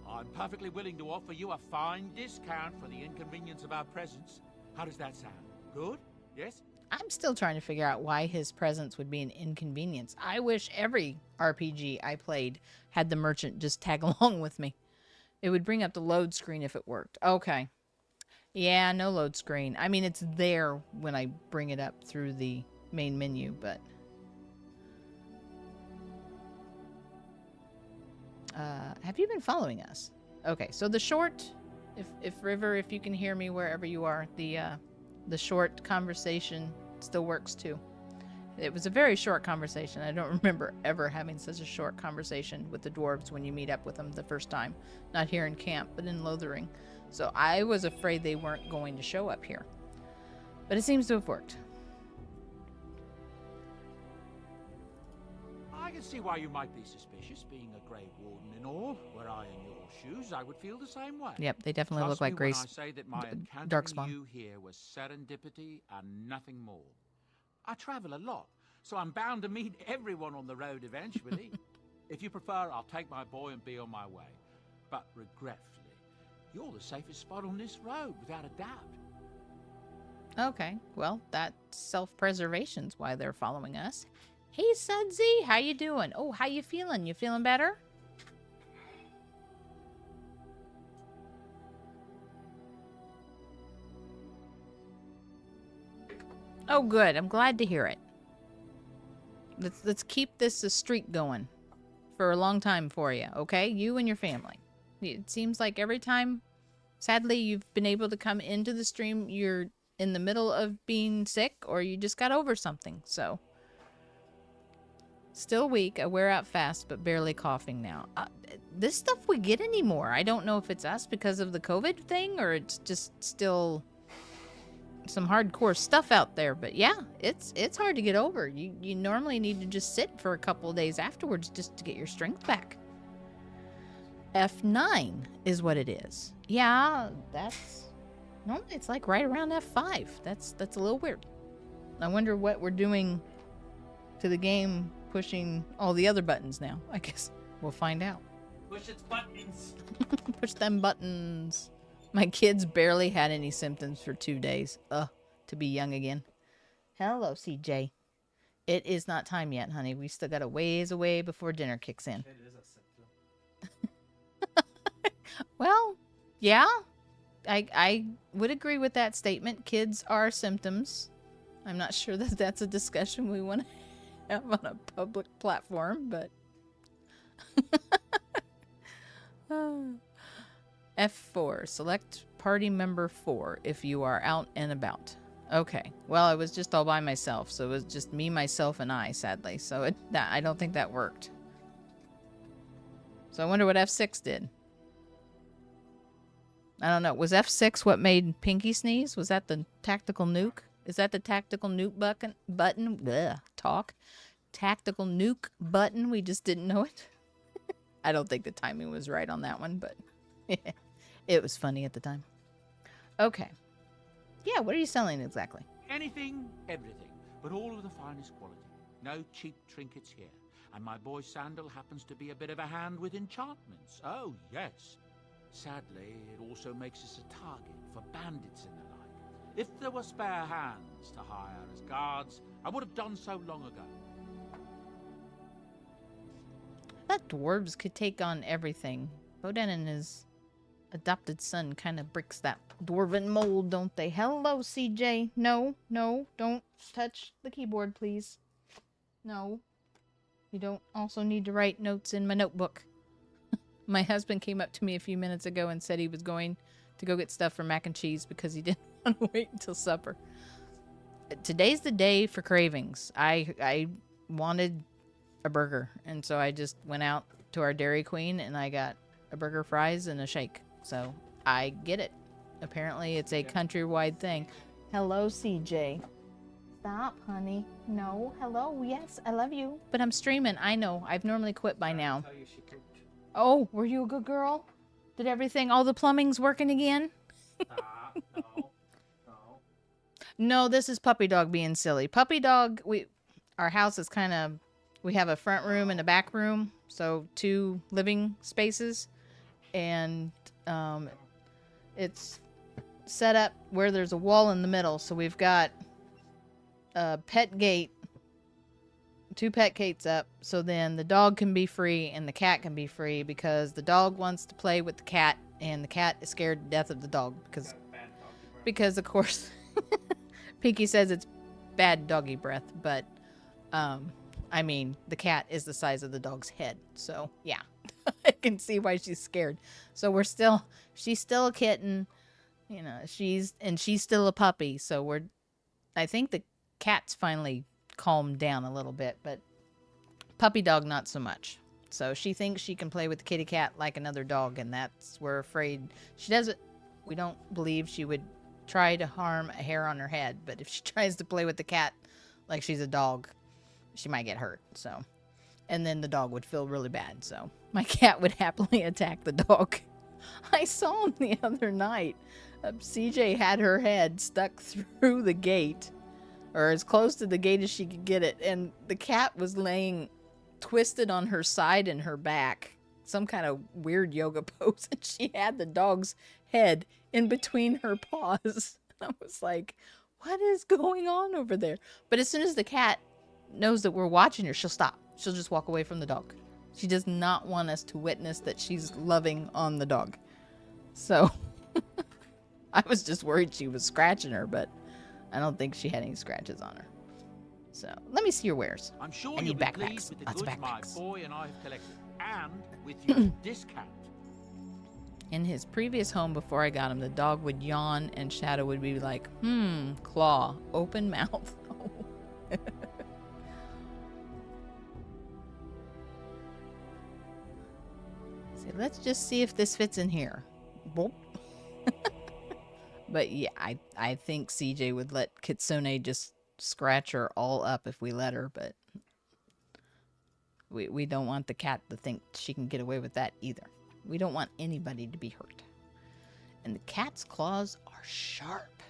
I'm perfectly willing to offer you a fine discount for the inconvenience of our presence. How does that sound? Good? Yes? I'm still trying to figure out why his presence would be an inconvenience. I wish every RPG I played had the merchant just tag along with me. It would bring up the load screen if it worked. Okay. Yeah, no load screen. I mean, it's there when I bring it up through the main menu, but... have you been following us? Okay, so the short If River, if you can hear me wherever you are, the short conversation still works too. It was a very short conversation. I don't remember ever having such a short conversation with the dwarves when you meet up with them the first time. Not here in camp, but in Lothering. So I was afraid they weren't going to show up here. But it seems to have worked. I can see why you might be suspicious, being a Grey Warden and all. Were I in your shoes, I would feel the same way. Yep, they definitely Trust look like me Grace. when I say that my encountering Darkspawn. you here was serendipity and nothing more. I travel a lot, so I'm bound to meet everyone on the road eventually. If you prefer, I'll take my boy and be on my way. But regretfully, you're the safest spot on this road, without a doubt. Okay, well, that self-preservation's why they're following us. Hey, Sudsy, how you doing? Oh, how you feeling? You feeling better? Oh, good. I'm glad to hear it. Let's keep this a streak going for a long time for you, okay? You and your family. It seems like every time, sadly, you've been able to come into the stream, you're in the middle of being sick or you just got over something, so. Still weak, I wear out fast, but barely coughing now. This stuff we get anymore. I don't know if it's us because of the COVID thing or it's just still some hardcore stuff out there. But yeah, it's hard to get over. You normally need to just sit for a couple of days afterwards just to get your strength back. F9 is what it is. Yeah, that's... Normally it's like right around F5. That's a little weird. I wonder what we're doing to the game pushing all the other buttons now. I guess we'll find out. Push its buttons. Push them buttons. My kids barely had any symptoms for 2 days. To be young again. Hello, CJ. It is not time yet, honey. We still got a ways away before dinner kicks in. It is a symptom. Well, yeah. I would agree with that statement. Kids are symptoms. I'm not sure that that's a discussion we want to have on a public platform, but F4, select party member 4 if you are out and about. Okay, well, I was just all by myself, so it was just me, myself, and I, sadly, so I don't think that worked. So I wonder what F6 did. I don't know. Was F6 what made Pinky sneeze? Was that the tactical nuke? Is that the tactical nuke button? Blech, talk. Tactical nuke button. We just didn't know it. I don't think the timing was right on that one, but it was funny at the time. Okay. Yeah, what are you selling exactly? Anything, everything, but all of the finest quality. No cheap trinkets here. And my boy Sandal happens to be a bit of a hand with enchantments. Oh, yes. Sadly, it also makes us a target for bandits and the like. If there were spare hands to hire as guards, I would have done so long ago. I thought dwarves could take on everything. Boden and his adopted son kind of breaks that dwarven mold, don't they? Hello, CJ. No, don't touch the keyboard, please. No. You don't also need to write notes in my notebook. My husband came up to me a few minutes ago and said he was going to go get stuff for mac and cheese because he didn't want to wait until supper. Today's the day for cravings. I wanted a burger, and so I just went out to our Dairy Queen and I got a burger, fries, and a shake. So I get it. Apparently it's a countrywide thing. Hello, CJ. Stop, honey. No. Hello. Yes, I love you. But I'm streaming. I know. I've normally quit by now. Tell you she pooped. Oh, were you a good girl? Did everything, all the plumbing's working again? Stop. No. No, this is Puppy Dog being silly. Puppy Dog, our house is kind of, we have a front room and a back room, so 2 living spaces, and it's set up where there's a wall in the middle, so we've got a pet gate, 2 pet gates up, so then the dog can be free and the cat can be free because the dog wants to play with the cat and the cat is scared to death of the dog because of course Pinky says it's bad doggy breath, but I mean the cat is the size of the dog's head, so yeah. I can see why she's scared. So she's still a kitten, you know, she's still a puppy. So I think the cat's finally calmed down a little bit, but puppy dog, not so much. So she thinks she can play with the kitty cat like another dog, and we're afraid she doesn't. We don't believe she would try to harm a hair on her head, but if she tries to play with the cat like she's a dog, she might get hurt. So, and then the dog would feel really bad. So my cat would happily attack the dog. I saw him the other night. CJ had her head stuck through the gate, or as close to the gate as she could get it, and the cat was laying twisted on her side and her back, some kind of weird yoga pose, and she had the dog's head in between her paws. I was like, what is going on over there? But as soon as the cat knows that we're watching her, she'll stop. She'll just walk away from the dog. She does not want us to witness that she's loving on the dog. So I was just worried she was scratching her, but I don't think she had any scratches on her. So let me see your wares. I'm sure I you'll need be backpacks. pleased with the Lots of goods my backpacks. boy and I have collected, and with your discount. In his previous home before I got him, the dog would yawn and Shadow would be like, claw, open mouth. So let's just see if this fits in here. Boop. But yeah, I think CJ would let Kitsune just scratch her all up if we let her, but we don't want the cat to think she can get away with that either. We don't want anybody to be hurt. And the cat's claws are sharp.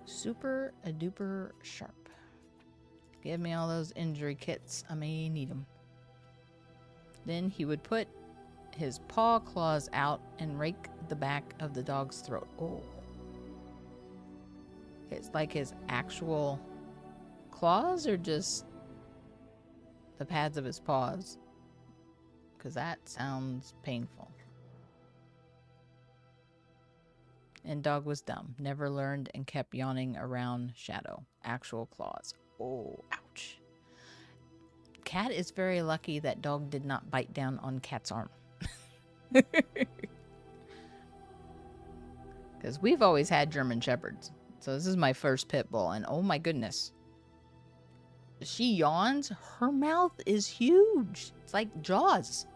Super a duper sharp. Give me all those injury kits. I may need them. Then he would put his paw claws out and rake the back of the dog's throat. Oh. It's like his actual claws or just the pads of his paws? Because that sounds painful. And dog was dumb. Never learned and kept yawning around Shadow. Actual claws. Oh, ouch. Cat is very lucky that dog did not bite down on cat's arm. Because we've always had German Shepherds. So this is my first pit bull. And oh my goodness. She yawns. Her mouth is huge. It's like Jaws.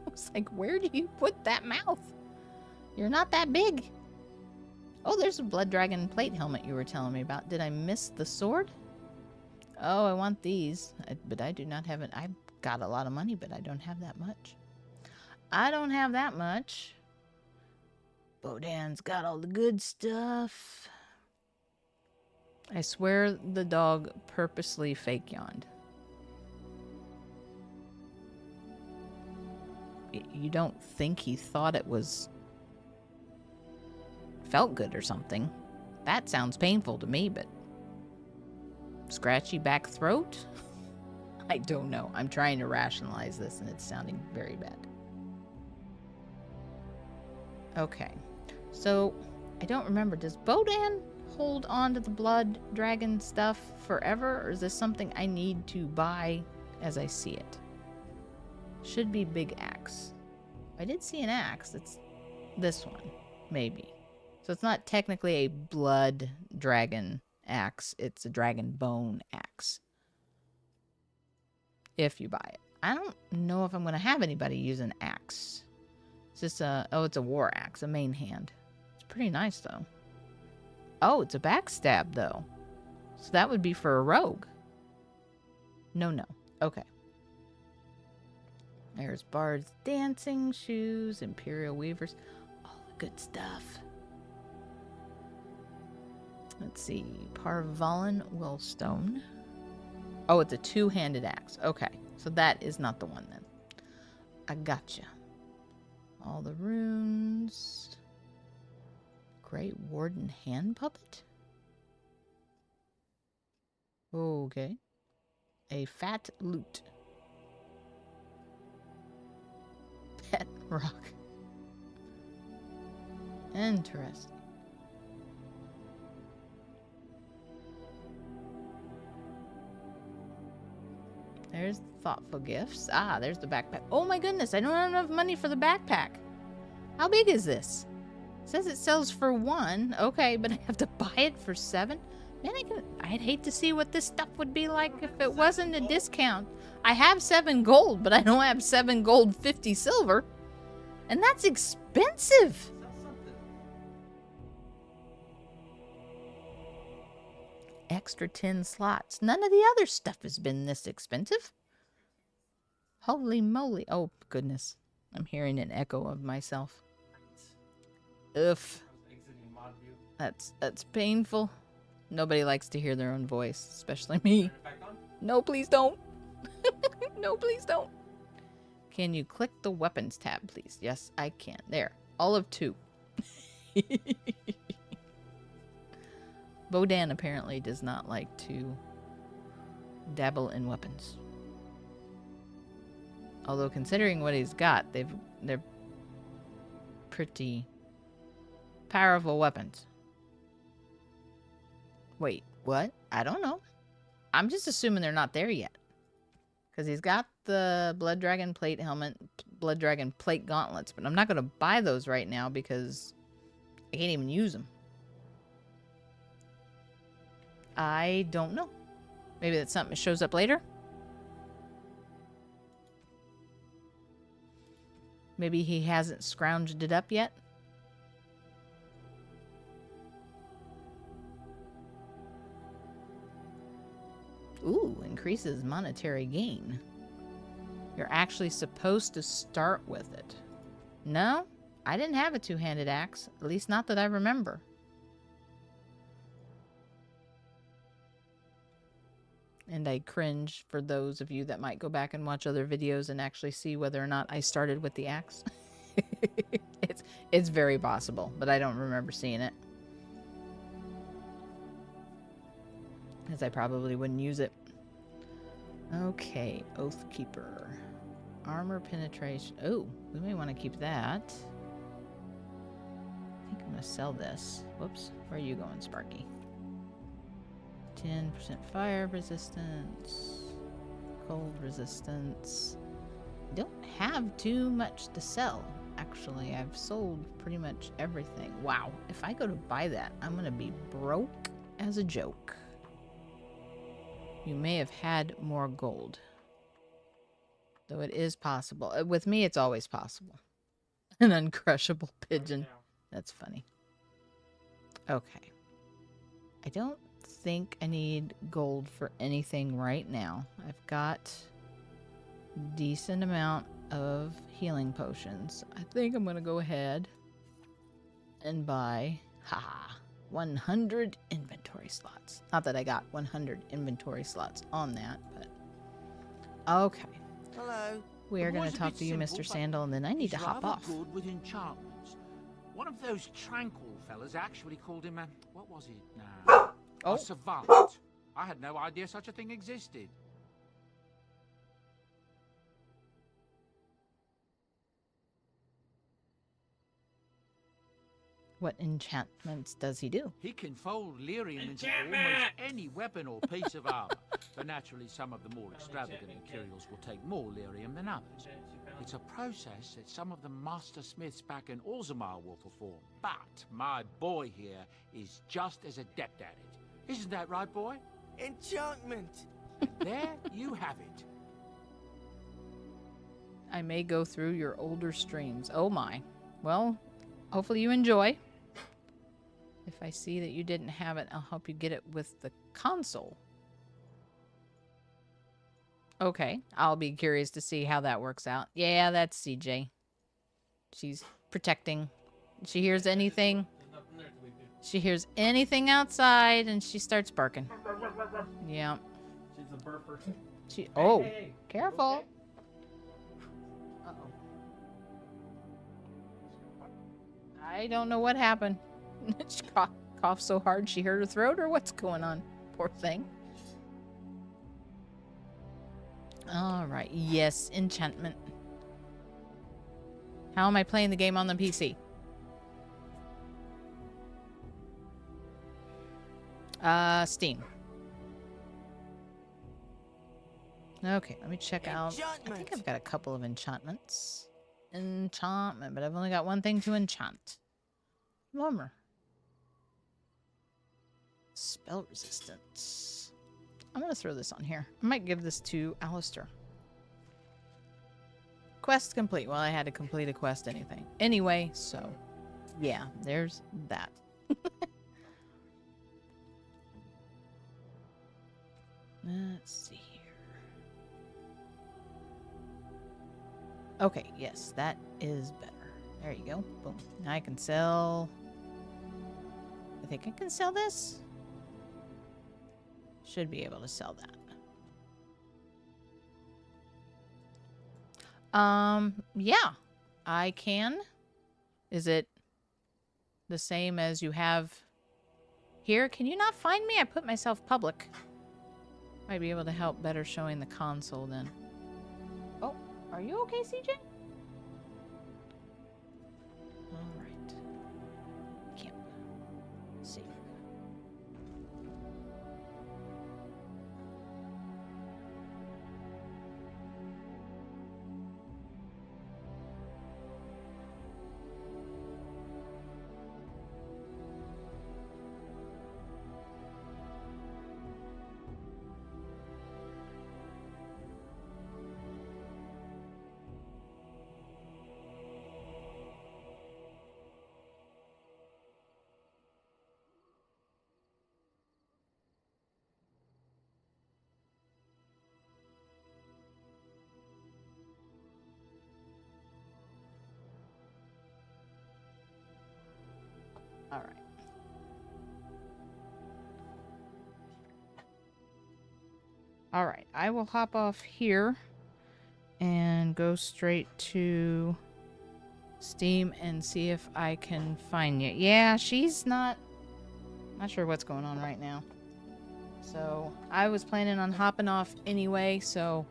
It's like, where do you put that mouth? You're not that big. Oh, there's a Blood Dragon plate helmet you were telling me about. Did I miss the sword? Oh, I want these. But I do not have it. I've got a lot of money, but I don't have that much. I don't have that much. Bodan's got all the good stuff. I swear the dog purposely fake yawned. You don't think he thought it felt good or something? That sounds painful to me, but scratchy back throat? I don't know. I'm trying to rationalize this and it's sounding very bad. Okay. So, I don't remember. Does Bodan hold on to the blood dragon stuff forever, or is this something I need to buy as I see it? Should be big axe. I did see an axe. It's this one, maybe. So it's not technically a blood dragon axe. It's a dragon bone axe. If you buy it. I don't know if I'm going to have anybody use an axe. It's just it's a war axe, a main hand. It's pretty nice though. Oh, it's a backstab though. So that would be for a rogue. No. Okay. There's Bard's dancing shoes, Imperial Weavers, all the good stuff. Let's see, Parvalan Willstone. Oh, it's a two-handed axe. Okay, so that is not the one then. I gotcha. All the runes. Great Warden hand puppet? Okay. A fat loot. Pet rock. Interesting. There's thoughtful gifts. Ah, there's the backpack. Oh my goodness, I don't have enough money for the backpack. How big is this? It says it sells for 1. Okay, but I have to buy it for 7? Man, I'd hate to see what this stuff would be like if it wasn't a discount. I have 7 gold, but I don't have 7 gold, 50 silver. And that's expensive. Sell something. Extra 10 slots. None of the other stuff has been this expensive. Holy moly. Oh, goodness. I'm hearing an echo of myself. Ugh. I was exiting mod view. That's painful. Nobody likes to hear their own voice, especially me. Turn it back on. No, please don't. No, please don't. Can you click the weapons tab, please? Yes, I can. There. All of 2. Bodan apparently does not like to dabble in weapons. Although considering what he's got, they're pretty powerful weapons. Wait, what? I don't know. I'm just assuming they're not there yet. Because he's got the Blood Dragon plate helmet, Blood Dragon plate gauntlets, but I'm not going to buy those right now because I can't even use them. I don't know. Maybe that's something that shows up later? Maybe he hasn't scrounged it up yet? Ooh, increases monetary gain. You're actually supposed to start with it. No, I didn't have a two-handed axe. At least not that I remember. And I cringe for those of you that might go back and watch other videos and actually see whether or not I started with the axe. It's very possible, but I don't remember seeing it. As I probably wouldn't use it. Okay, Oathkeeper. Armor penetration. Oh, we may want to keep that. I think I'm going to sell this. Whoops. Where are you going, Sparky? 10% fire resistance. Cold resistance. I don't have too much to sell. Actually, I've sold pretty much everything. Wow. If I go to buy that, I'm going to be broke as a joke. You may have had more gold. Though it is possible. With me, it's always possible. An uncrushable pigeon. That's funny. Okay. I don't think I need gold for anything right now. I've got a decent amount of healing potions. I think I'm going to go ahead and buy... Haha. 100 inventory slots. Not that I got 100 inventory slots on that, but... Okay. Hello. We are The going boy's to a talk bit to you, simple, Mr. but Sandal, and then I need he's to hop rather off. good with enchantments. One of those tranquil fellas actually called him a... what was it now? Oh. A savant. I had no idea such a thing existed. What enchantments does he do? He can fold lyrium into almost any weapon or piece of armor. But naturally, some of the more extravagant materials will take more lyrium than others. It's a process that some of the master smiths back in Orzammar will perform. But my boy here is just as adept at it. Isn't that right, boy? Enchantment. And there you have it. I may go through your older streams. Oh my. Well, hopefully you enjoy. If I see that you didn't have it, I'll help you get it with the console. Okay, I'll be curious to see how that works out. Yeah, that's CJ. She's protecting. She hears anything. She hears anything outside and she starts barking. Yeah. She's a burper. Oh, Hey, careful. okay. Uh-oh. I don't know what happened. She coughed so hard she hurt her throat, or what's going on? Poor thing. All right. Yes, enchantment. How am I playing the game on the PC? Steam. Okay, let me check out. I think Enchantment. I've got a couple of enchantments. Enchantment, but I've only got one thing to enchant. Bummer. Spell resistance. I'm going to throw this on here. I might give this to Alistair. Quest complete. Well, I had to complete a quest anyway, so yeah, there's that. Let's see here. Okay, yes, that is better. There you go. Boom. Now I can sell... I think I can sell this? Should be able to sell that. Yeah, I can. Is it the same as you have here? Can you not find me? I put myself public. Might be able to help better showing the console then. Oh, are you okay, CJ? All right. Camp. Safe. All right. All right. I will hop off here and go straight to Steam and see if I can find you. Yeah, she's not sure what's going on right now. So I was planning on hopping off anyway, so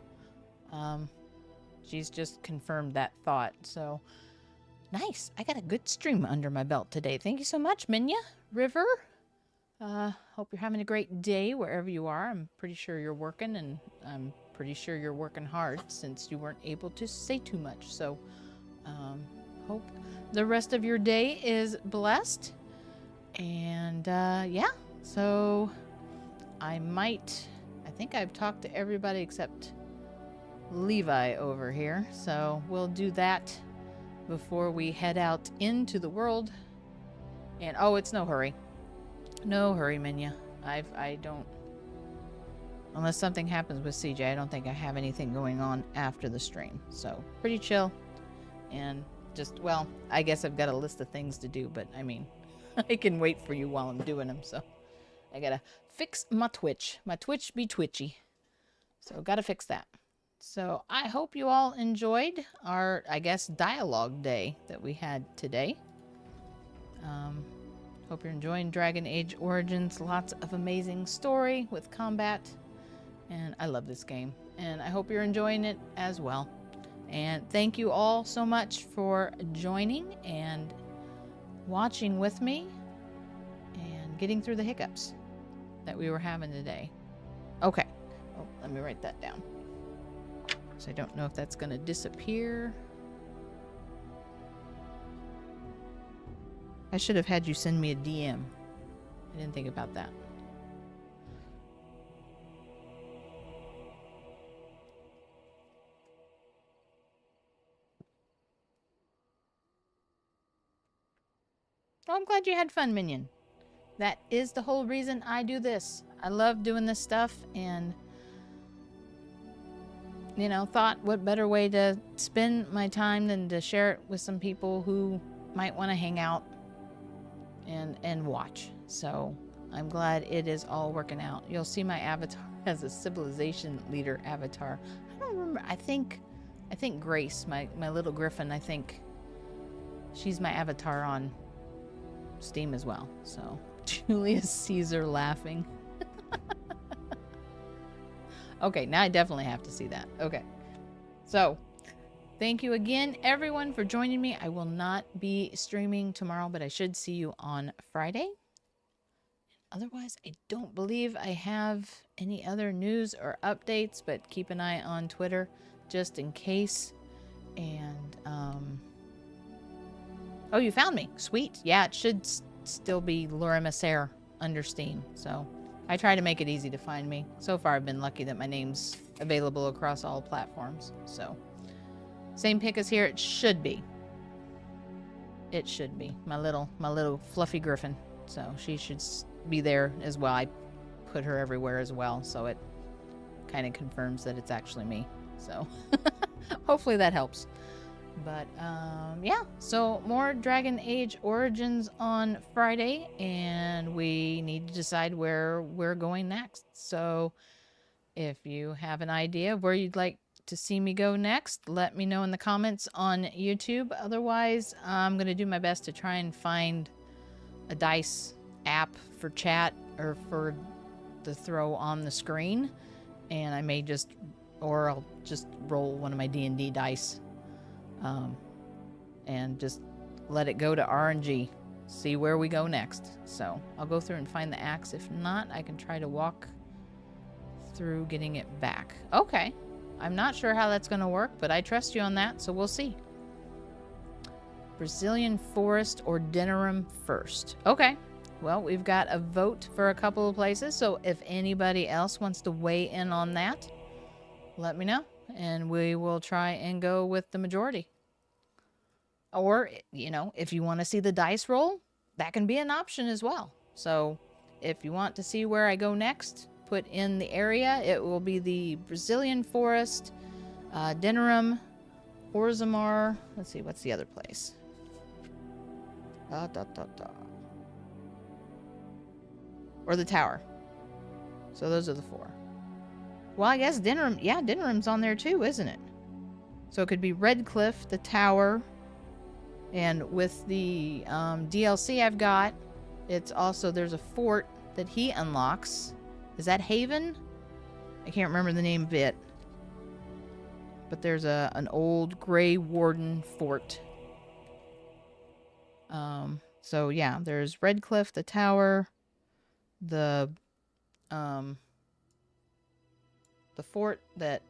she's just confirmed that thought. So nice. I got a good stream under my belt today. Thank you so much, Minya. River. Hope you're having a great day wherever you are. I'm pretty sure you're working, and I'm pretty sure you're working hard since you weren't able to say too much. So hope the rest of your day is blessed. And yeah, so I think I've talked to everybody except Levi over here. So we'll do that before we head out into the world. And oh, it's no hurry. No hurry, Minya. I don't... Unless something happens with CJ, I don't think I have anything going on after the stream. So, pretty chill. And just, well, I guess I've got a list of things to do, but I mean, I can wait for you while I'm doing them, so. I gotta fix my Twitch. My Twitch be twitchy. So, gotta fix that. So, I hope you all enjoyed our, I guess, dialogue day that we had today. Hope you're enjoying Dragon Age Origins. Lots of amazing story with combat. And I love this game. And I hope you're enjoying it as well. And thank you all so much for joining and watching with me. And getting through the hiccups that we were having today. Okay. Oh, let me write that down. So I don't know if that's going to disappear. I should have had you send me a DM. I didn't think about that. Well, I'm glad you had fun, Minion. That is the whole reason I do this. I love doing this stuff, and you know, thought what better way to spend my time than to share it with some people who might want to hang out and watch. So I'm glad it is all working out. You'll see my avatar as a civilization leader avatar. I don't remember. I think Grace, my little griffin, I think she's my avatar on Steam as well. So Julius Caesar laughing. Okay, now I definitely have to see that. Okay. So thank you again, everyone, for joining me. I will not be streaming tomorrow, but I should see you on Friday. otherwise, I don't believe I have any other news or updates, but keep an eye on Twitter just in case. And, oh, you found me. Sweet. Yeah, it should still be Lorimasair under Steam. So I try to make it easy to find me. So far, I've been lucky that my name's available across all platforms. So same pick as here. It should be. It should be my little fluffy griffin. So she should be there as well. I put her everywhere as well, so it kind of confirms that it's actually me. So hopefully that helps. But yeah, so more Dragon Age Origins on Friday, and we need to decide where we're going next. So if you have an idea of where you'd like to see me go next, let me know in the comments on YouTube. Otherwise, I'm going to do my best to try and find a dice app for chat or for the throw on the screen, and I may just, or I'll just roll one of my D&D dice and just let it go to RNG, see where we go next. So I'll go through and find the axe. If not, I can try to walk through getting it back. Okay, I'm not sure how that's going to work, but I trust you on that, so we'll see. Brazilian Forest or Denerim first. Okay, well, we've got a vote for a couple of places, so if anybody else wants to weigh in on that, let me know, and we will try and go with the majority. Or, you know, if you want to see the dice roll, that can be an option as well. So if you want to see where I go next, put in the area. It will be the Brazilian Forest, Denerim, Orzammar. Let's see, what's the other place? Or the Tower. So those are the four. Well, I guess Denerim, yeah, Denerim's on there too, isn't it? So it could be Redcliffe, the Tower, and with the DLC I've got, it's also, there's a fort that he unlocks. Is that Haven? I can't remember the name of it. But there's an old Grey Warden fort. So yeah, there's Redcliffe, the Tower, the fort that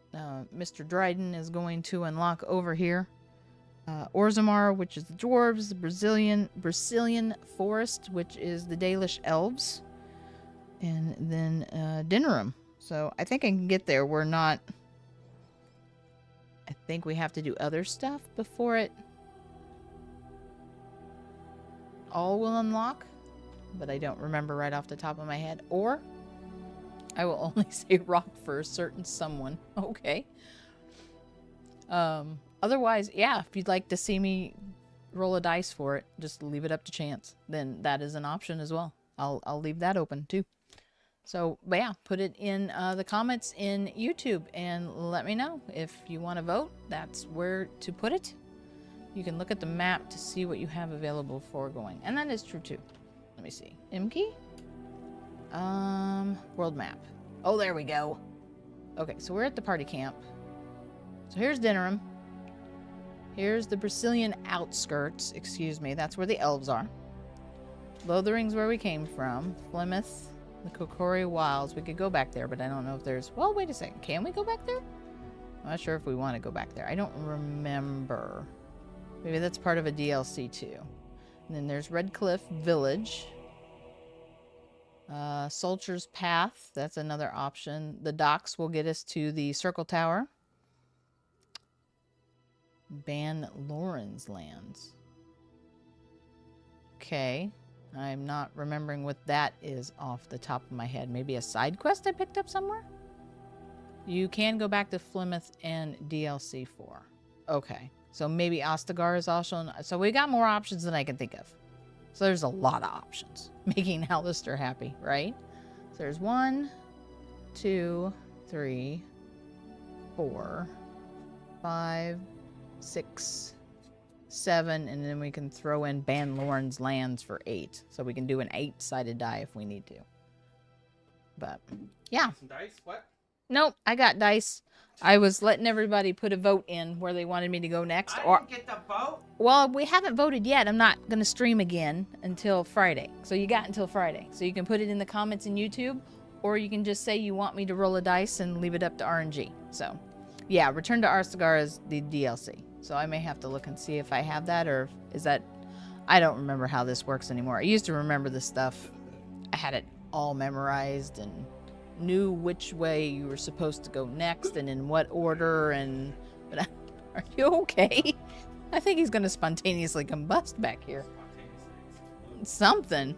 Mr. Dryden is going to unlock over here. Orzammar, which is the dwarves, the Brazilian Forest, which is the Dalish elves, and then Denerim. So I think I can get there. We're not... I think we have to do other stuff before it all will unlock, but I don't remember right off the top of my head. Or I will only say rock for a certain someone. Okay. Otherwise, yeah, if you'd like to see me roll a dice for it, just leave it up to chance. Then that is an option as well. I'll leave that open too. So, but yeah, put it in the comments in YouTube and let me know. If you want to vote, that's where to put it. You can look at the map to see what you have available for going. And that is true too. Let me see. Imki? World map. Oh, there we go. Okay, so we're at the party camp. So here's Denerim. Here's the Brazilian outskirts. Excuse me, that's where the elves are. Lothering's where we came from. Plymouth, the Kokori Wilds. We could go back there, but I don't know if there's... Well, wait a second. Can we go back there? I'm not sure if we want to go back there. I don't remember. Maybe that's part of a DLC too. And then there's Redcliffe Village. Soldier's Path. That's another option. The docks will get us to the Circle Tower. Ban Loren's lands. Okay. I'm not remembering what that is off the top of my head. Maybe a side quest I picked up somewhere? You can go back to Plymouth and DLC 4. Okay. So maybe Ostagar is also... So we got more options than I can think of. So there's a lot of options. Making Alistair happy, right? So there's 1, 2, 3, 4, 5, 6, 7, and then we can throw in Ban Loren's lands for 8. So we can do an 8-sided die if we need to. But, yeah. Some dice? What? Nope, I got dice. I was letting everybody put a vote in where they wanted me to go next. I didn't get the vote. Well, we haven't voted yet. I'm not going to stream again until Friday. So you got until Friday. So you can put it in the comments in YouTube, or you can just say you want me to roll a dice and leave it up to RNG. So, yeah, Return to Arstagar is the DLC. So I may have to look and see if I have that, or is that... I don't remember how this works anymore. I used to remember this stuff. I had it all memorized and knew which way you were supposed to go next and in what order. And but are you okay? I think he's going to spontaneously combust back here. Something.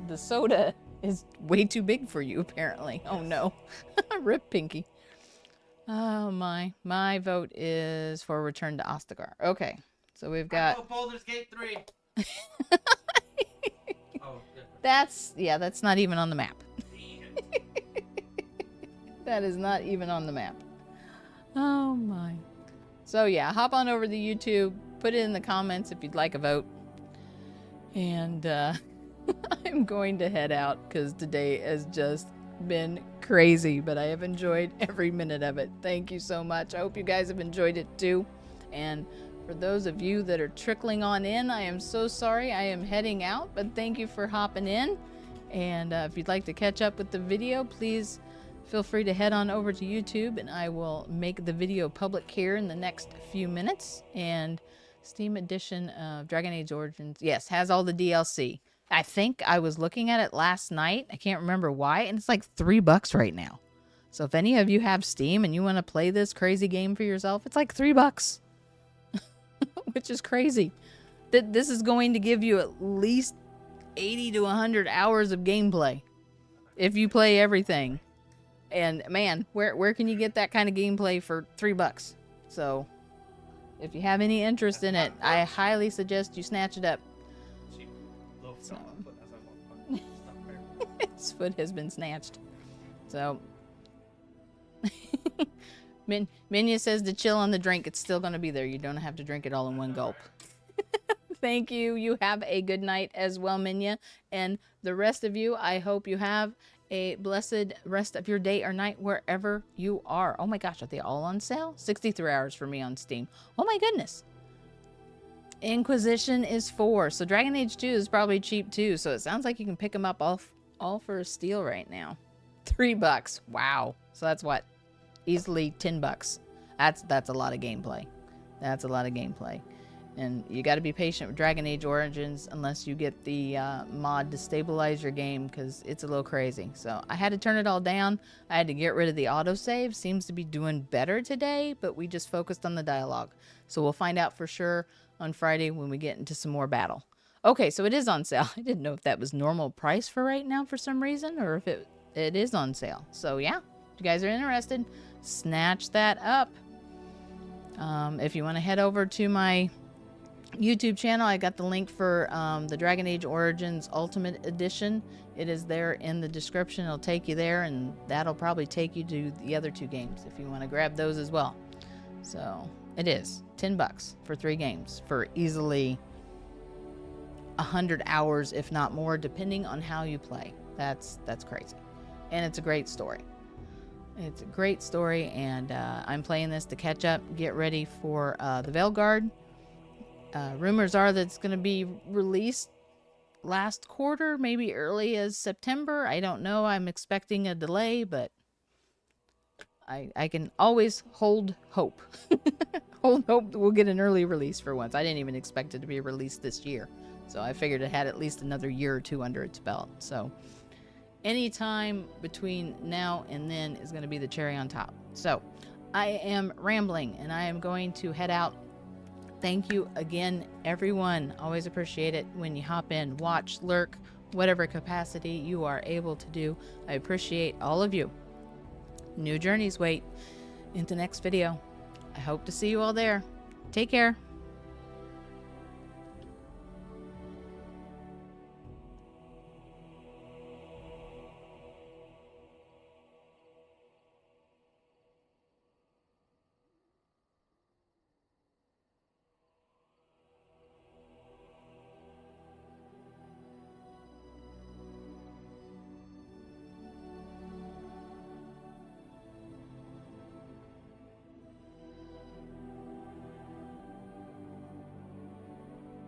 The soda is way too big for you, apparently. Oh, no. Rip Pinky. Oh, my. My vote is for Return to Ostagar. Okay. So we've got... I vote Baldur's Gate 3. Oh, that's not even on the map. That is not even on the map. Oh, my. So, yeah, hop on over to YouTube. Put it in the comments if you'd like a vote. And I'm going to head out because today has just been crazy. But I have enjoyed every minute of it. Thank you so much. I hope you guys have enjoyed it too. And for those of you that are trickling on in, I am so sorry. I am heading out. But thank you for hopping in. And if you'd like to catch up with the video, please feel free to head on over to YouTube. And I will make the video public here in the next few minutes. And... Steam edition of Dragon Age Origins, yes, has all the DLC. I think I was looking at it last night. I can't remember why, and it's like $3 right now. So if any of you have Steam and you want to play this crazy game for yourself, it's like $3, which is crazy. This is going to give you at least 80 to 100 hours of gameplay if you play everything. And man, where can you get that kind of gameplay for $3? So. If you have any interest in it, I highly suggest you snatch it up. So. His foot has been snatched. So. Minya says to chill on the drink. It's still going to be there. You don't have to drink it all in one gulp. Thank you. You have a good night as well, Minya. And the rest of you, I hope you have a blessed rest of your day or night wherever you are. Oh my gosh, are they all on sale? 63 hours for me on Steam. Oh my goodness. Inquisition is 4. So Dragon Age 2 is probably cheap too. So it sounds like you can pick them up all for a steal right now. $3. Wow. So that's what? Easily $10. That's a lot of gameplay. That's a lot of gameplay. And you got to be patient with Dragon Age Origins unless you get the mod to stabilize your game because it's a little crazy. So I had to turn it all down. I had to get rid of the autosave. Seems to be doing better today, but we just focused on the dialogue. So we'll find out for sure on Friday when we get into some more battle. Okay, so it is on sale. I didn't know if that was normal price for right now for some reason or if it is on sale. So yeah, if you guys are interested, snatch that up. If you want to head over to my YouTube channel, I got the link for the Dragon Age Origins Ultimate Edition. It is there in the description. It'll take you there, and that'll probably take you to the other 2 games if you want to grab those as well. So it is $10 for 3 games for easily 100 hours, if not more, depending on how you play. That's crazy, and it's a great story. It's a great story, and I'm playing this to catch up, get ready for the Veilguard. Rumors are that it's going to be released last quarter, maybe early as September. I don't know. I'm expecting a delay, but I can always hold hope. Hold hope that we'll get an early release for once. I didn't even expect it to be released this year. So I figured it had at least another year or 2 under its belt. So any time between now and then is going to be the cherry on top. So I am rambling, and I am going to head out. Thank you again, everyone. Always appreciate it when you hop in, watch, lurk, whatever capacity you are able to do. I appreciate all of you. New journeys wait into next video. I hope to see you all there. Take care.